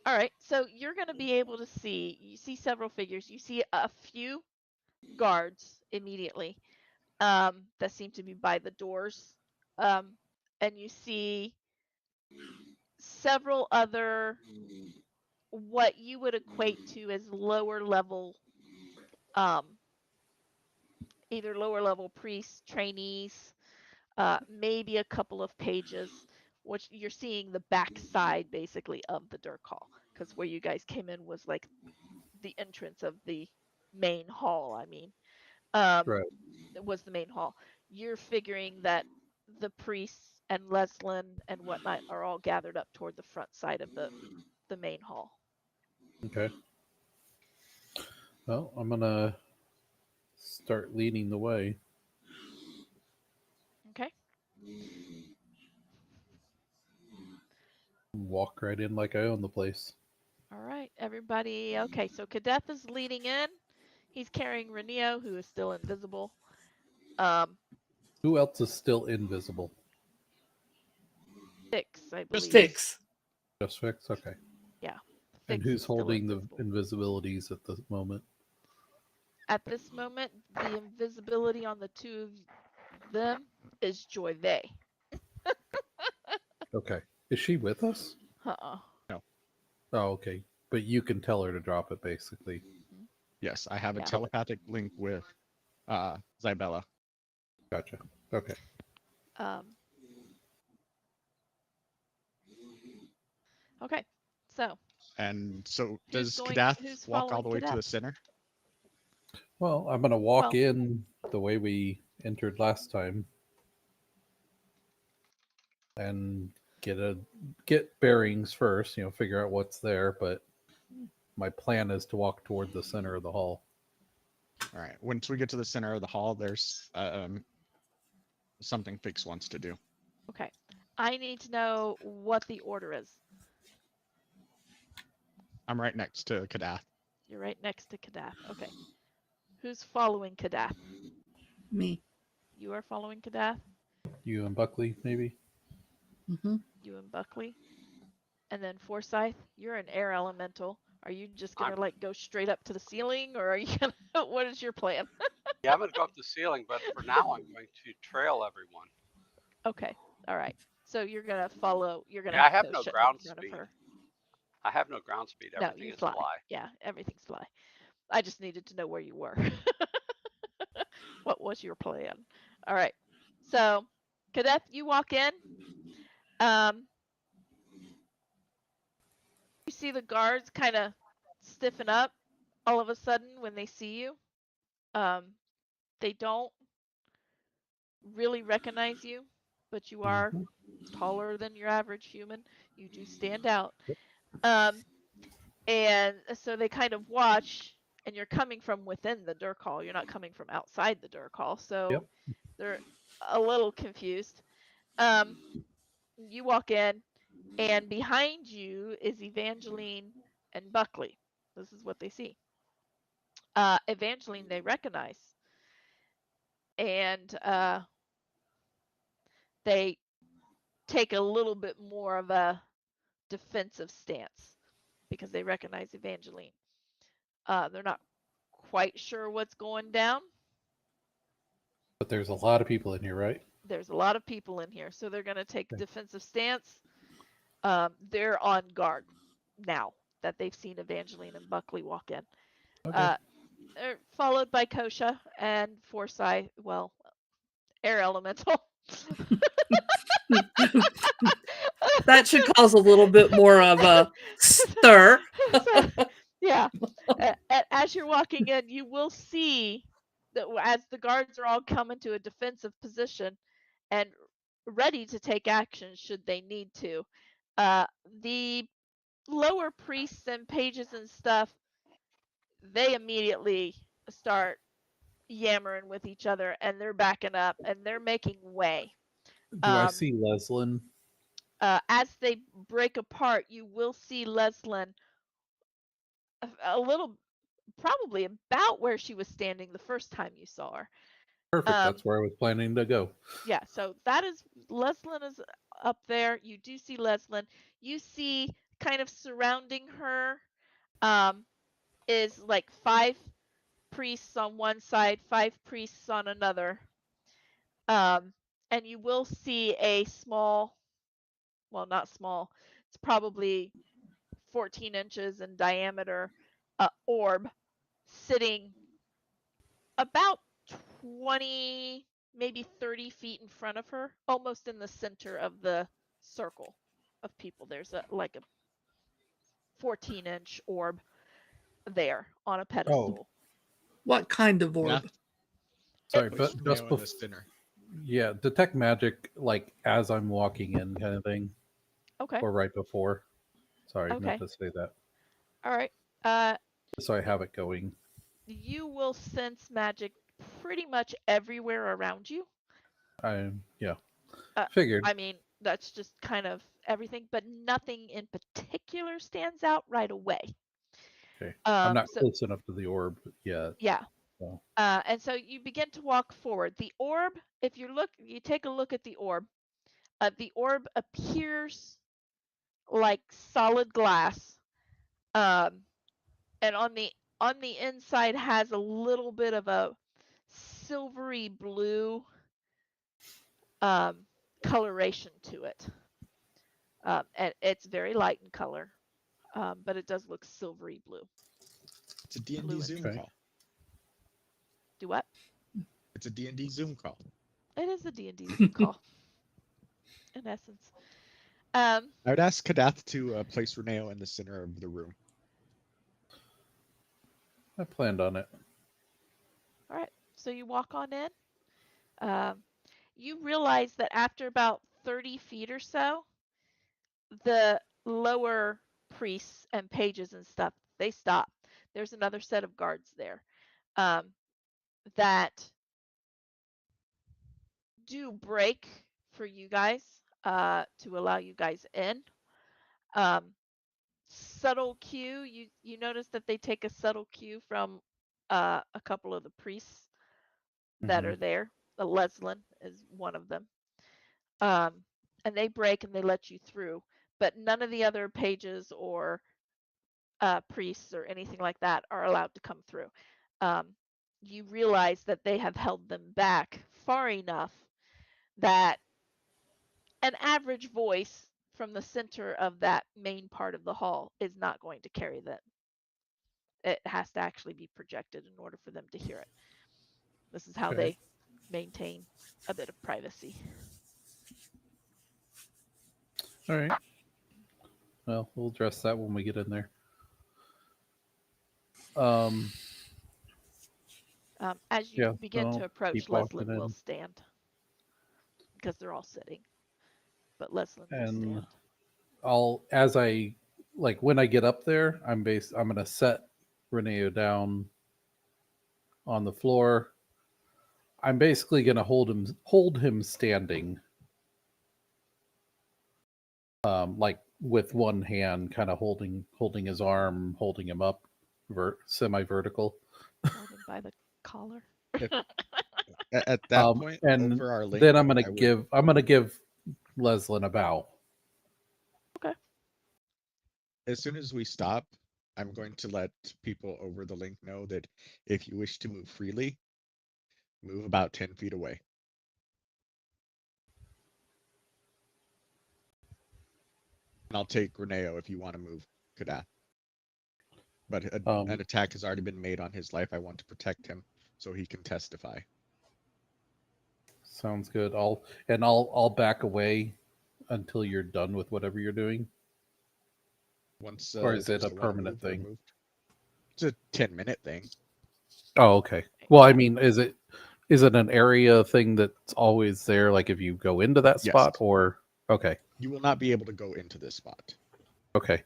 right, so you're going to be able to you see several figures. You see a few guards immediately that seem to be by the doors. And you see several other, what you would equate to as lower level, either lower level priests, trainees, maybe a couple of pages, which you're seeing the back side basically of the Dirk Hall, because where you guys came in was like the entrance of the main hall. I mean, Right. it was the main hall. you're figuring that the priests and Leslin and whatnot are all gathered up toward the front side of the main hall. Okay. Well, I'm gonna start leading the way. Okay. Walk right in like I own the place. All right, everybody. Okay, so Kadeth is leading in. He's carrying Reneo, who is still invisible. Who else is still invisible? Fix, I Just believe. Fix. Just Fix? Okay. Yeah. And Fix is who's still holding the invisible. invisibilities at the moment? At this moment, the invisibility on the two of them is Joy Vey. Okay. Is she with us? Uh-uh. no. Oh, okay. But you can tell her to drop it, basically. Yes, I have a Yeah. telepathic link with Zybella. Gotcha. Okay. Okay, so And so who's does Kadath who's walk all following the way to the Kadeth? center? Well, I'm gonna walk Well- in the way we entered last time and get bearings first. Figure out what's there. But my plan is to walk toward the center of the hall. All right. Once we get to the center of the hall, there's something Fix wants to do. Okay, I need to know what the order is. I'm right next to Kadath. You're right next to Kadeth. Okay, who's following Kadeth? Me. You are following Kadeth. You and Buckley, maybe? Mm-hmm. You and Buckley, and then Forsyth. You're an air elemental. Are you just gonna like go straight up to the ceiling, or are you gonna? What is your plan? Yeah, I'm going to go up the ceiling, but for now, I'm going to trail everyone. Okay, all right. So you're gonna follow. You're gonna Yeah, I have no Kosha ground in front speed. of her. I have no ground speed. No, Everything you is fly. fly. Yeah, everything's fly. I just needed to know where you were. What was your plan? All right. So, Kadeth, you walk in. You see the guards kind of stiffen up all of a sudden when they see you. They don't really recognize you, but you are Mhm. taller than your average human. You do stand out. Yep. And so they kind of watch, and you're coming from within the Dirk Hall. You're not coming from outside the Dirk Hall. So Yep. they're a little confused. You walk in, and behind you is Evangeline and Buckley. This is what they see. Evangeline, they recognize, and they take a little bit more of a defensive stance because they recognize Evangeline. They're not quite sure what's going down. But there's a lot of people in here, right? There's a lot of people in here, so they're going to take Okay. defensive stance. They're on guard now that they've seen Evangeline and Buckley walk in. Okay. Followed by Kosha and Forsyth, well, air elemental. That should cause a little bit more of a stir. So, yeah. As you're walking in, you will see that as the guards are all coming to a defensive position and ready to take action should they need to. The lower priests and pages and stuff, they immediately start yammering with each other, and they're backing up and they're making way. Do I see Leslin? As they break apart, you will see Leslin a little, probably about where she was standing the first time you saw her. Perfect. That's where I was planning to go. Yeah, so that is Leslin is up there. You do see Leslin. You see kind of surrounding her is like 5 priests on one side, 5 priests on another. And you will see a small, well, not small, it's probably 14 inches in diameter orb sitting about 20, maybe 30 feet in front of her, almost in the center of the circle of people. There's like a 14-inch orb there on a pedestal. What kind of orb? Yeah. Sorry, Puts but Reneo in the center. Yeah, detect magic like as I'm walking in, kind of thing, Okay. or right before. Sorry, meant Okay. to say that. All right. Uh, So I have it going. you will sense magic pretty much everywhere around you. Yeah, Uh, figured. I mean, that's just kind of everything, but nothing in particular stands out right away. Okay, I'm not So close enough to the orb yet. yeah. So. And so you begin to walk forward. The orb, if you take a look at the orb appears like solid glass, um, and on the inside has a little bit of a silvery blue um, coloration to it. And it's very light in color, but it does look silvery blue, It's a D&D blue Zoom Okay. inside. call. Do what? It's a D&D Zoom call. It is a D&D Zoom call, in essence. Um, I would ask Kadath to place Reneo in the center of the room. I planned on it. all right, so you walk on in. Um, you realize that after about 30 feet or so, the lower priests and pages and stuff, they stop. There's another set of guards there um, that do break for you guys to allow you guys in. Um, subtle cue, you notice that they take a subtle cue from a couple of the priests that Hmm. are there. Leslin is one of them. Um, and they break and they let you through, but none of the other pages or priests or anything like that are allowed to come through. Um, you realize that they have held them back far enough that an average voice from the center of that main part of the hall is not going to carry them. It has to actually be projected in order for them to hear it. This is how Okay. they maintain a bit of privacy. All right. Well, we'll address that when we get in there. Um. As you Yeah. begin to I'll approach, keep walking Leslin will in, stand because they're all sitting, but Leslin will and stand. I'll as I like when I get up there, I'm gonna set Reneo down on the floor. I'm basically gonna hold him standing, like with one hand, kind of holding his arm, holding him up, semi vertical. Hold him by the collar. If at that point, And over our link, then I would. I'm gonna give Leslin a bow. Okay. As soon as we stop, I'm going to let people over the link know that if you wish to move freely, move about 10 feet away. And I'll take Reneo if you want to move Kadath. But an Um, attack has already been made on his life. I want to protect him so he can testify. Sounds good. I'll back away until you're done with whatever you're doing. Once Or is it those a that want to permanent move are thing? moved. It's a 10-minute thing. Oh, okay. Well, I Yeah. mean, is it an area thing that's always there? Like if you go into that Yes. spot, or okay, You will not be able to go into this spot. okay.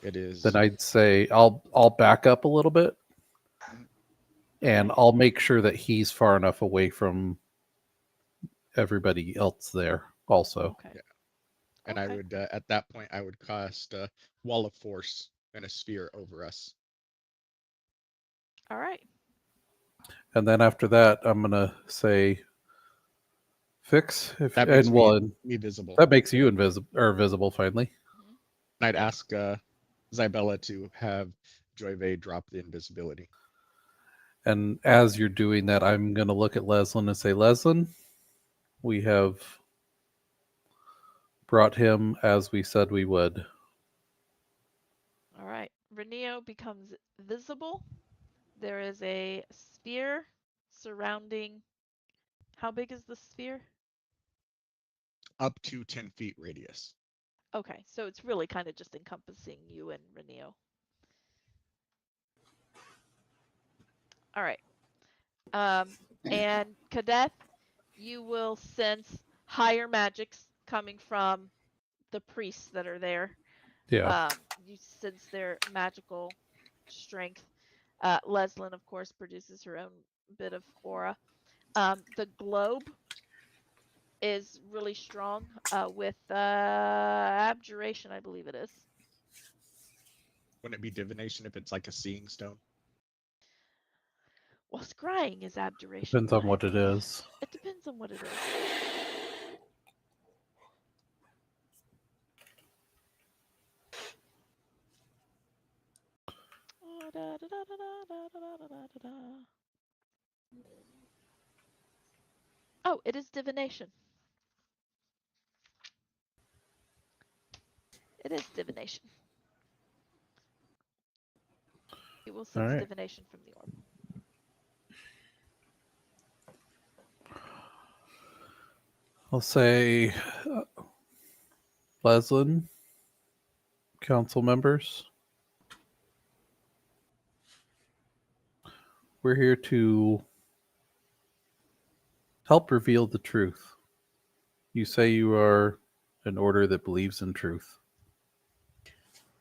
It Then is. I'd say I'll back up a little bit, and Okay. I'll make sure that he's far enough away from everybody else there. Also, Okay. Yeah. And I Okay. would, at that point, I would cast a wall of force and a sphere over us. All right. and then after that, I'm gonna say fix if That and makes me one visible. that makes you invisible or visible finally. Mhm. And I'd ask Zybella to have Joyve drop the invisibility. And as you're doing that, I'm gonna look at Leslin and say, Leslin, we have brought him as we said we would. All right. Reneo becomes visible. There is a sphere surrounding. How big is the sphere? Up to 10 feet radius. Okay, so it's really kind of just encompassing you and Reneo. All right. Um, and Kadeth, you will sense higher magics coming from the priests that are there. Yeah. You sense their magical strength. Leslin, of course, produces her own bit of aura. The globe is really strong with abjuration, I believe it is. Wouldn't it be divination if it's like a seeing stone? Well, scrying is abjuration. Depends on but what it is. It depends on what it is. Oh, it is divination. It is divination. You will sense Alright. divination from the orb. I'll say Leslin, council members. We're here to help reveal the truth. You say you are an order that believes in truth.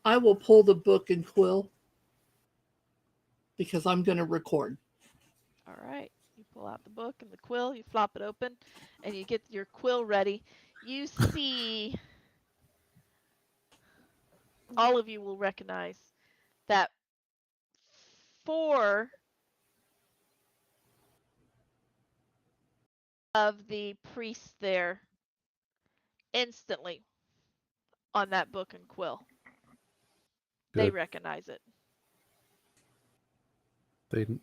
I will pull the book and quill because I'm going to record. All right. You pull out the book and the quill, you flop it open, and you get your quill ready. You see, all of you will recognize that 4 of the priests there instantly on that book and quill. They Good. recognize it.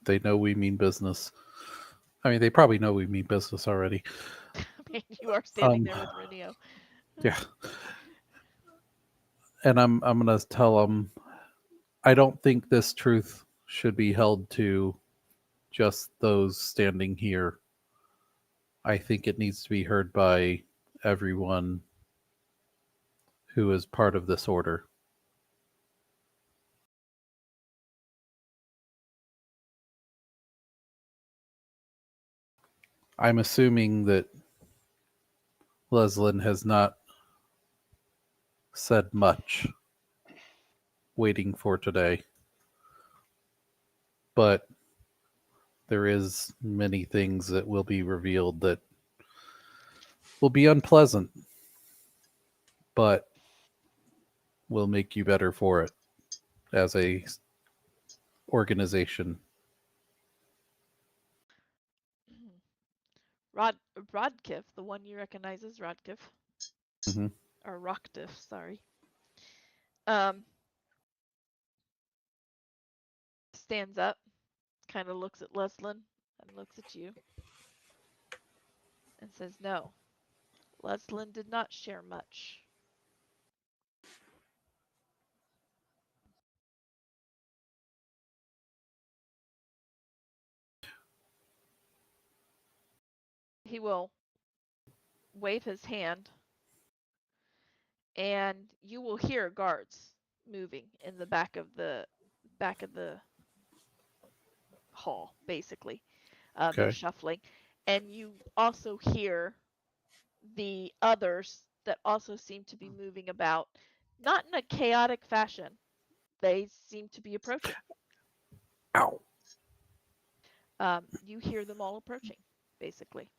They know we mean business. I mean, they probably know we mean business already. I mean, you are standing there with Renio. Yeah. And I'm gonna tell them, I don't think this truth should be held to just those standing here. I think it needs to be heard by everyone who is part of this order. I'm assuming that Leslin has not said much waiting for today. But there is many things that will be revealed that will be unpleasant, but will make you better for it as a organization. Rodkiff, the one you recognize as Rodkiff. Mm-hmm. Or Rockdiff, sorry. Stands up, kind of looks at Leslin and looks at you and says, no, Leslin did not share much. He will wave his hand and you will hear guards moving in the back of the hall, basically. They're Okay. shuffling, and you also hear the others that also seem to be moving about, not in a chaotic fashion. They seem to be approaching. Ow. You hear them all approaching, basically.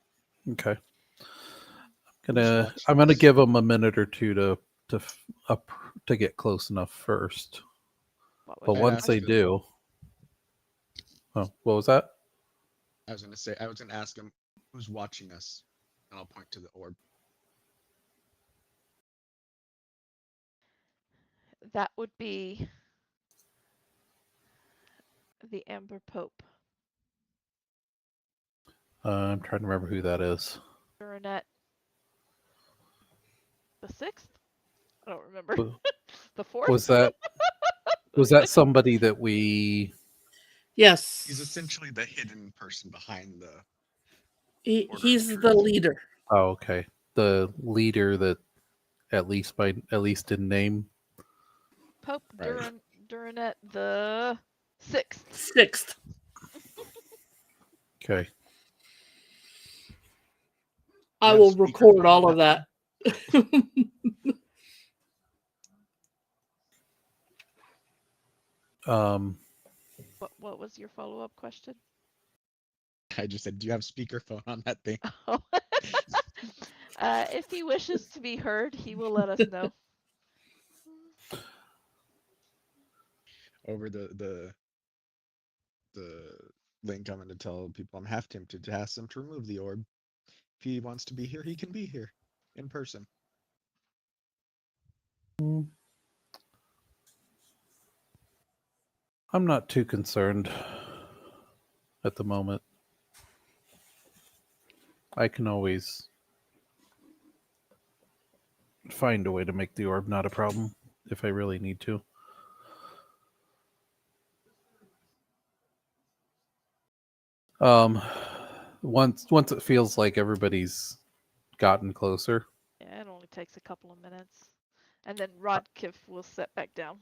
Okay. Who's I'm gonna watching give them a minute or two to get close enough first. What was But your once they question? do, oh, what was that? I was gonna ask him who's watching us, and I'll point to the orb. That would be the Amber Pope. I'm trying to remember who that is. Burnett the 6th? I don't remember. The 4th? Was that somebody that we? Yes. He's essentially the hidden person behind the. He's the leader. Oh, okay. The leader that at least in name. Pope Right. Duranet the 6th. 6th. Okay. I have will speakerphone record on all of that. What was your follow-up question? I just said, do you have speakerphone on that thing? Oh. If he wishes to be heard, he will let us know. Over the link, I'm going to tell people I'm half tempted to ask them to remove the orb. If he wants to be here, he can be here in person. I'm not too concerned at the moment. I can always find a way to make the orb not a problem if I really need to. Once it feels like everybody's gotten closer, Yeah, it only takes a couple of minutes. And then Rodkiff will sit back down.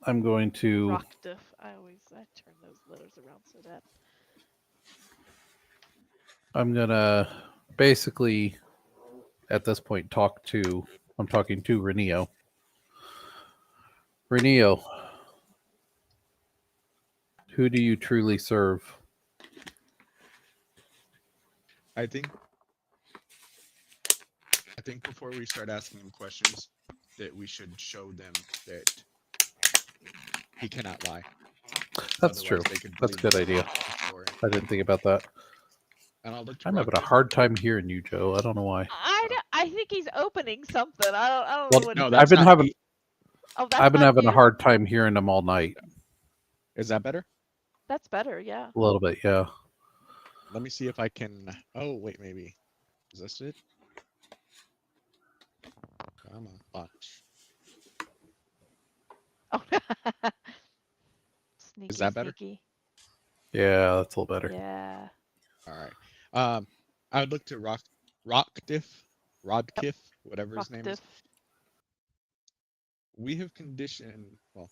I'm going to Rockdiff. I turn those letters around so that. I'm gonna basically at this point I'm talking to Reneo. Reneo, who do you truly serve? I think before we start asking him questions, that we should show them that he cannot lie. That's Otherwise, true. they could That's a believe good idea. the story. I didn't think about that. And I'll look to I'm having a Rockdiff. hard time hearing you, Joe. I don't know why. I think he's opening something. I don't Well, know what No, he's that's I've been not having me. Oh, that's I've been not having you? a hard time hearing them all night. Is that better? That's better, yeah. A little bit, yeah. Let me see if I can. Oh, wait, maybe. Is this it? Come on, watch. Oh. Sneaky, Is that better? sneaky. Yeah, that's a little better. Yeah. All right. I would look to Rodkiff, whatever his name is. Rockdiff. We have conditioned. Well,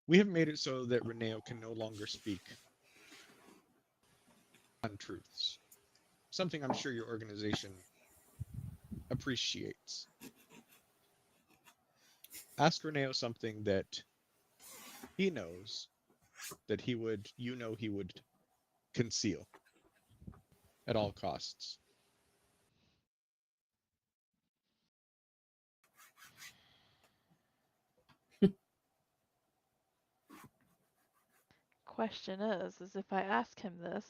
we have made it so that Reneo can no longer speak untruths. Something I'm sure your organization appreciates. Ask Reneo something that he knows that he would conceal at all costs. Question is if I ask him this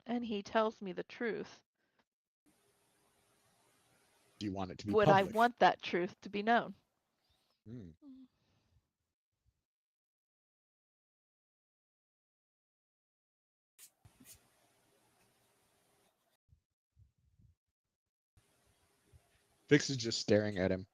and he tells me the truth, Do you want it to be would public? I want that truth to be known? Hmm. Fix is just staring at him.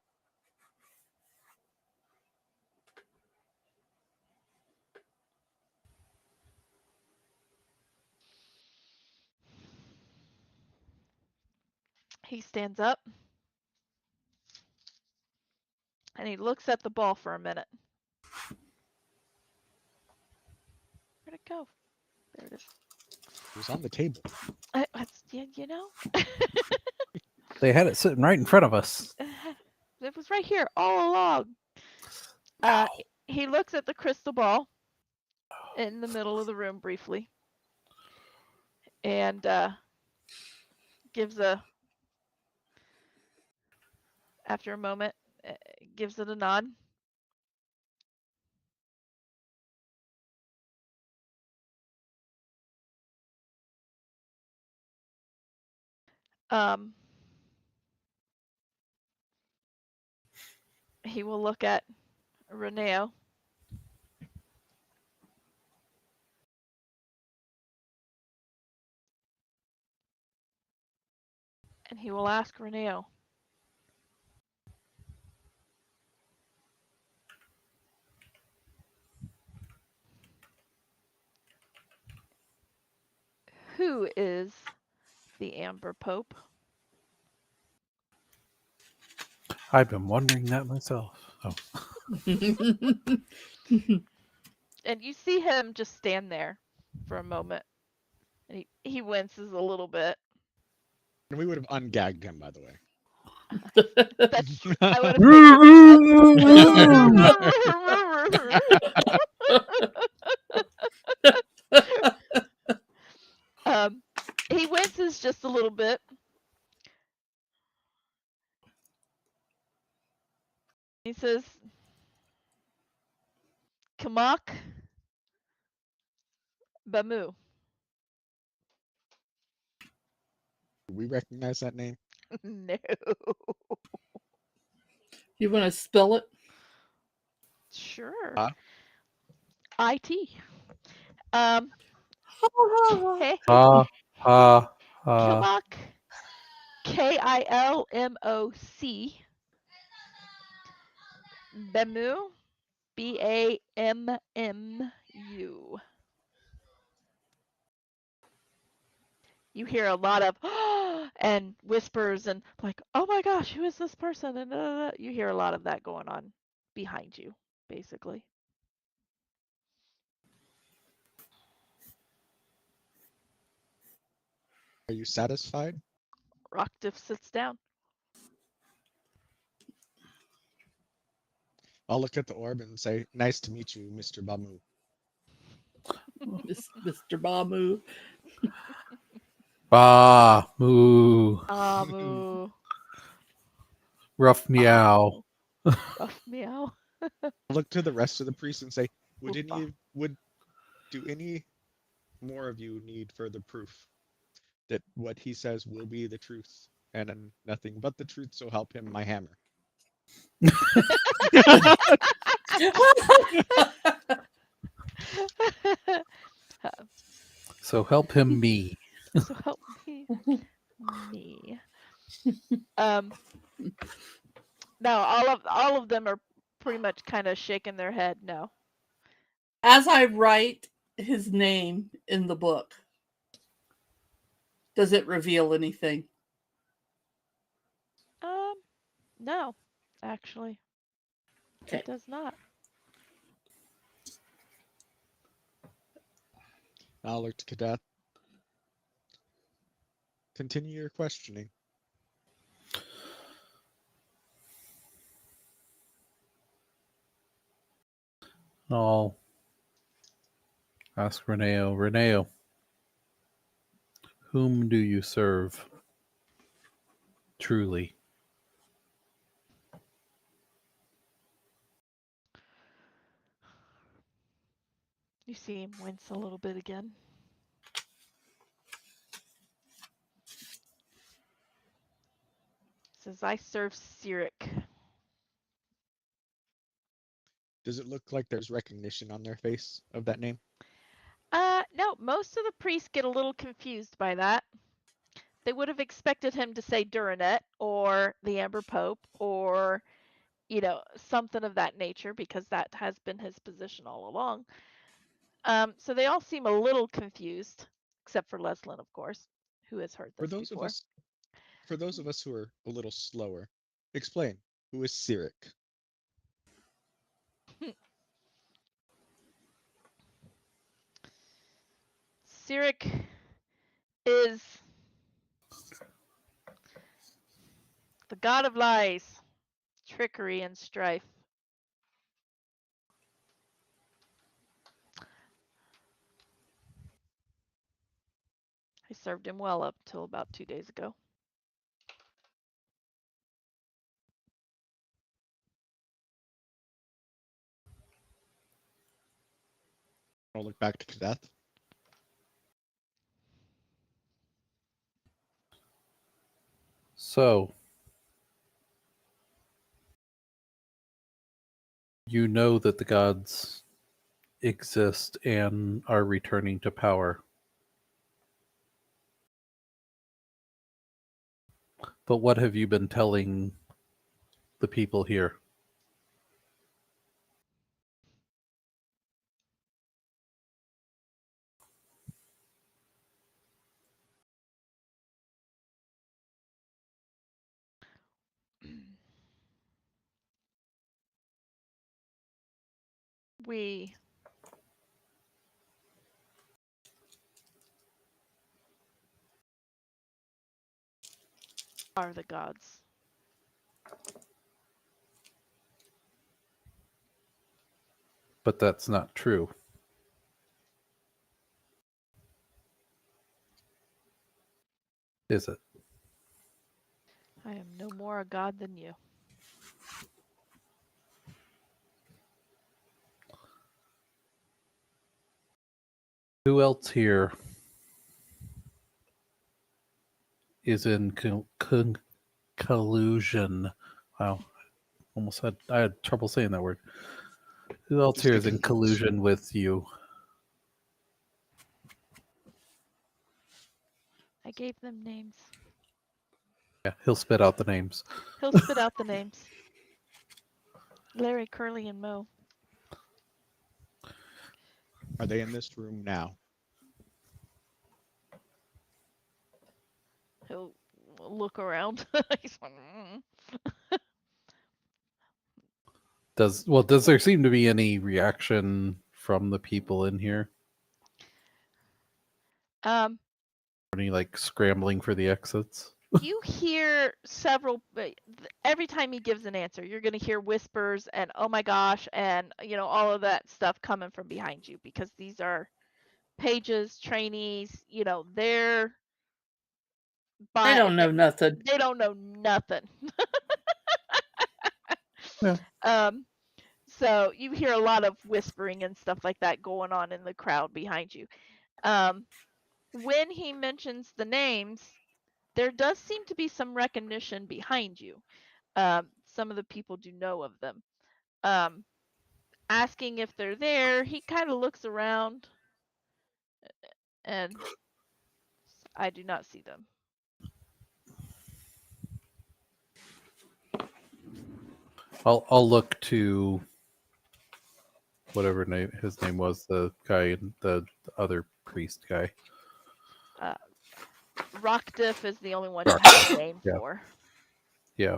He stands up and he looks at the ball for a minute. Where'd it go? There it is. It was on the table. You know? They had it sitting right in front of us. It was right here all along. He looks at the crystal ball in the middle of the room briefly and after a moment, gives it a nod. He will look at Reneo. And he will ask Reneo, who is the Amber Pope? I've been wondering that myself. Oh. And you see him just stand there for a moment. And he winces a little bit. And we would have ungagged him, by the way. That's, I would have taken he winces just a little bit. He says, Kamak Bamu. Do we recognize that name? No. You want to spell it? Sure. Huh? IT. Hey, Ha ha ha. Kamak. Kilmoc. Bamu. Bammu. You hear a lot of and whispers and like, oh my gosh, who is this person? And you hear a lot of that going on behind you, basically. Are you satisfied? Rockdiff sits down. I'll look at the orb and say, nice to meet you, Mr. Bamu. Mr. Bamu. Ba moo. Moo. Rough meow. Rough meow. I'll look to the rest of the priests and say, would Oopa. do any more of you need further proof that what he says will be the truth and nothing but the truth, so help him my hammer? So help him me. So help me. Me. No, all of them are pretty much kind of shaking their head no. As I write his name in the book, does it reveal anything? No, actually. Okay. It does not. I'll look to Kadath. Continue your questioning. I'll ask Reneo. Reneo, whom do you serve? Truly. You see him wince a little bit again. Says, I serve Cyric. Does it look like there's recognition on their face of that name? No, most of the priests get a little confused by that. They would have expected him to say Duranet or the Amber Pope or, something of that nature because that has been his position all along. So they all seem a little confused, except for Leslin, of course, who has heard this before. For those of us who are a little slower, explain, who is Cyric? Cyric is the god of lies, trickery, and strife. I served him well up till about 2 days ago. I'll look back to Kadath. So, you know that the gods exist and are returning to power. But what have you been telling the people here? We are the gods. But that's not true. Is it? I am no more a god than you. Who else here is in collusion? Wow, I had trouble saying that word. Who else Just here a is in confusion. collusion with you? I gave them names. Yeah, he'll spit out the names. He'll spit out the names. Larry, Curly, and Mo. Are they in this room now? He'll look around. He's like, Does there seem to be any reaction from the people in here? Any like scrambling for the exits? You hear several, every time he gives an answer, you're going to hear whispers and oh my gosh, and all of that stuff coming from behind you, because these are pages, trainees, they're They don't know nothing. They don't know nothing. Yeah. So you hear a lot of whispering and stuff like that going on in the crowd behind you. When he mentions the names, there does seem to be some recognition behind you. Some of the people do know of them. Asking if they're there, he kind of looks around, and I do not see them. I'll look to whatever his name was, the guy, the other priest guy. Rockdiff is the only one you have a name Yeah. for. Yeah.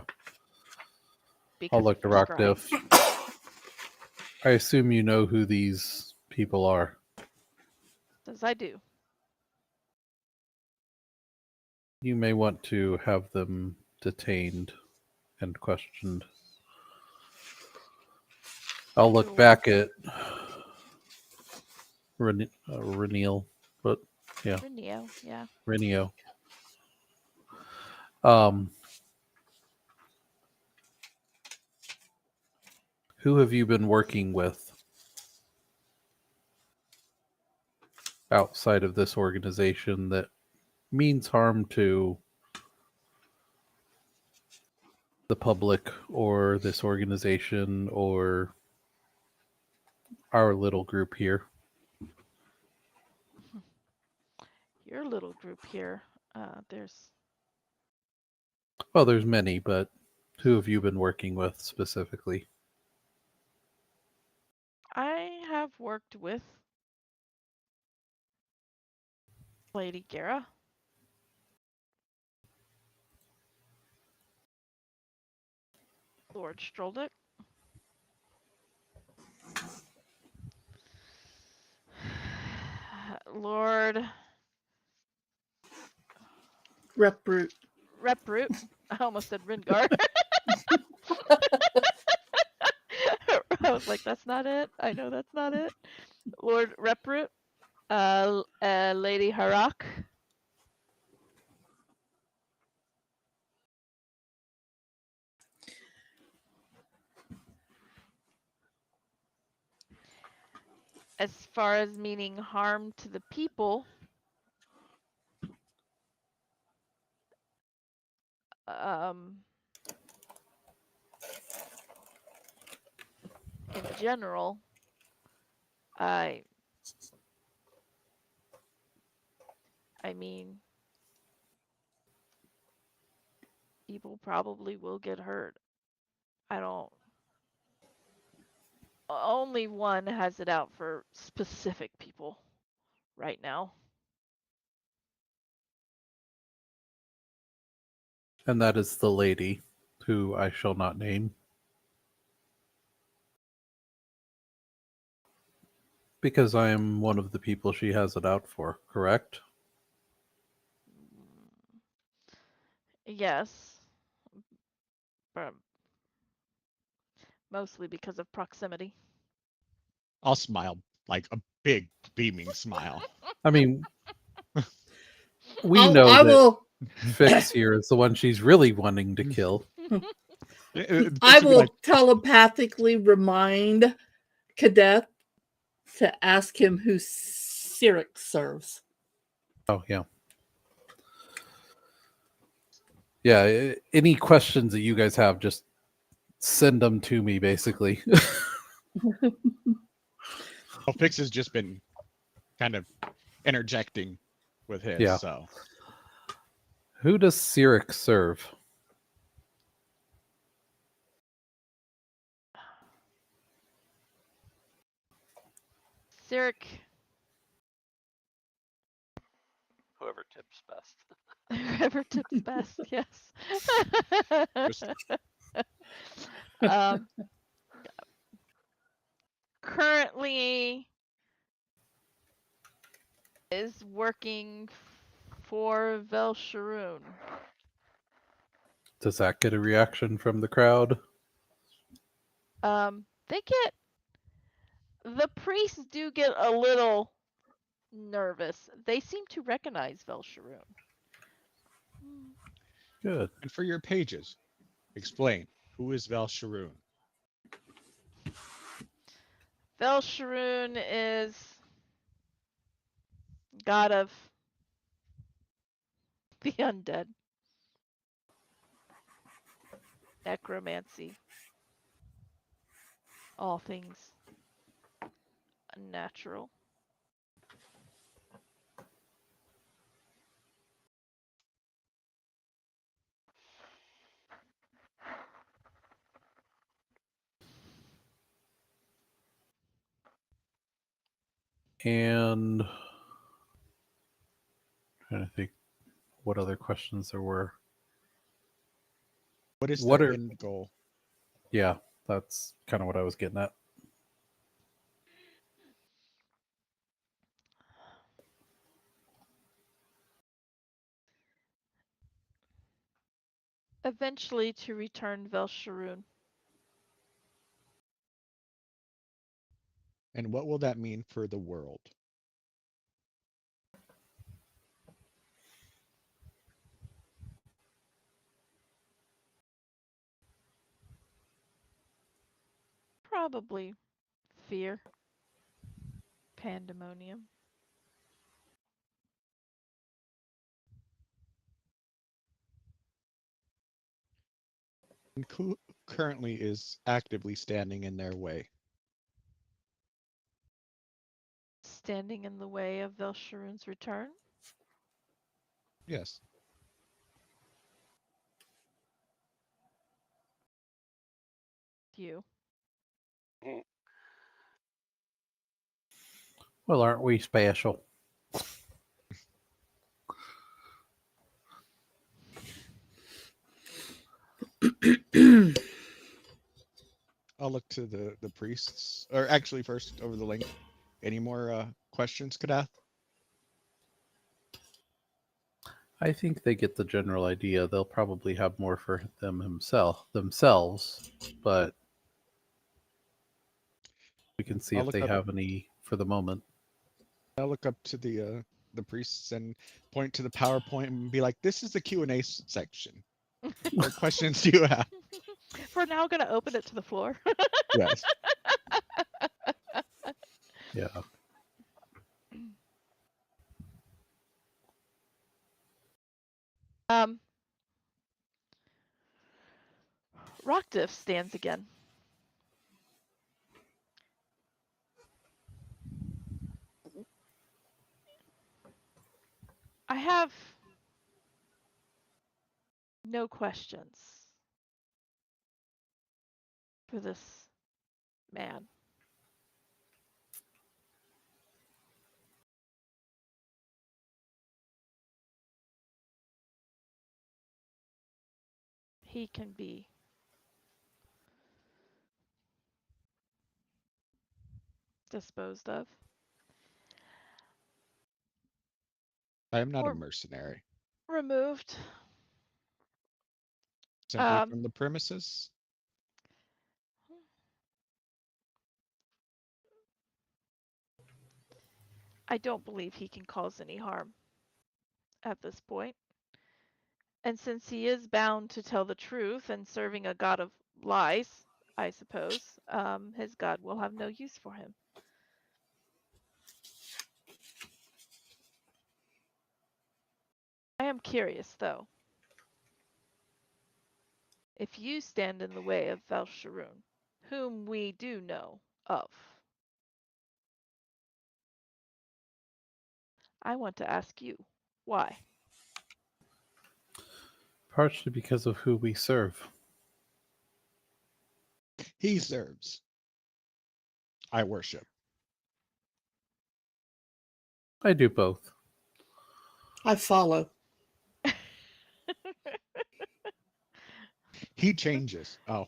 Because I'll look to Rockdiff. I assume you know who these people are. As I do. You may want to have them detained and questioned. I'll look back at Reniel, but yeah, Renio, yeah. Renio. Who have you been working with outside of this organization that means harm to the public or this organization or our little group here? Your little group here, there's Well, there's many, but who have you been working with specifically? I have worked with Lady Gara. Lord Stroldick. Lord Reproot. Reproot. I almost said Ringard. I was like, that's not it. I know that's not it. Lord Reproot. Lady Harak. As far as meaning harm to the people, in general, I mean, people probably will get hurt. I don't. Only one has it out for specific people right now. And that is the lady who I shall not name. Because I am one of the people she has it out for, correct? Yes. But mostly because of proximity. I'll smile like a big beaming smile. I mean, we I know that will. Fix here is the one she's really wanting to kill. I Fix would be will like, telepathically remind Cadet to ask him who Cyric serves. Oh, yeah. Yeah, any questions that you guys have, just send them to me, basically. well, Fix has just been kind of interjecting with his. Yeah. So Who does Cyric serve? Cyric, Whoever tips best. whoever tips best, yes. just um, currently is working for Velsharoon. Does that get a reaction from the crowd? They get the priests do get a little nervous. They seem to recognize Velsharoon. Good. and for your pages, explain who is Val Sharoon. Velsharoon is god of the undead, necromancy, all things unnatural. And trying to think what other questions there were. What is What their are end goal? Yeah, that's kind of what I was getting at. Eventually to return Velsharoon. And what will that mean for the world? Probably fear, pandemonium. And who currently is actively standing in their way? Standing in the way of Velsharoon's return. Yes. You. Well, aren't we special? I'll look to the priests, or actually first over the link. Any more questions, Kadath? I think they get the general idea. They'll probably have more for themselves, but we can see I'll if look they up. have any for the moment. I'll look up to the priests and point to the PowerPoint and be like, "This is the Q&A section. What questions do you have?" We're now going to open it to the floor. Yes. Yeah. um, Rockdiff stands again. I have no questions for this man. He can be disposed of. I am not a Or mercenary. removed. Simply from the premises? I don't believe he can cause any harm at this point. And since he is bound to tell the truth and serving a god of lies, I suppose, his god will have no use for him. I am curious, though. If you stand in the way of Valsharoon, whom we do know of, I want to ask you, why? Partially because of who we serve. He serves. I worship. I do both. I follow. He changes. Oh,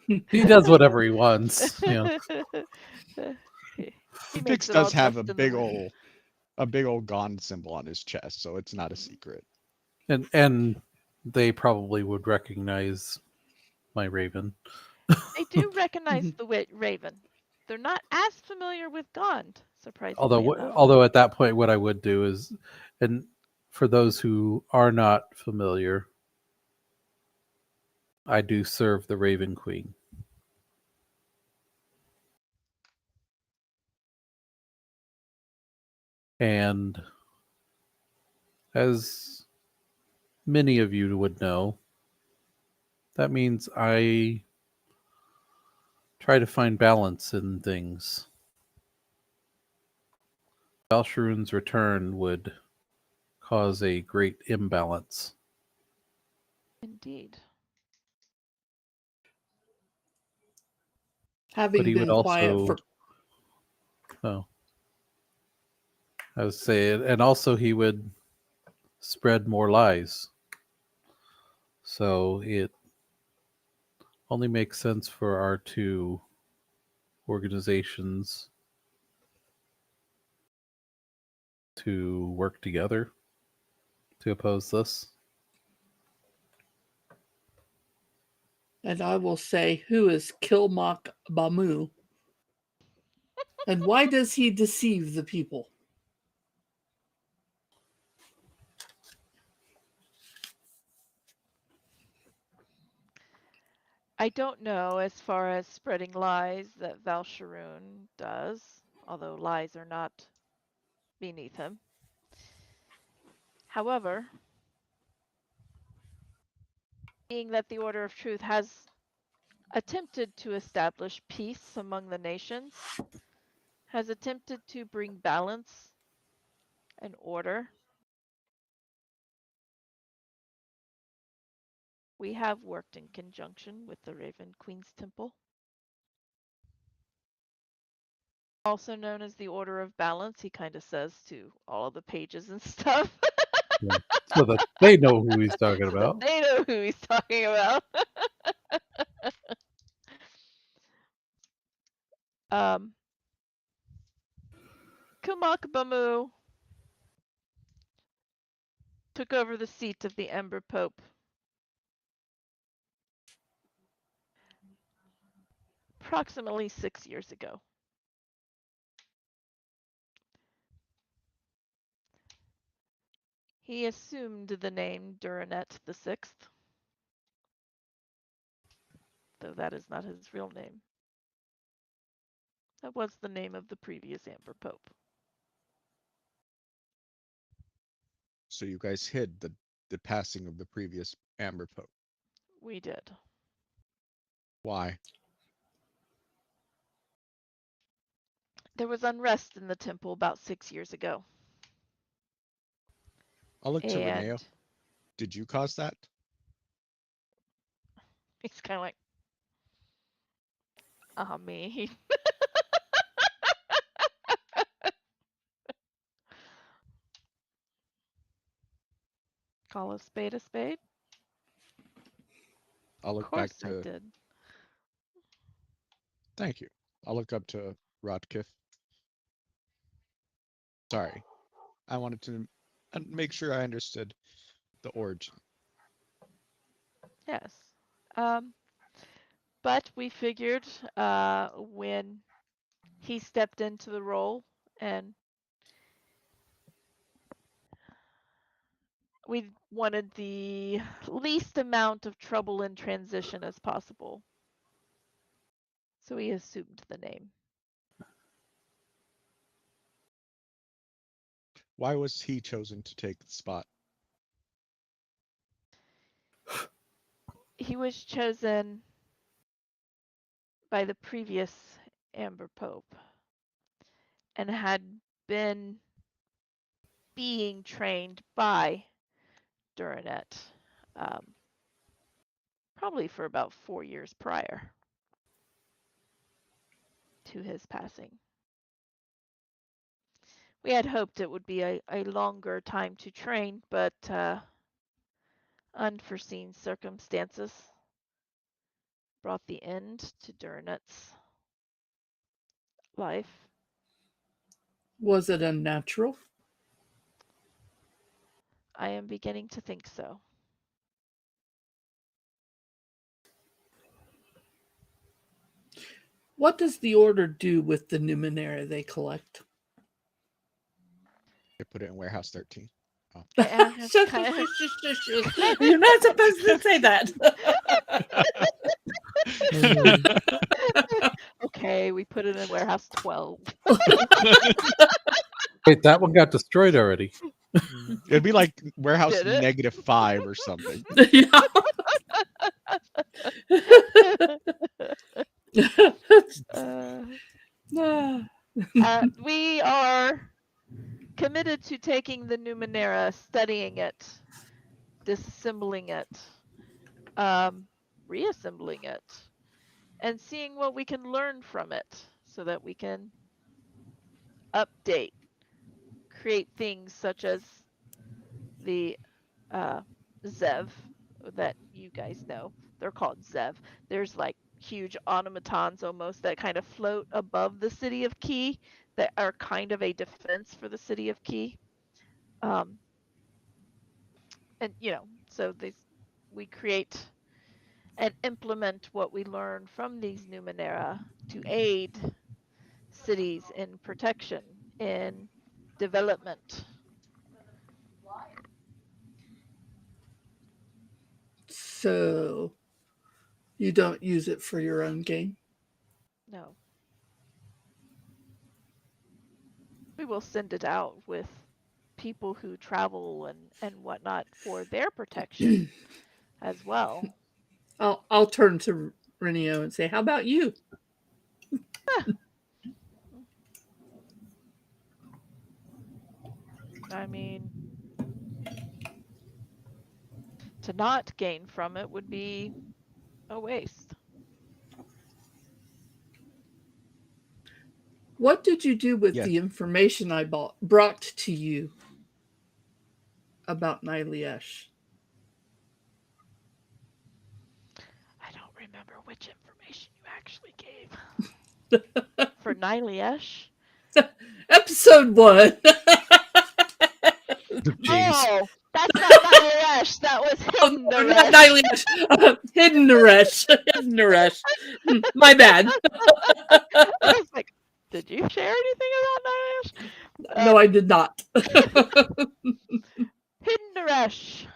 He does whatever he wants. Yeah. He Fix makes it all does have just in the right. a big old Gond symbol on his chest, so it's not a secret. And they probably would recognize my raven. They do recognize the raven. They're not as familiar with Gond, surprisingly Although enough. although at that point what I would do is, and for those who are not familiar, I do serve the Raven Queen. And as many of you would know, that means I try to find balance in things. Valsharoon's return would cause a great imbalance. Indeed. But Having he would been quiet also, for oh, I would say it, and also he would spread more lies. So it only makes sense for our two organizations to work together to oppose this. and I will say, who is Kilmok Bamu? And why does he deceive the people? I don't know as far as spreading lies that Valsharoon does, although lies are not beneath him. However, being that the Order of Truth has attempted to establish peace among the nations, has attempted to bring balance and order, we have worked in conjunction with the Raven Queen's Temple, also known as the Order of Balance. He kind of says to all of the pages and stuff. Yeah. So that they know who he's talking So that about. they know who he's talking about. um, Kumakbamu took over the seat of the Ember Pope approximately 6 years ago. He assumed the name Duranet VI, though that is not his real name. That was the name of the previous Amber Pope. So you guys hid the passing of the previous Amber Pope. We did. Why? There was unrest in the temple about 6 years ago. I'll look to And Reneo. Did you cause that? he's kind of like, me. Call a spade a spade? I'll Of look back course I to. did. Thank you. I'll look up to Rodkiff. Sorry. I wanted to make sure I understood the origin. Yes. But we figured when he stepped into the role and we wanted the least amount of trouble in transition as possible. So we assumed the name. Why was he chosen to take the spot? He was chosen by the previous Amber Pope and had been being trained by Duranet probably for about 4 years prior to his passing. We had hoped it would be a longer time to train, but unforeseen circumstances brought the end to Duranet's life. Was it unnatural? I am beginning to think so. What does the order do with the numenera they collect? They put it in warehouse 13. Oh. Shush, Kind of... shush, shush, shush, shush. You're not supposed to say that. Okay, we put it in warehouse 12. Wait, that one got destroyed already. It'd be like warehouse Did it? -5 or something. Yeah. We are committed to taking the Numenera, studying it, disassembling it, reassembling it, and seeing what we can learn from it so that we can update, create things such as the Zev that you guys know. They're called Zev. There's like huge automatons almost that kind of float above the city of Key that are kind of a defense for the city of Key. And so we create and implement what we learn from these Numenera to aid cities in protection, in development. So you don't use it for your own gain? No. We will send it out with people who travel and whatnot for their protection as well. I'll turn to Renio and say, how about you? I mean, to not gain from it would be a waste. What did you do with Yeah. the information I brought to you about Niliesh? I don't remember which information you actually gave. For Niliesh? Episode 1. Jeez. Oh, that's not Niliesh. That was Oh, Hidden no, not Naresh. Niliesh. Hidden Naresh. Hidden Naresh. My bad. I was like, did you share anything about Niliesh? No, I did not. Hidden Naresh.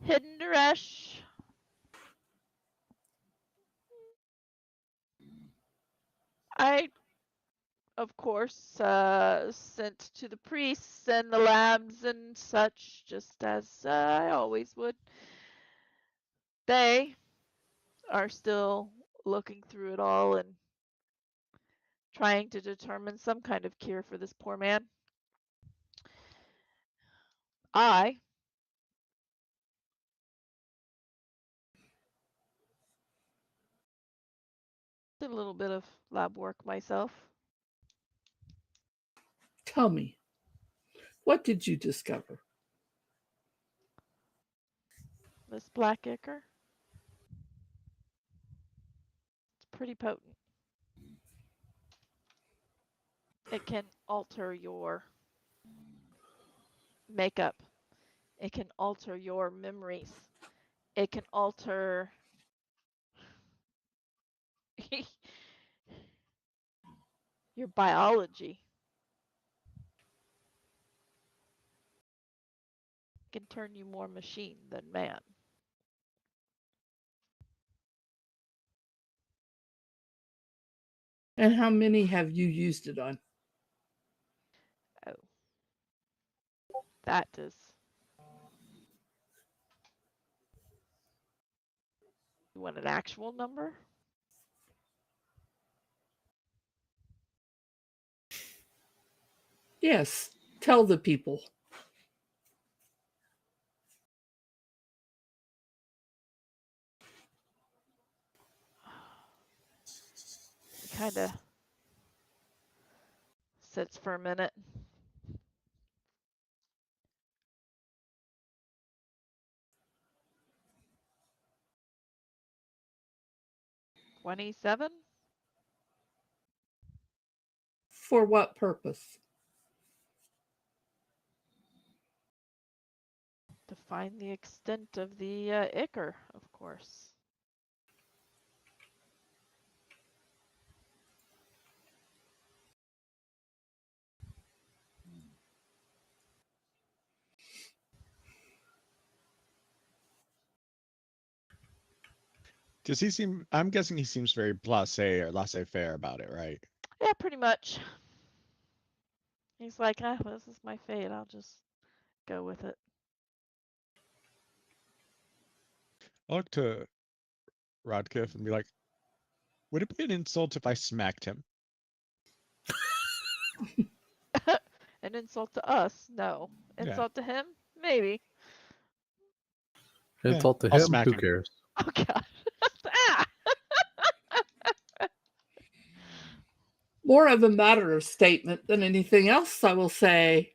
Hidden Naresh. I, of course, sent to the priests and the labs and such, just as I always would. They are still looking through it all and trying to determine some kind of cure for this poor man. I did a little bit of lab work myself. Tell me, what did you discover? This black ichor, it's pretty potent. It can alter your makeup. It can alter your memories. it can alter your biology. It can turn you more machine than man. And how many have you used it on? Oh. That is. You want an actual number? Yes. Tell the people. He kind of sits for a minute. $27? For what purpose? To find the extent of the ichor, of course. Does he seem? I'm guessing he seems very blasé or laissez-faire about it, right? Yeah, pretty much. He's like, well, this is my fate. I'll just go with it. I'll look to Rodkiff and be like, would it be an insult if I smacked him? An insult to us? No. Insult to him? Maybe. Insult to I'll him? smack Who him. cares? Oh, God. Ah! More of a matter of statement than anything else, I will say.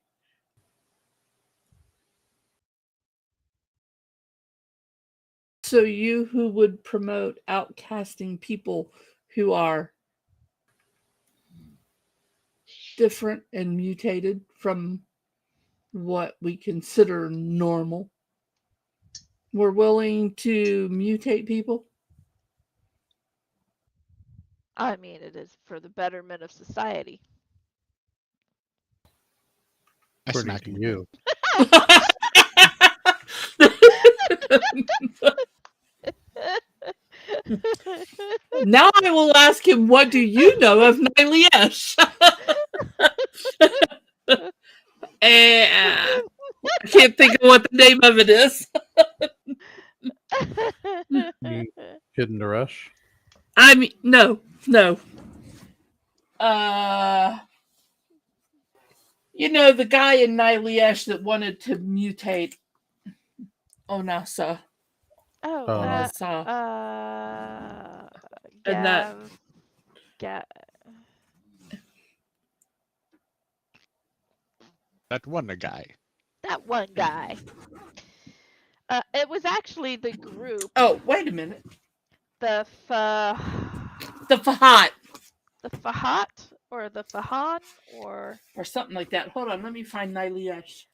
So you who would promote outcasting people who are different and mutated from what we consider normal, we're willing to mutate people? I mean, it is for the betterment of society. I According smack to him you. Now I will ask him, what do you know of Nyliesh? I can't think of what the name of it is. Hidden to Rush? I mean, no. You know, the guy in Nyliesh that wanted to mutate Onasa. Oh, Oh. that. Onasa. And Gav. That one guy. That one guy. It was actually the group. Oh, wait a minute. The Fahad. The Fahad or the Fahan or something like that. Hold on, let me find Nyliesh.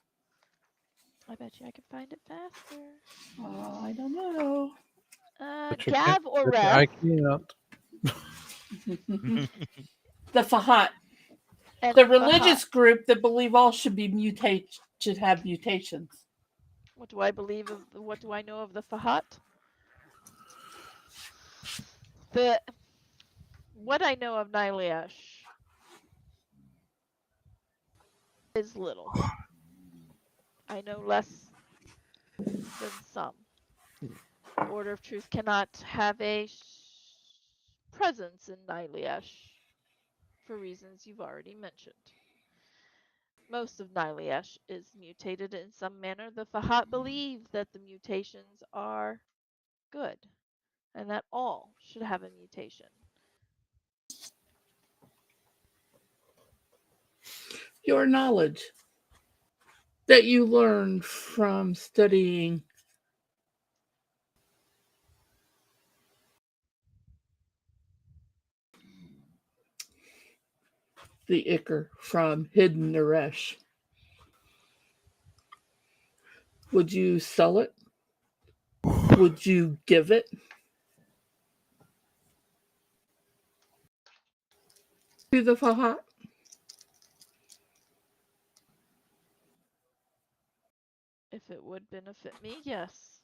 I bet you I could find it faster. Oh, I don't know. Gav or Rev. I can't. The Fahad. And The religious Fahad. group that believe all should have mutations. What do I believe of? What do I know of the Fahad? What I know of Nyliesh is little. I know less than some. The Order of Truth cannot have a presence in Nyliesh for reasons you've already mentioned. Most of Nyliesh is mutated in some manner. The Fahad believe that the mutations are good and that all should have a mutation. Your knowledge that you learned from studying the ichor from Hidden Naresh. Would you sell it? Would you give it to the Fahad? If it would benefit me, yes.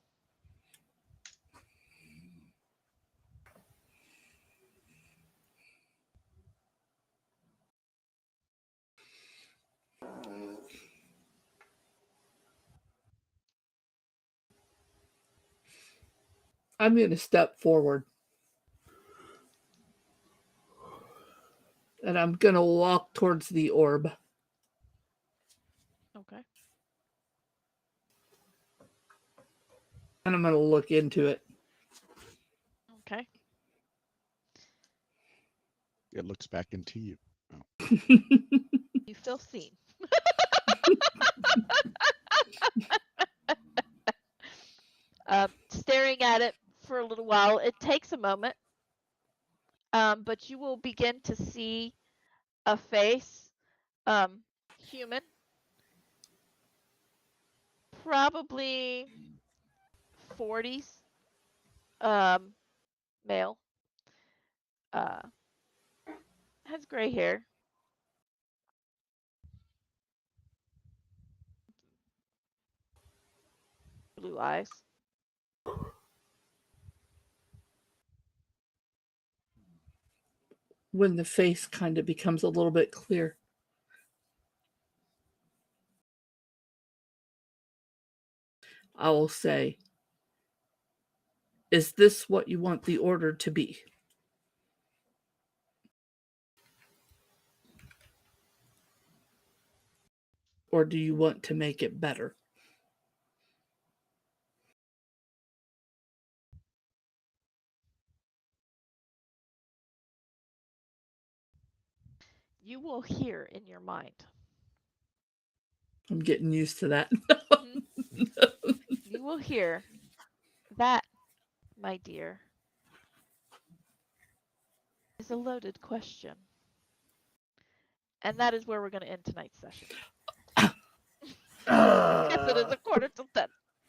I'm going to step forward. And I'm going to walk towards the orb. Okay. And I'm going to look into it. Okay. It looks back into you. You feel seen. Staring at it for a little while. It takes a moment, but you will begin to see a face, human, probably 40s, male, has gray hair, blue eyes. When the face kind of becomes a little bit clear, I will say, is this what you want the order to be? Or do you want to make it better? You will hear in your mind. I'm getting used to that. You will hear that, my dear, is a loaded question. And that is where we're going to end tonight's session. Because it is a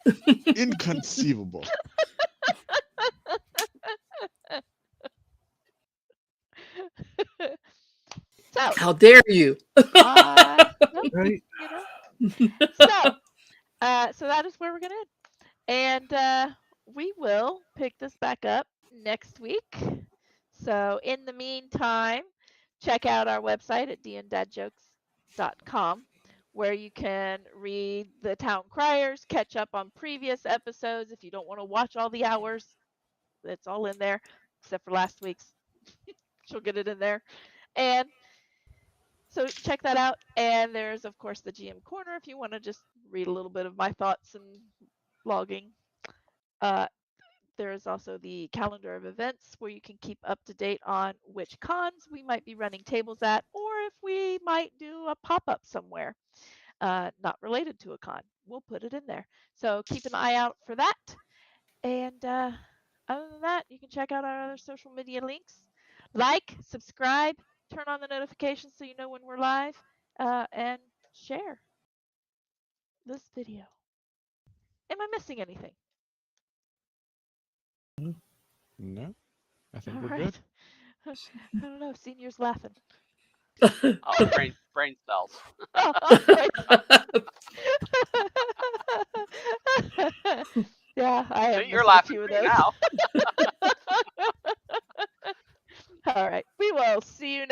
9:45. Inconceivable. So, How dare you? no, Right. you know. So that is where we're going to end. And we will pick this back up next week. So in the meantime, check out our website at dndaddjokes.com, where you can read the Town Criers, catch up on previous episodes. If you don't want to watch all the hours, it's all in there, except for last week's. She'll get it in there. And so check that out. And there's, of course, the GM Corner if you want to just read a little bit of my thoughts and logging. There is also the calendar of events where you can keep up to date on which cons we might be running tables at, or if we might do a pop-up somewhere not related to a con. We'll put it in there. So keep an eye out for that. And other than that, you can check out our other social media links. Like, subscribe, turn on the notifications so you know when we're live, and share this video. Am I missing anything? No, I think All we're right. good. I don't know. Senior's laughing. Oh, brain cells. Oh, right. Yeah, I See, am you're missing a laughing few at of me those. now.